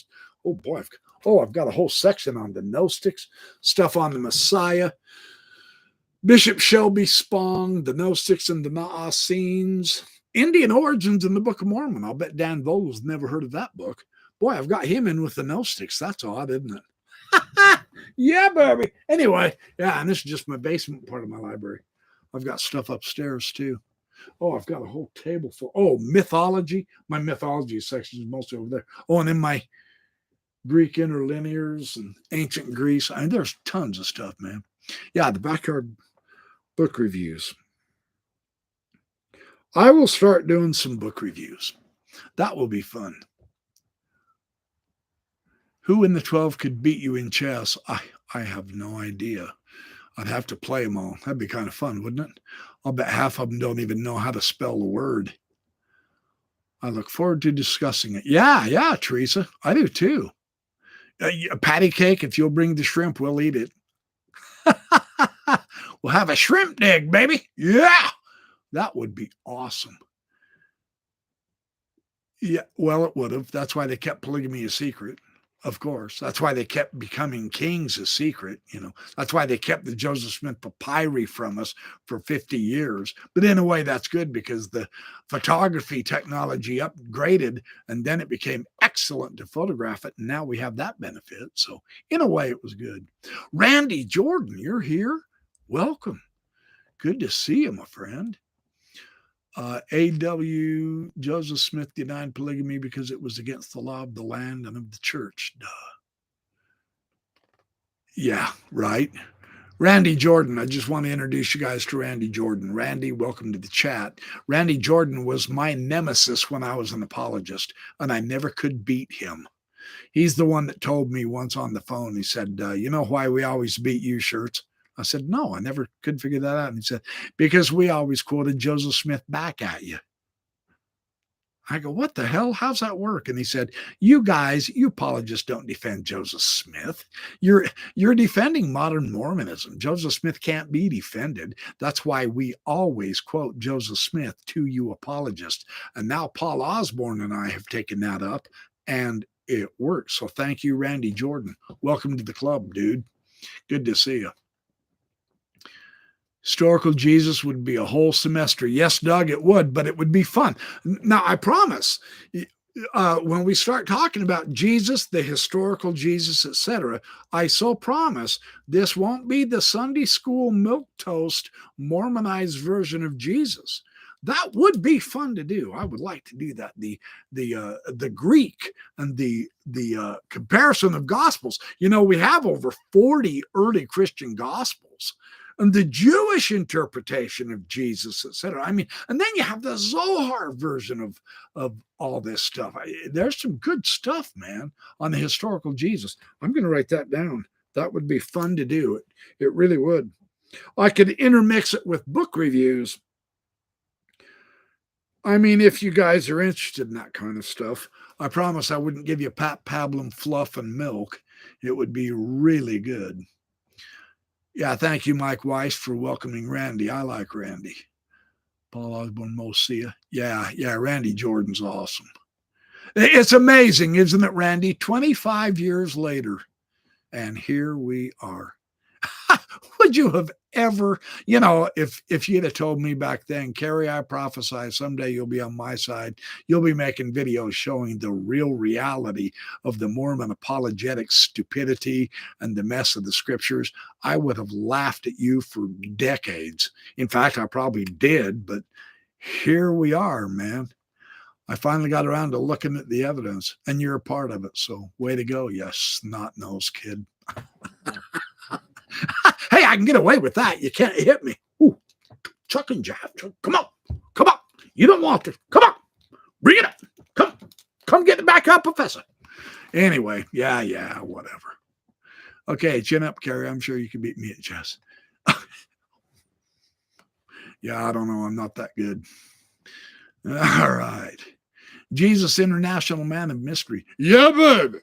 I've got a whole section on the Gnostics, stuff on the Messiah, Bishop Shelby Spong, the Gnostics and the Naassenes, Indian origins in the Book of Mormon. I'll bet Dan Vogel's never heard of that book. Boy, I've got him in with the Gnostics. That's odd, isn't it? Yeah, baby. Anyway, yeah, and this is just my basement part of my library. I've got stuff upstairs too. I've got a whole table full. Mythology. My mythology section is mostly over there. And then my Greek interlinears and ancient Greece. I mean, there's tons of stuff, man. Yeah, the Backyard book reviews. I will start doing some book reviews. That will be fun. Who in the 12 could beat you in chess? I have no idea. I'd have to play them all. That'd be kind of fun, wouldn't it? I'll bet half of them don't even know how to spell the word. I look forward to discussing it. Yeah, Teresa. I do too. A patty cake, if you'll bring the shrimp, we'll eat it. We'll have a shrimp dig, baby. Yeah. That would be awesome. Yeah, well, it would have. That's why they kept polygamy a secret. Of course. That's why they kept becoming kings a secret. That's why they kept the Joseph Smith Papyri from us for 50 years. But in a way, that's good because the photography technology upgraded and then it became excellent to photograph it. And now we have that benefit. So in a way, it was good. Randy Jordan, you're here. Welcome. Good to see you, my friend. A.W. Joseph Smith denied polygamy because it was against the law of the land and of the church. Duh. Yeah, right. Randy Jordan. I just want to introduce you guys to Randy Jordan. Randy, welcome to the chat. Randy Jordan was my nemesis when I was an apologist, and I never could beat him. He's the one that told me once on the phone, he said, you know why we always beat you, Shirts? I said, no, I never could figure that out. And he said, because we always quoted Joseph Smith back at you. I go, what the hell? How's that work? And he said, you guys, you apologists don't defend Joseph Smith. You're defending modern Mormonism. Joseph Smith can't be defended. That's why we always quote Joseph Smith to you apologists. And now Paul Osborne and I have taken that up, and it works. So thank you, Randy Jordan. Welcome to the club, dude. Good to see you. Historical Jesus would be a whole semester. Yes, Doug, it would, but it would be fun. Now, I promise, when we start talking about Jesus, the historical Jesus, etc., I so promise this won't be the Sunday school milquetoast Mormonized version of Jesus. That would be fun to do. I would like to do that. The Greek and the comparison of gospels. We have over 40 early Christian gospels. And the Jewish interpretation of Jesus, etc. I mean, and then you have the Zohar version of all this stuff. There's some good stuff, man, on the historical Jesus. I'm going to write that down. That would be fun to do. It really would. I could intermix it with book reviews. I mean, if you guys are interested in that kind of stuff, I promise I wouldn't give you pat pablum fluff and milk. It would be really good. Yeah, thank you, Mike Weiss, for welcoming Randy. I like Randy. Paul Osborne, Mosia. Yeah, Randy Jordan's awesome. It's amazing, isn't it, Randy? 25 years later, and here we are. Would you have ever, if you'd have told me back then, Carrie, I prophesy someday you'll be on my side. You'll be making videos showing the real reality of the Mormon apologetic stupidity and the mess of the scriptures. I would have laughed at you for decades. In fact, I probably did, but here we are, man. I finally got around to looking at the evidence, and you're a part of it. So way to go, you snot-nosed kid. Hey, I can get away with that. You can't hit me. Ooh, chuck and jab. Come on. You don't want to. Come on. Bring it up. Come get the Backyard Professor. Anyway, yeah, whatever. Okay, chin up, Carrie. I'm sure you can beat me at chess. Yeah, I don't know. I'm not that good. All right. Jesus, International Man of Mystery. Yeah, baby.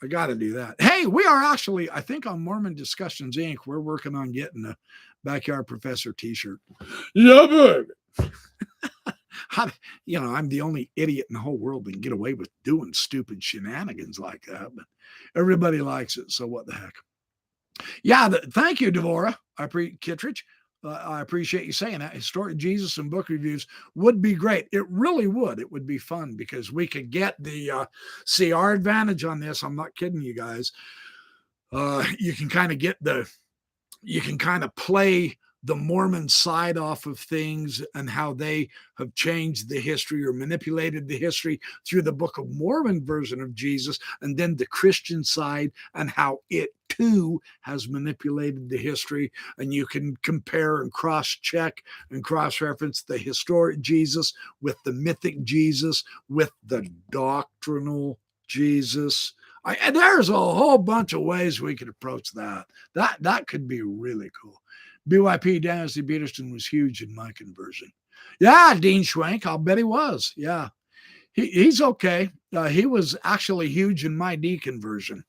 I got to do that. Hey, we are actually, I think on Mormon Discussions, Inc., we're working on getting a Backyard Professor t-shirt. Yeah, baby. I'm the only idiot in the whole world that can get away with doing stupid shenanigans like that, but everybody likes it, so what the heck. Yeah, thank you, Devorah. Kittredge. I appreciate you saying that. Historic Jesus and book reviews would be great. It really would. It would be fun because we could get the our advantage on this. I'm not kidding you guys. You can kind of play the Mormon side off of things and how they have changed the history or manipulated the history through the Book of Mormon version of Jesus, and then the Christian side and how it too has manipulated the history. And you can compare and cross-check and cross-reference the historic Jesus with the mythic Jesus, with the doctrinal Jesus. There's a whole bunch of ways we could approach that. That could be really cool. BYP Dynasty Peterson was huge in my conversion. Yeah, Dean Schwenk, I'll bet he was. Yeah, he's okay. He was actually huge in my deconversion.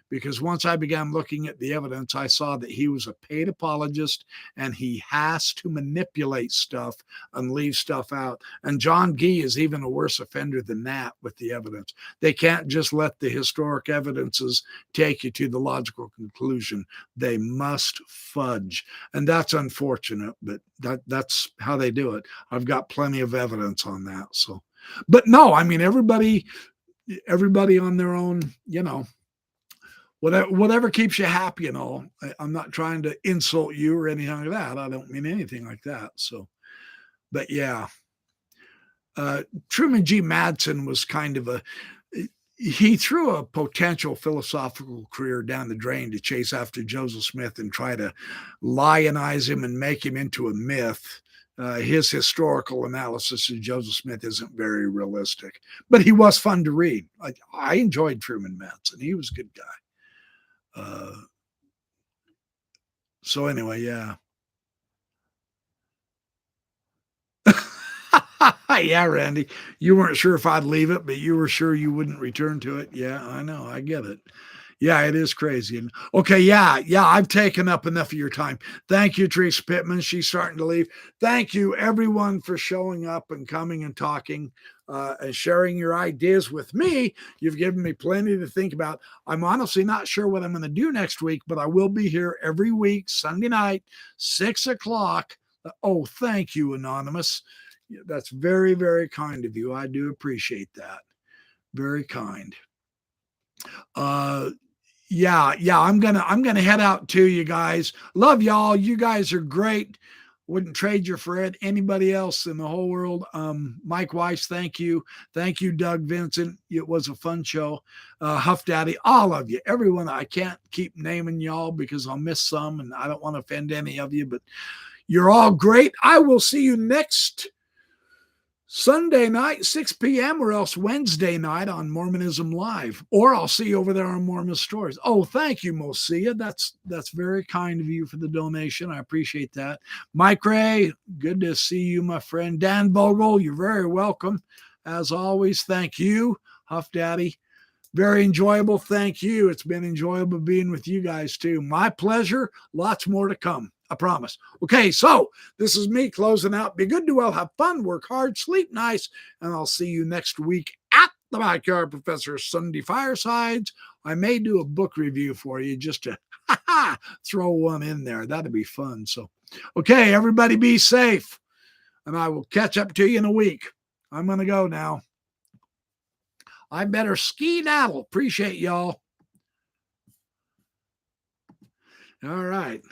because once I began looking at the evidence, I saw that he was a paid apologist and he has to manipulate stuff and leave stuff out. And John Gee is even a worse offender than that with the evidence. They can't just let the historic evidences take you to the logical conclusion. They must fudge. And that's unfortunate, but that's how they do it. I've got plenty of evidence on that. So, but no, I mean, everybody on their own, whatever keeps you happy and all. I'm not trying to insult you or anything like that. I don't mean anything like that. So, but yeah, Truman G. Madsen was kind of he threw a potential philosophical career down the drain to chase after Joseph Smith and try to lionize him and make him into a myth. His historical analysis of Joseph Smith isn't very realistic, but he was fun to read. I enjoyed Truman Madsen. He was a good guy. So anyway, yeah. Yeah, Randy, you weren't sure if I'd leave it, but you were sure you wouldn't return to it. Yeah, I know. I get it. Yeah, it is crazy. And okay, yeah, I've taken up enough of your time. Thank you, Teresa Pittman. She's starting to leave. Thank you, everyone, for showing up and coming and talking and sharing your ideas with me. You've given me plenty to think about. I'm honestly not sure what I'm going to do next week, but I will be here every week, Sunday night, 6 o'clock. Oh, thank you, Anonymous. That's very, very kind of you. I do appreciate that. Very kind. Yeah, I'm gonna head out too, you guys. Love y'all. You guys are great. Wouldn't trade you for anybody else in the whole world. Mike Weiss, thank you. Thank you, Doug Vincent. It was a fun show. Huff Daddy, all of you, everyone. I can't keep naming y'all because I'll miss some and I don't want to offend any of you, but you're all great. I will see you next Sunday night, 6 p.m., or else Wednesday night on Mormonism Live. Or I'll see you over there on Mormon Stories. Oh, thank you, Mosia. That's very kind of you for the donation. I appreciate that. Mike Ray, good to see you, my friend. Dan Vogel, you're very welcome. As always, thank you. Huff Daddy, very enjoyable. Thank you. It's been enjoyable being with you guys, too. My pleasure. Lots more to come. I promise. Okay, so this is me closing out. Be good to well, have fun, work hard, sleep nice, and I'll see you next week at the Backyard Professor Sunday Firesides. I may do a book review for you just to throw one in there. That'd be fun. So, okay, everybody be safe, and I will catch up to you in a week. I'm going to go now. I better skedaddle. Appreciate y'all. All right.